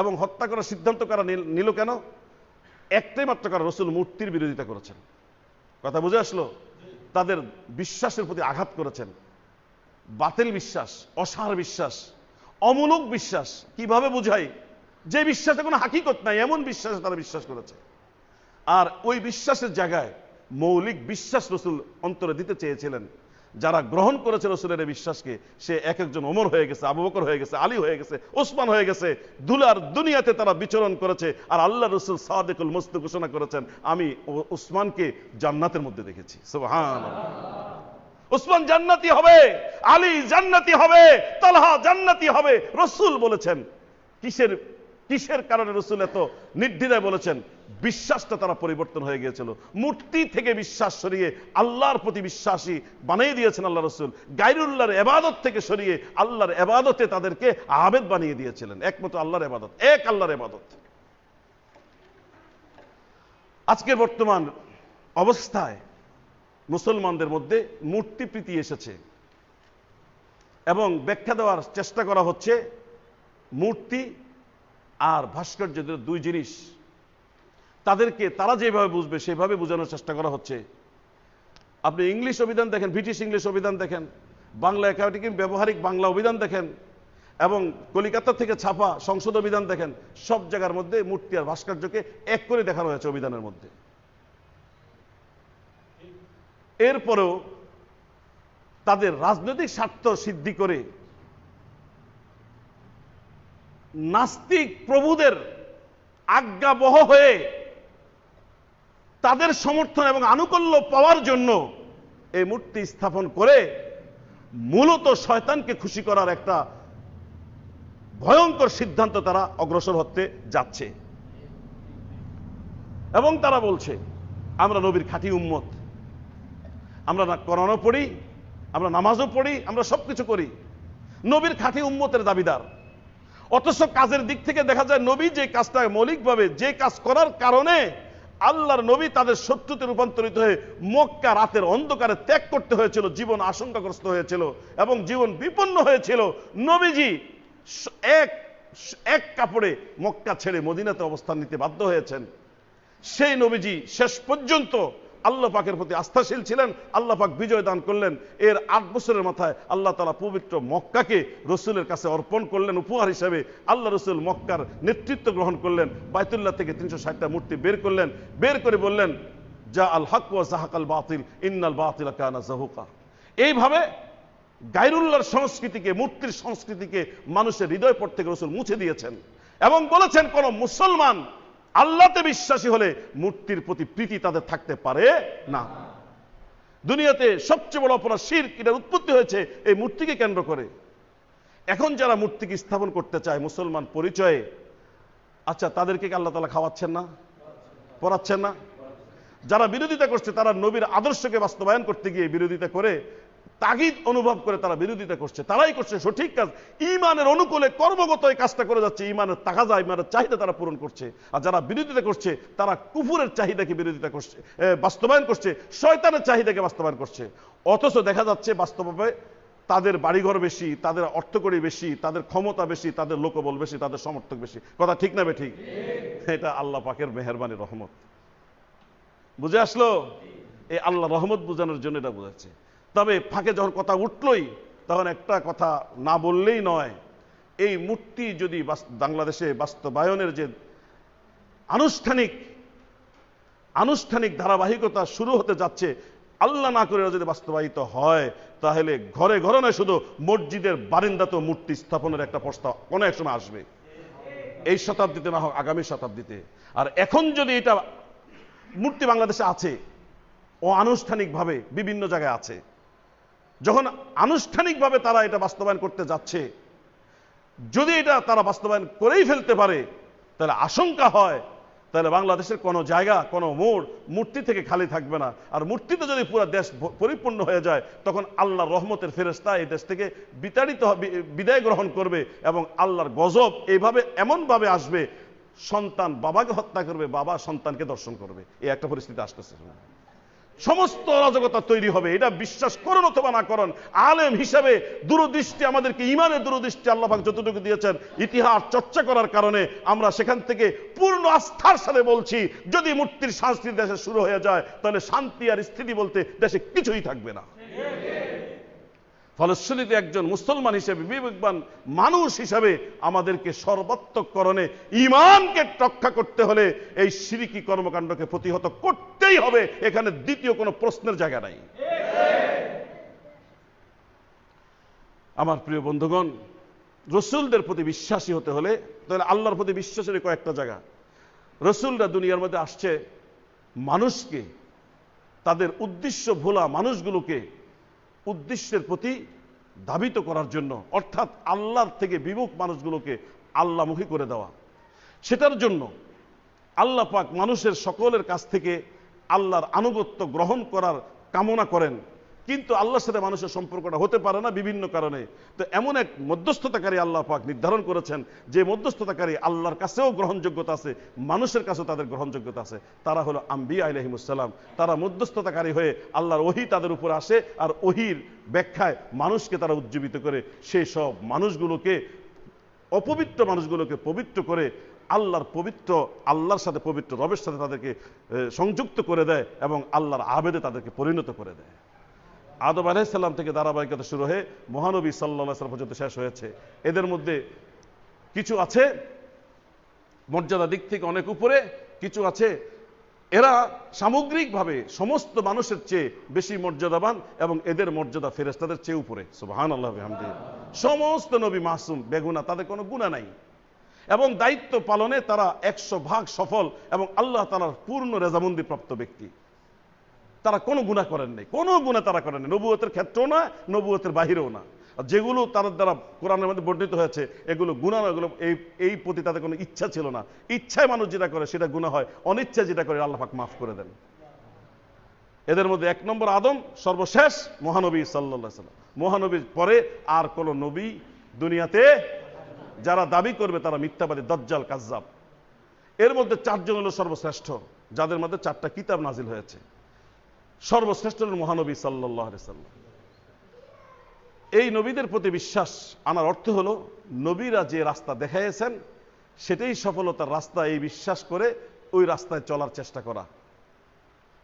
Speaker 2: এবং হত্যা করার সিদ্ধান্ত কারা নিল কেন? একটাই মাত্র কারণ, রসুল মূর্তির বিরোধিতা করেছেন। কথা বুঝে আসলো? তাদের বিশ্বাসের প্রতি আঘাত করেছেন। বাতিল বিশ্বাস, অসার বিশ্বাস, অমূলক বিশ্বাস। কিভাবে বুঝাই? যে বিশ্বাসে কোনো হাকিকত নাই, এমন বিশ্বাসে তারা বিশ্বাস করেছে। আর ওই বিশ্বাসের জায়গায় মৌলিক বিশ্বাস রসুল অন্তরে দিতে চেয়েছিলেন। যারা গ্রহণ করেছে রসুলের এই বিশ্বাসকে, সে এক একজন ওমর হয়ে গেছে, আবু বকর হয়ে গেছে, আলী হয়ে গেছে, ওসমান হয়ে গেছে। দুলার দুনিয়াতে তারা বিচরণ করেছে। আর আল্লাহ রসুল সাদিকুল মুস্ত ঘোষণা করেছেন, আমি ওসমানকে জান্নাতের মধ্যে দেখেছি। সুবহানাল্লাহ। ওসমান জান্নাতি হবে, আলী জান্নাতি হবে, তালহা জান্নাতি হবে, রসুল বলেছেন। কিসের কারণে রসুল এত নির্দ্বিধায় বলেছেন? বিশ্বাসটা তারা পরিবর্তন হয়ে গিয়েছিল। মূর্তি থেকে বিশ্বাস সরিয়ে আল্লাহর প্রতি বিশ্বাসী বানিয়ে দিয়েছেন আল্লাহ রসুল। গায়রুল্লাহর ইবাদত থেকে সরিয়ে আল্লাহর ইবাদতে তাদেরকে আবেদ বানিয়ে দিয়েছিলেন। একমাত্র আল্লাহর ইবাদত, এক আল্লাহর ইবাদত। আজকের বর্তমান অবস্থায় মুসলমানদের মধ্যে মূর্তি প্রীতি এসেছে, এবং ব্যাখ্যা দেওয়ার চেষ্টা করা হচ্ছে মূর্তি আর ভাস্কর্য দুই জিনিস। তাদেরকে তারা যেভাবে বুঝবে সেভাবে বোঝানোর চেষ্টা করা হচ্ছে। আপনি ইংলিশ অভিধান দেখেন, ব্রিটিশ ইংলিশ অভিধান দেখেন, বাংলা একাডেমিক ব্যবহারিক বাংলা অভিধান দেখেন, এবং কলিকাতা থেকে ছাপা সংসদ অভিধান দেখেন, সব জায়গার মধ্যে মূর্তি আর ভাস্কর্যকে এক করে দেখানো হয়েছে অভিধানের মধ্যে। এরপরেও তাদের রাজনৈতিক স্বার্থ সিদ্ধি করে নাস্তিক প্রভুদের আজ্ঞাবহ হয়ে তাদের সমর্থন এবং আনুকূল্য পাওয়ার জন্য এই মূর্তি স্থাপন করে মূলত শয়তানকে খুশি করার একটা ভয়ঙ্কর সিদ্ধান্ত তারা অগ্রসর হতে যাচ্ছে। এবং তারা বলছে, আমরা নবীর খাঁটি উম্মত, আমরা না কোরআনও পড়ি, আমরা নামাজও পড়ি, আমরা সবকিছু করি, নবীর খাঁটি উম্মতের দাবিদার। অথচ কাজের দিক থেকে দেখা যায় নবী যে কাজটা মৌলিকভাবে যে কাজ করার কারণে আল্লাহর নবী তাদের শত্রুতে রূপান্তরিত হয়ে মক্কা রাতের অন্ধকারে ত্যাগ করতে হয়েছিল, জীবন আশঙ্কাগ্রস্ত হয়েছিল এবং জীবন বিপন্ন হয়েছিল। নবীজি এক এক কাপড়ে মক্কা ছেড়ে মদিনাতে অবস্থান নিতে বাধ্য হয়েছেন। সেই নবীজি শেষ পর্যন্ত আল্লাহ পাকের প্রতি আস্থাশীল ছিলেন, আল্লাহ পাক বিজয় দান করলেন। এর 8 বছরের মাথায় আল্লাহ তাআলা পবিত্র মক্কাকে রসুলের কাছে অর্পণ করলেন উপহার হিসেবে। আল্লাহ রসুল মক্কার নেতৃত্ব গ্রহণ করলেন, বাইতুল্লাহ থেকে 360টা মূর্তি বের করলেন, বের করে বললেন যা আল হক ওয়া যাহাকাল বাতিল ইন্নাল বাতিলা কানা যাহুকা। এইভাবে গায়রুল্লাহর সংস্কৃতিকে, মূর্তির সংস্কৃতিকে মানুষের হৃদয় পট থেকে রসুল মুছে দিয়েছেন এবং বলেছেন কোন মুসলমান আল্লাহতে বিশ্বাসী হলে মূর্তির প্রতি প্রীতি তাদের থাকতে পারে না। দুনিয়াতে সবচেয়ে বড় অপরাধ শিরক, এটার উৎপত্তি হয়েছে এই মূর্তিকে কেন্দ্র করে। এখন যারা মূর্তিকে স্থাপন করতে চায় মুসলমান পরিচয়ে, আচ্ছা তাদেরকে কি আল্লাহ তাআলা খাওয়াচ্ছেন না, পড়াচ্ছেন না? যারা বিরোধিতা করছে তারা নবীর আদর্শকে বাস্তবায়ন করতে গিয়ে বিরোধিতা করে, তাগিদ অনুভব করে তারা বিরোধিতা করছে, তারাই করছে সঠিক কাজ। ঈমানের অনুকূলে কর্মগত এই কাজটা করে যাচ্ছে, ঈমানের তাকাজা, ঈমানের চাহিদা তারা পূরণ করছে। আর যারা বিরোধিতা করছে তারা কুফুরের চাহিদাকে বিরোধিতা করছে, বাস্তবায়ন করছে, শয়তানের চাহিদাকে বাস্তবায়ন করছে। অথচ দেখা যাচ্ছে বাস্তবে তাদের বাড়িঘর বেশি, তাদের অর্থকড়ি বেশি, তাদের ক্ষমতা বেশি, তাদের লোকবল বেশি, তাদের সমর্থক বেশি। কথা ঠিক না বেঠিক? এটা আল্লাহ পাকের মেহেরবানি, রহমত। বুঝে আসলো? এই আল্লাহ রহমত বোঝানোর জন্য এটা বোঝাচ্ছে। তবে ফাঁকে যখন কথা উঠলই তখন একটা কথা না বললেই নয়। এই মূর্তি যদি বাংলাদেশে বাস্তবায়নের যে আনুষ্ঠানিক ধারাবাহিকতা শুরু হতে যাচ্ছে, আল্লাহ না করে যদি বাস্তবায়িত হয় তাহলে ঘরে ঘরে নয়, শুধু মসজিদের বারিন্দাতেও মূর্তি স্থাপনের একটা প্রস্তাব কোনো এক সময় আসবে, এই শতাব্দীতে না হোক আগামী শতাব্দীতে। আর এখন যদি এটা মূর্তি বাংলাদেশে আছে, ও আনুষ্ঠানিকভাবে বিভিন্ন জায়গায় আছে, যখন আনুষ্ঠানিকভাবে তারা এটা বাস্তবায়ন করতে যাচ্ছে, যদি এটা তারা বাস্তবায়ন করেই ফেলতে পারে তাহলে আশঙ্কা হয় তাহলে বাংলাদেশের কোনো জায়গা, কোনো মোড় মূর্তি থেকে খালি থাকবে না। আর মূর্তিতে যদি পুরো দেশ পরিপূর্ণ হয়ে যায় তখন আল্লাহর রহমতের ফেরেশতা এই দেশ থেকে বিদায় গ্রহণ করবে এবং আল্লাহর গজব এইভাবে এমনভাবে আসবে, সন্তান বাবাকে হত্যা করবে, বাবা সন্তানকে দর্শন করবে, এই একটা পরিস্থিতি আসতেছে। সমস্ত অরাজকতা তৈরি হবে, এটা বিশ্বাস করুন অথবা না করুন। আলেম হিসেবে দূরদৃষ্টি, আমাদেরকে ইমানের দূরদৃষ্টি আল্লাহ পাক যতটুকু দিয়েছেন, ইতিহাস চর্চা করার কারণে আমরা সেখান থেকে পূর্ণ আস্থার সাথে বলছি, যদি মূর্তির সংস্কৃতি দেশে শুরু হয়ে যায় তাহলে শান্তি আর স্থিতি বলতে দেশে কিছুই থাকবে না। ফলশ্রুতিতে একজন মুসলমান হিসেবে, বিবেকবান মানুষ হিসেবে আমাদেরকে সর্বাত্মকরণে ঈমানকে রক্ষা করতে হলে এই শিরকি কর্মকাণ্ডকে প্রতিহত করতেই হবে, এখানে দ্বিতীয় কোনো প্রশ্নের জায়গা নাই। আমার প্রিয় বন্ধুগণ, রসুলদের প্রতি বিশ্বাসী হতে হলে তাহলে আল্লাহর প্রতি বিশ্বাসের কয়েকটা জায়গা। রসুলরা দুনিয়ার মধ্যে আসছে মানুষকে, তাদের উদ্দেশ্য ভোলা মানুষগুলোকে উদ্দেশ্যের প্রতি ধাবিত করার জন্য, অর্থাৎ আল্লাহর থেকে বিমুখ মানুষগুলোকে আল্লাহমুখী করে দেওয়া। সেটার জন্য আল্লাহ পাক মানুষের সকলের কাছ থেকে আল্লাহর আনুগত্য গ্রহণ করার কামনা করেন, কিন্তু আল্লাহর সাথে মানুষের সম্পর্কটা হতে পারে না বিভিন্ন কারণে। তো এমন এক মধ্যস্থতাকারী আল্লাহ পাক নির্ধারণ করেছেন, যে মধ্যস্থতাকারী আল্লাহর কাছেও গ্রহণযোগ্যতা আছে, মানুষের কাছেও তাদের গ্রহণযোগ্যতা আছে। তারা হলো আম্বিয়া আলাইহিমুসসালাম। তারা মধ্যস্থতাকারী হয়ে আল্লাহর ওহী তাদের উপর আসে, আর ওহীর ব্যাখ্যায় মানুষকে তারা উজ্জীবিত করে, সেই সব মানুষগুলোকে, অপবিত্র মানুষগুলোকে পবিত্র করে আল্লাহর পবিত্র, আল্লাহর সাথে পবিত্র রবের সাথে তাদেরকে সংযুক্ত করে দেয় এবং আল্লাহর আবেদে তাদেরকে পরিণত করে দেয়। আদম আলাইহিস সালাম থেকে ধারাবাহিকতা শুরু হয়ে মহানবী সাল্লাল্লাহু আলাইহি ওয়াসাল্লাম পর্যন্ত শেষ হয়েছে। এদের মধ্যে কিছু আছে মর্যাদা দিক থেকে অনেক উপরে, কিছু আছে এরা সামগ্রিকভাবে সমস্ত মানুষের চেয়ে বেশি মর্যাদাবান এবং এদের মর্যাদা ফেরেশতাদের চেয়ে উপরে। সুবহানাল্লাহ বিহামদিহি। সমস্ত নবী মাসুম, বেগুনা, তাদের কোনো গুনাহ নাই এবং দায়িত্ব পালনে তারা 100% সফল এবং আল্লাহ তাআলার পূর্ণ রেজামন্দি প্রাপ্ত ব্যক্তি। তারা কোনো গুনাহ করেন নাই, কোনো গুনাহ তারা করেন নাই, নবুয়তের ক্ষেত্রেও না, নবুয়তের বাহিরেও না। আর যেগুলো তার দ্বারা কোরআনের মধ্যে বর্ণিত হয়েছে এগুলো গুনাহ নয়, এগুলো এই প্রতি তাদের কোনো ইচ্ছা ছিল না। ইচ্ছায় মানুষ যেটা করে সেটা গুনাহ হয়, অনিচ্ছায় যেটা করে আল্লাহ পাক মাফ করে দেন। এদের মধ্যে 1 নম্বর আদম, সর্বশেষ মহানবী সাল্লাল্লাহু আলাইহি ওয়াসাল্লাম। মহানবীর পরে আর কোন নবী দুনিয়াতে, যারা দাবি করবে তারা মিথ্যাবাদী, দাজ্জাল, কাজ্জাব। এর মধ্যে 4 জন হলো সর্বশ্রেষ্ঠ। যাদের মধ্যে 4টা কিতাব নাজিল হয়েছে। সর্বশ্রেষ্ঠ মহানবী সাল্লাল্লাহু আলাইহি সাল্লাম। এই নবীদের প্রতি বিশ্বাস আনার অর্থ হলো নবীরা যে রাস্তা দেখাইয়েছেন সেটাই সফলতার রাস্তা, এই বিশ্বাস করে ওই রাস্তায় চলার চেষ্টা করা।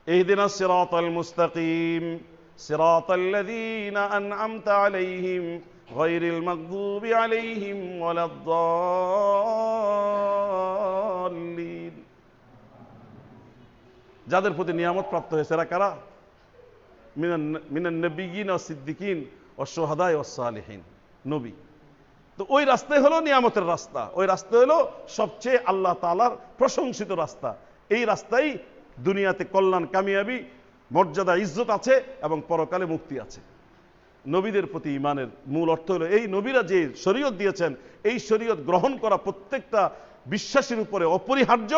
Speaker 2: ইহদিনাস সিরাতাল মুস্তাকিম সিরাতাল্লাযীনা আন'আমতা আলাইহিম গায়রিল মাগদুবি আলাইহিম ওয়ালাদ-দাল্লিন। যাদের প্রতি নিয়ামত প্রাপ্ত হয়েছে এরা কারা? মিনান নবিয়্যিন ওয়াস সিদ্দিকিন ওয়াস শুহাদা ওয়াস সালিহিন, নবী। তো ওই রাস্তাই হলো নিয়ামতের রাস্তা, ওই রাস্তা হলো সবচেয়ে আল্লাহ তাআলার প্রশংসিত রাস্তা। এই রাস্তায় দুনিয়াতে কল্যাণ, কামিয়াবি, মর্যাদা, ইজ্জত আছে এবং পরকালে মুক্তি আছে। নবীদের প্রতি ঈমানের মূল অর্থ হলো এই নবীরা যে শরীয়ত দিয়েছেন এই শরীয়ত গ্রহণ করা প্রত্যেকটা বিশ্বাসের উপরে অপরিহার্য,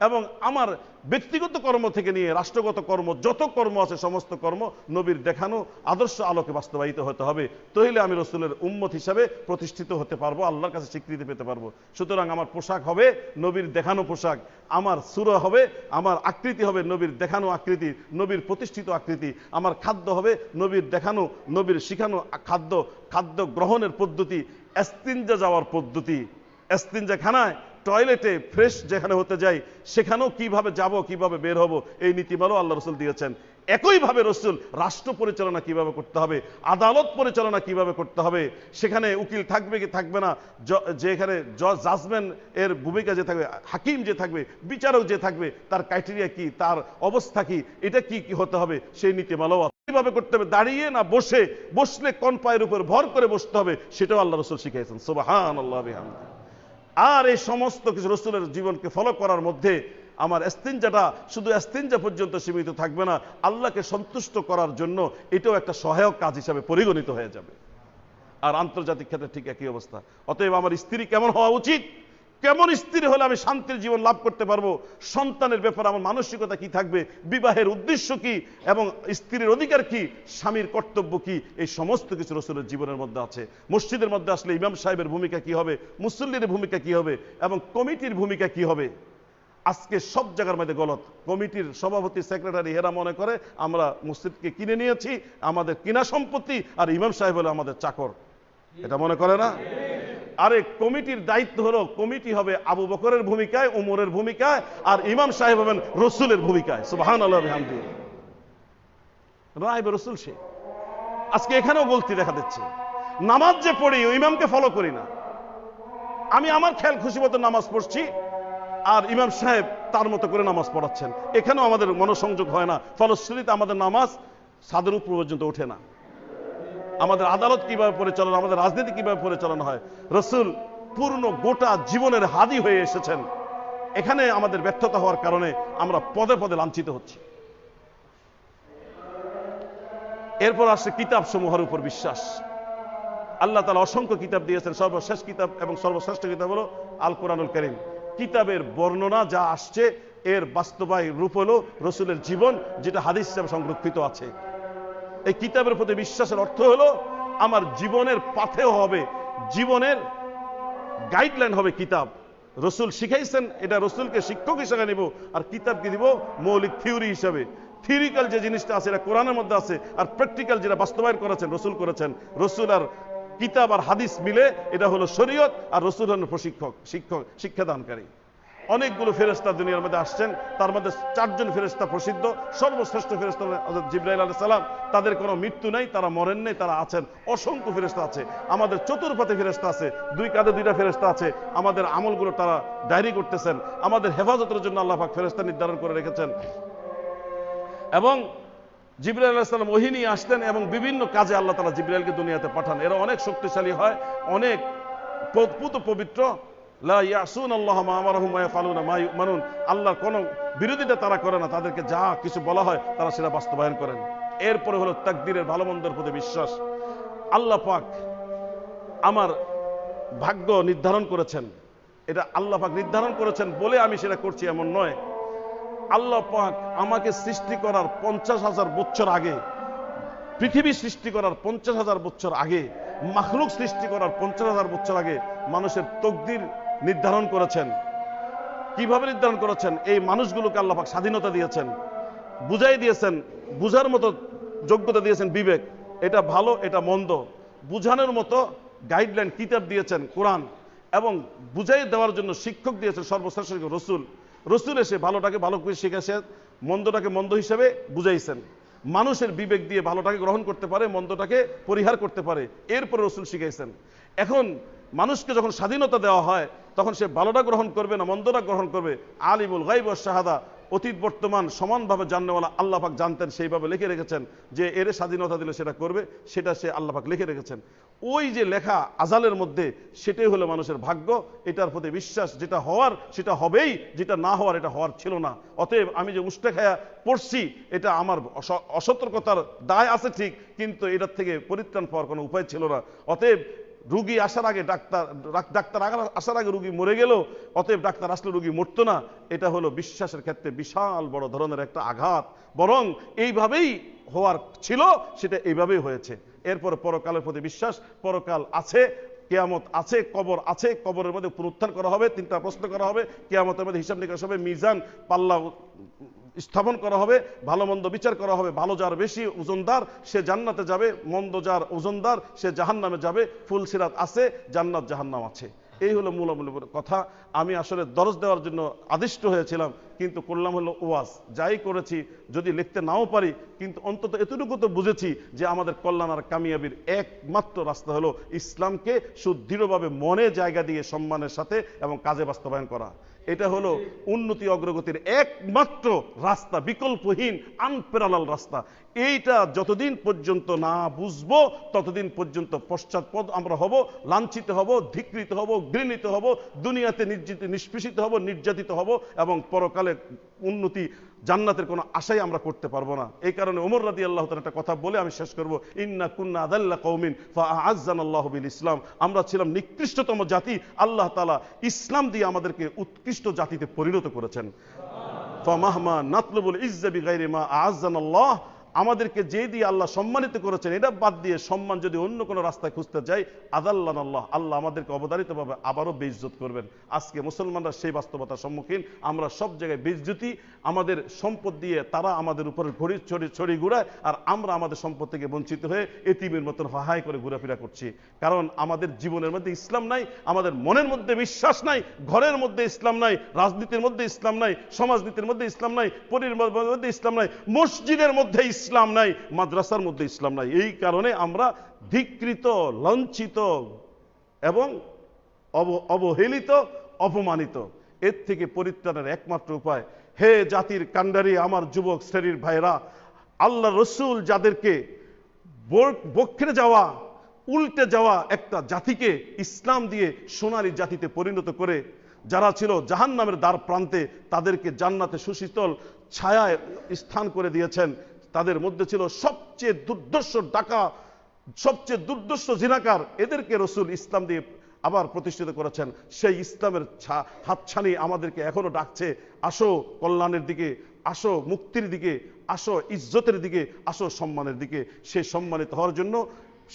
Speaker 2: এবং আমার ব্যক্তিগত কর্ম থেকে নিয়ে রাষ্ট্রগত কর্ম, যত কর্ম আছে সমস্ত কর্ম নবীর দেখানো আদর্শ আলোকে বাস্তবায়িত হতে হবে। তাহলে আমি রসুলের উম্মত হিসাবে প্রতিষ্ঠিত হতে পারবো, আল্লাহর কাছে স্বীকৃতি পেতে পারবো। সুতরাং আমার পোশাক হবে নবীর দেখানো পোশাক, আমার সূরা হবে, আমার আকৃতি হবে নবীর দেখানো আকৃতি, নবীর প্রতিষ্ঠিত আকৃতি। আমার খাদ্য হবে নবীর দেখানো, নবীর শিখানো খাদ্য, খাদ্য গ্রহণের পদ্ধতি, ইস্তিনজা যাওয়ার পদ্ধতি, ইস্তিনজা খানায়, টয়লেটে, ফ্রেশ যেখানে হতে যাই সেখানেও কিভাবে যাব, কিভাবে বের হব, এই নীতিমালাও আল্লাহ রসুল দিয়েছেন। একইভাবে রসুল রাষ্ট্র পরিচালনা কিভাবে করতে হবে, আদালত পরিচালনা কিভাবে করতে হবে, সেখানে উকিল থাকবে কি থাকবে না, যেখানে জাজমেন্ট এর ভূমিকা যে থাকবে, হাকিম যে থাকবে, বিচারক যে থাকবে, তার ক্রাইটেরিয়া কি, তার অবস্থা কি, এটা কি কি হতে হবে, সেই নীতিমালাও কিভাবে করতে হবে, দাঁড়িয়ে না বসে, বসলে কোন পায়ের উপর ভর করে বসতে হবে, সেটাও আল্লাহ রসুল শিখিয়েছেন। সুবহানাল্লাহ বিহামদিহি। আর এই সমস্ত কিছু রসুলের জীবনকে ফলো করার মধ্যে আমার ইস্তিনজাটা শুধু ইস্তিনজা পর্যন্ত সীমিত থাকবে না, আল্লাহকে সন্তুষ্ট করার জন্য এটাও একটা সহায়ক কাজ হিসাবে পরিগণিত হয়ে যাবে। আর আন্তর্জাতিক ক্ষেত্রে ঠিক একই অবস্থা। অতএব আমার স্ত্রী কেমন হওয়া উচিত, কেমন স্ত্রী হলে আমি শান্তির জীবন লাভ করতে পারবো, সন্তানের ব্যাপারে আমার মানসিকতা কি থাকবে, বিবাহের উদ্দেশ্য কি এবং স্ত্রীর অধিকার কি, স্বামীর কর্তব্য কি, এই সমস্ত কিছু রসুলের জীবনের মধ্যে আছে। মসজিদের মধ্যে আসলে ইমাম সাহেবের ভূমিকা কি হবে, মুসল্লির ভূমিকা কি হবে এবং কমিটির ভূমিকা কি হবে। আজকে সব জায়গার মধ্যে গলত। কমিটির সভাপতি, সেক্রেটারি এরা মনে করে আমরা মসজিদকে কিনে নিয়েছি, আমাদের কিনা সম্পত্তি, আর ইমাম সাহেব হলো আমাদের চাকর, এটা মনে করে না? আরে কমিটির দায়িত্ব হলো, কমিটি হবে আবু বকরের ভূমিকায়, উমরের ভূমিকায়, আর ইমাম সাহেব হবেন রসুলের ভূমিকায়। সুবহানাল্লাহ বিহামদিহি। রাইবে রসুল সে। আজকে এখানেও গলতি দেখা দিচ্ছে। নামাজ যে পড়ি ওই ইমামকে ফলো করি না, আমি আমার খেয়াল খুশি মতো নামাজ পড়ছি আর ইমাম সাহেব তার মতো করে নামাজ পড়াচ্ছেন, এখানেও আমাদের মনোসংযোগ হয় না, ফলশ্রুতিতে আমাদের নামাজ ছাদের উপর পর্যন্ত ওঠে না। আমাদের আদালত কিভাবে পরিচালনা, আমাদের রাজনীতি কিভাবে পরিচালনা হয়, রসুল পূর্ণ গোটা জীবনের হাদি হয়ে এসেছেন। এখানে আমাদের ব্যর্থতা হওয়ার কারণে আমরা পদে পদে লাঞ্ছিত হচ্ছি। এরপর আসছে কিতাব সমূহের উপর বিশ্বাস। আল্লাহ তাআলা অসংখ্য কিতাব দিয়েছেন, সর্বশেষ কিতাব এবং সর্বশ্রেষ্ঠ কিতাব হলো আল কোরআনুল কারীম। কিতাবের বর্ণনা যা আসছে এর বাস্তবায়ন রূপ হলো রসুলের জীবন, যেটা হাদিস হিসেবে সংরক্ষিত আছে। এই কিতাবের প্রতি বিশ্বাসের অর্থ হলো আমার জীবনের পাথেয় হবে, জীবনের গাইডলাইন হবে কিতাব। রসুল শিখাইছেন, এটা রসুলকে শিক্ষক হিসেবে নিব, আর কিতাবকে দিব মৌলিক থিওরি হিসাবে। থিওরিক্যাল যে জিনিসটা আছে এটা কোরআনের মধ্যে আছে, আর প্র্যাকটিক্যাল যেটা বাস্তবায়ন করেছেন রসুল করেছেন। রসুল আর কিতাব আর হাদিস মিলে এটা হলো শরীয়ত, আর রসুল হলেন প্রশিক্ষক, শিক্ষাদানকারী। অনেকগুলো ফেরেশতা দুনিয়ার মধ্যে আসছেন, তার মধ্যে 4 জন ফেরেশতা প্রসিদ্ধ। সর্বশ্রেষ্ঠ ফেরেশতা হযরত জিবরাইল আলাইহিস সালাম, তাদের কোনো মৃত্যু নাই, তারা মরেন নাই, তারা আছেন। অসংখ্য ফেরেশতা আছে। আমাদের চতুর্পাতে ফেরেশতা আছে, 2 কাঁধে 2টা ফেরেশতা আছে, আমাদের আমলগুলো তারা ডায়েরি করতেছেন। আমাদের হেফাজতের জন্য আল্লাহ পাক ফেরেশতা নির্ধারণ করে রেখেছেন। এবং জিবরাইল আলাইহিস সালাম ওহী নিয়ে আসতেন এবং বিভিন্ন কাজে আল্লাহ তাআলা জিবরাইলকে দুনিয়াতে পাঠান। এরা অনেক শক্তিশালী হয়, অনেক পবিত্র। লা ইয়াসুনাল্লাহ মা আমারহুম ওয়া ইয়াফআলুনা মা ইউমানুন। আল্লাহর কোনো বিরোধিতা তারা করে না, তাদেরকে যা কিছু বলা হয় তারা সেটা বাস্তবায়ন করেন। এরপরে হলো তাকদীরের ভালো মন্দের প্রতি বিশ্বাস। আল্লাহ পাক আমার ভাগ্য নির্ধারণ করেছেন, এটা আল্লাহ পাক নির্ধারণ করেছেন বলে আমি সেটা করছি এমন নয়। আল্লাহ পাক আমাকে সৃষ্টি করার 50,000 বছর আগে, পৃথিবী সৃষ্টি করার 50,000 বছর আগে, মাখলুক সৃষ্টি করার 50,000 বছর আগে মানুষের তকদির নির্ধারণ করেছেন। কিভাবে নির্ধারণ করেছেন? এই মানুষগুলোকে আল্লাহ পাক স্বাধীনতা দিয়েছেন, বুঝাই দিয়েছেন, বুঝার মতো যোগ্যতা দিয়েছেন, বিবেক, এটা ভালো এটা মন্দ বুঝানোর মতো গাইডলাইন কিতাব দিয়েছেন কোরআন, এবং বুঝাই দেওয়ার জন্য শিক্ষক দিয়েছেন সর্বশ্রেষ্ঠ রসুল। রসুল এসে ভালোটাকে ভালো করে শিখেছে, মন্দটাকে মন্দ হিসেবে বুঝাইছেন। মানুষের বিবেক দিয়ে ভালোটাকে গ্রহণ করতে পারে, মন্দটাকে পরিহার করতে পারে, এরপরে রসুল শিখাইছেন। এখন মানুষকে যখন স্বাধীনতা দেওয়া হয় তখন সে ভালোটা গ্রহণ করবে না মন্দটা গ্রহণ করবে। আলিমুল গায়ব ওয়াশ শাহাদা, অতীত বর্তমান সমানভাবে জাননেওয়ালা আল্লাহ পাক জানতেন, সেইভাবে লিখে রেখেছেন যে এর স্বাধীনতা দিলে সেটা করবে, সেটা সে আল্লাহ পাক লিখে রেখেছেন। ওই যে লেখা আজালের মধ্যে, সেটাই হলো মানুষের ভাগ্য, এটার প্রতি বিশ্বাস, যেটা হওয়ার সেটা হবেই, যেটা না হওয়ার এটা হওয়ার ছিল না। অতএব আমি যে উষ্টা খায়া পড়ছি, এটা আমার অসতর্কতার দায় আছে ঠিক, কিন্তু এটার থেকে পরিত্রাণ পাওয়ার কোনো উপায় ছিল না। অতএব রুগী আসার আগে ডাক্তার আসার আগে রুগী মরে গেল, অতএব ডাক্তার আসলে রুগী মরতো না। এটা হলো বিশ্বাসের ক্ষেত্রে বিশাল বড় ধরনের একটা আঘাত। বরং এইভাবেই হওয়ার ছিল, সেটা এইভাবেই হয়েছে। এরপর পরকালের প্রতি বিশ্বাস, পরকাল আছে, কিয়ামত আছে, কবর আছে, কবরের মধ্যে পুনরুত্থান করা হবে, 3টা প্রশ্ন করা হবে, কিয়ামতের মধ্যে হিসাব নিকাশ হবে, মিজান পাল্লা স্থাপন করা হবে, ভালো মন্দ বিচার করা হবে। ভালো যার বেশি ওজনদার সে জান্নাতে যাবে, মন্দ যার ওজনদার সে জাহান্নামে যাবে। ফুলসিরাত আছে, জান্নাত জাহান্নাম আছে। এই হলো মূল কথা। আমি আসলে দরজ দেওয়ার জন্য আদিষ্ট হয়েছিলাম, কিন্তু করলাম হলো ওয়াজ। যাই করেছি, যদি লিখতে নাও পারি, কিন্তু অন্তত এতটুকু তো বুঝেছি যে আমাদের কল্যাণ আর কামিয়াবির একমাত্র রাস্তা হলো ইসলামকে সুদৃঢ়ভাবে মনে জায়গা দিয়ে সম্মানের সাথে এবং কাজে বাস্তবায়ন করা। এটা হলো উন্নতি অগ্রগতির একমাত্র রাস্তা, বিকল্পহীন আনপ্যারালাল রাস্তা। এইটা যতদিন পর্যন্ত না বুঝবো, ততদিন পর্যন্ত পশ্চাৎপদ আমরা হব, লাঞ্ছিত হব, ধিকৃত হব, ঘৃণিত হব, দুনিয়াতে নিষ্পেষিত হব, নির্যাতিত হব, এবং পরকালে উন্নতি জান্নাতের কোনো আশাই আমরা করতে পারবো না। এই কারণে ওমর রাদিয়াল্লাহু তাআলা একটা কথা বলে আমি শেষ করব, ইন্না কুন্না আদাল্লা কওমিন ফাআযানাল্লাহু বিল ইসলাম। আমরা ছিলাম নিকৃষ্টতম জাতি, আল্লাহ তাআলা ইসলাম দিয়ে আমাদেরকে উৎকৃষ্ট জাতিতে পরিণত করেছেন। ফামাহমা নাতলুবুল ইজ্জা বিগাইরি মা আ'আযানাল্লাহ, আমাদেরকে যে দিয়ে আল্লাহ সম্মানিত করেছেন, এটা বাদ দিয়ে সম্মান যদি অন্য কোনো রাস্তায় খুঁজতে যাই, আদাল্লানাল্লাহ, আল্লাহ আমাদেরকে অবধারিতভাবে আবারও বেইজ্জত করবেন। আজকে মুসলমানরা সেই বাস্তবতার সম্মুখীন। আমরা সব জায়গায় বেইজ্জতি, আমাদের সম্পদ দিয়ে তারা আমাদের উপরে ছড়ি ঘুরায়, আর আমরা আমাদের সম্পদ থেকে বঞ্চিত হয়ে এতিমের মতন হাহাই করে ঘোরাফেরা করছি। কারণ আমাদের জীবনের মধ্যে ইসলাম নাই, আমাদের মনের মধ্যে বিশ্বাস নাই, ঘরের মধ্যে ইসলাম নাই, রাজনীতির মধ্যে ইসলাম নাই, সমাজনীতির মধ্যে ইসলাম নাই, পরিবারের মধ্যে ইসলাম নাই, মসজিদের মধ্যে ইসলাম নাই, মাদ্রাসার মধ্যে ইসলাম নাই। এই কারণে আমরা ধিকৃত, লাঞ্ছিত এবং অবহেলিত, অপমানিত। এর থেকে পরিত্রাণের একমাত্র উপায়, হে জাতির কাণ্ডারি আমার যুবক শ্রেণীর ভাইরা, আল্লাহ রসুল যাদেরকে বক্ষে যাওয়া, উল্টে যাওয়া একটা জাতিকে ইসলাম দিয়ে সোনালী জাতিতে পরিণত করে, যারা ছিল জাহান্নামের দ্বার প্রান্তে, তাদেরকে জান্নাতে সুশীতল ছায়ায় স্থান করে দিয়েছেন। তাদের মধ্যে ছিল সবচেয়ে দুর্দর্শ ডাকা, সবচেয়ে দুর্দর্শ জিনাকার, এদেরকে রসুল ইসলাম দিয়ে আবার প্রতিষ্ঠিত করেছেন। সেই ইসলামের হাতছানি আমাদেরকে এখনো ডাকছে, আসো কল্যাণের দিকে, আসো মুক্তির দিকে, আসো ইজ্জতের দিকে, আসো সম্মানের দিকে। সেই সম্মানিত হওয়ার জন্য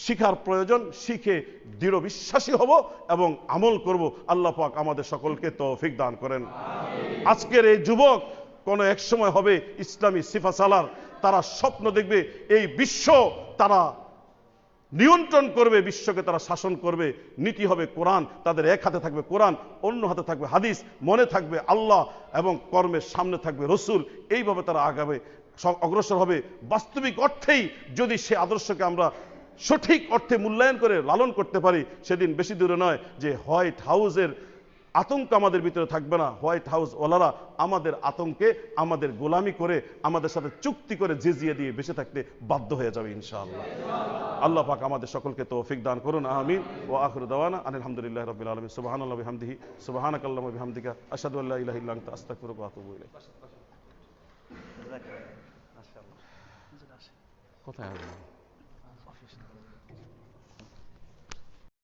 Speaker 2: শিখার প্রয়োজন, শিখে দৃঢ় বিশ্বাসী হব এবং আমল করব। আল্লাহ পাক আমাদের সকলকে তৌফিক দান করেন। আজকের এই যুবক কোন এক সময় হবে ইসলামী সিফাসালার, তারা স্বপ্ন দেখবে এই বিশ্ব তারা নিয়ন্ত্রণ করবে, বিশ্বকে তারা শাসন করবে। নীতি হবে কোরআন, তাদের এক হাতে থাকবে কোরআন, অন্য হাতে থাকবে হাদিস, মনে থাকবে আল্লাহ এবং কর্মের সামনে থাকবে রসুল। এইভাবে তারা আগাবে, অগ্রসর হবে। বাস্তবিক অর্থেই যদি সে আদর্শকে আমরা সঠিক অর্থে মূল্যায়ন করে লালন করতে পারি, সেদিন বেশি দূরে নয় যে হোয়াইট হাউসের আতঙ্ক আমাদের ভিতরে থাকবে না। হোয়াইট হাউস ওয়ালারা আমাদের আতঙ্কে, আমাদের গোলামি করে, আমাদের সাথে চুক্তি করে জিজিয়া দিয়ে বেঁচে থাকতে বাধ্য হয়ে যাবে ইনশাআল্লাহ। আল্লাহ পাক আমাদের সকলকে তৌফিক দান করুন, আমিন। ওয়া আখিরু দাওয়ানা আলহামদুলিল্লাহি রাব্বিল আলামিন। সুবহানাল্লাহি ওয়া বিহামদিহি, সুবহানাকাল্লাহুম্মা ওয়া বিহামদিকা, আশহাদু আল্লা ইলাহা ইল্লা আনতা, আস্তাগফিরুকা ওয়া আতুবু ইলাইক। কোথায়